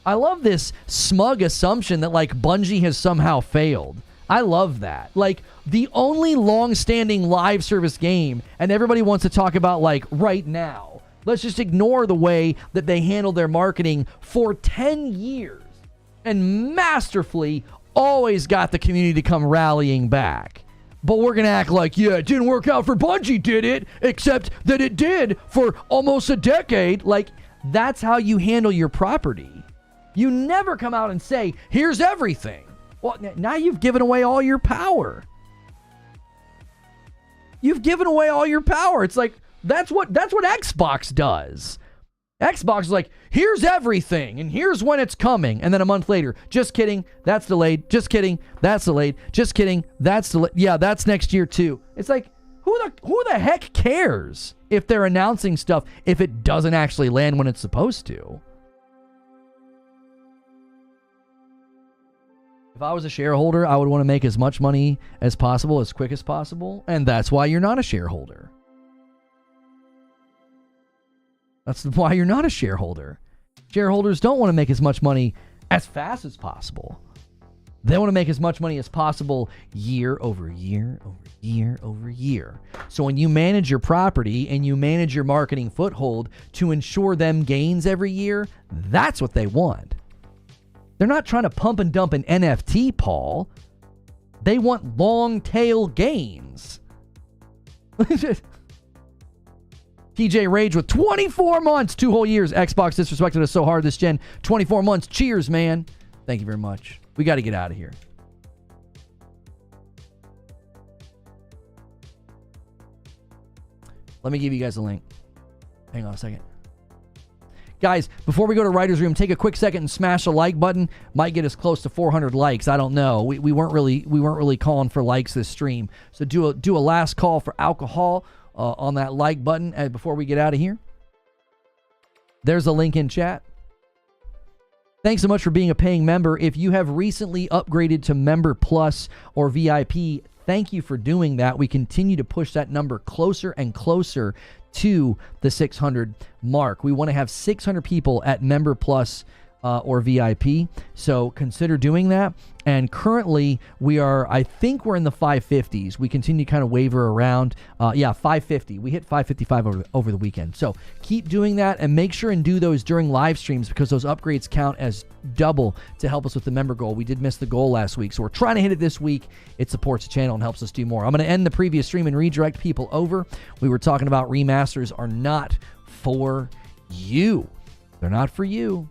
I love this smug assumption that like Bungie has somehow failed. I love that. Like, the only long-standing live service game, and everybody wants to talk about, like, right now. Let's just ignore the way that they handled their marketing for 10 years and masterfully always got the community to come rallying back. But we're going to act like, yeah, it didn't work out for Bungie, did it? Except that it did for almost a decade. Like, that's how you handle your property. You never come out and say, here's everything. Well, now you've given away all your power. You've given away all your power. It's like, that's what Xbox does. Xbox is like, here's everything, and here's when it's coming. And then a month later, just kidding, that's delayed. Just kidding, that's delayed. Just kidding, that's delayed. Yeah, that's next year too. It's like, who the heck cares if they're announcing stuff if it doesn't actually land when it's supposed to? If I was a shareholder, I would want to make as much money as possible, as quick as possible, and that's why you're not a shareholder. That's why you're not a shareholder. Shareholders don't want to make as much money as fast as possible. They want to make as much money as possible year over year over year over year. So when you manage your property and you manage your marketing foothold to ensure them gains every year, that's what they want. They're not trying to pump and dump an NFT, Paul. They want long tail gains. TJ Rage with 24 months, 2 whole years. Xbox disrespected us so hard this gen. 24 months. Cheers, man. Thank you very much. We got to get out of here. Let me give you guys a link. Hang on a second. Guys, before we go to Writer's Room, take a quick second and smash the like button. Might get us close to 400 likes. I don't know. We weren't really calling for likes this stream. So do a last call for alcohol on that like button before we get out of here. There's a link in chat. Thanks so much for being a paying member. If you have recently upgraded to Member Plus or VIP, thank you for doing that. We continue to push that number closer and closer to the 600 mark. We want to have 600 people at Member Plus or VIP, so consider doing that. And currently, I think we're in the 550s. We continue to kind of waver around. 550. We hit 555 over the weekend. So keep doing that, and make sure and do those during live streams, because those upgrades count as double to help us with the member goal. We did miss the goal last week, so we're trying to hit it this week. It supports the channel and helps us do more. I'm going to end the previous stream and redirect people over. We were talking about remasters are not for you. They're not for you.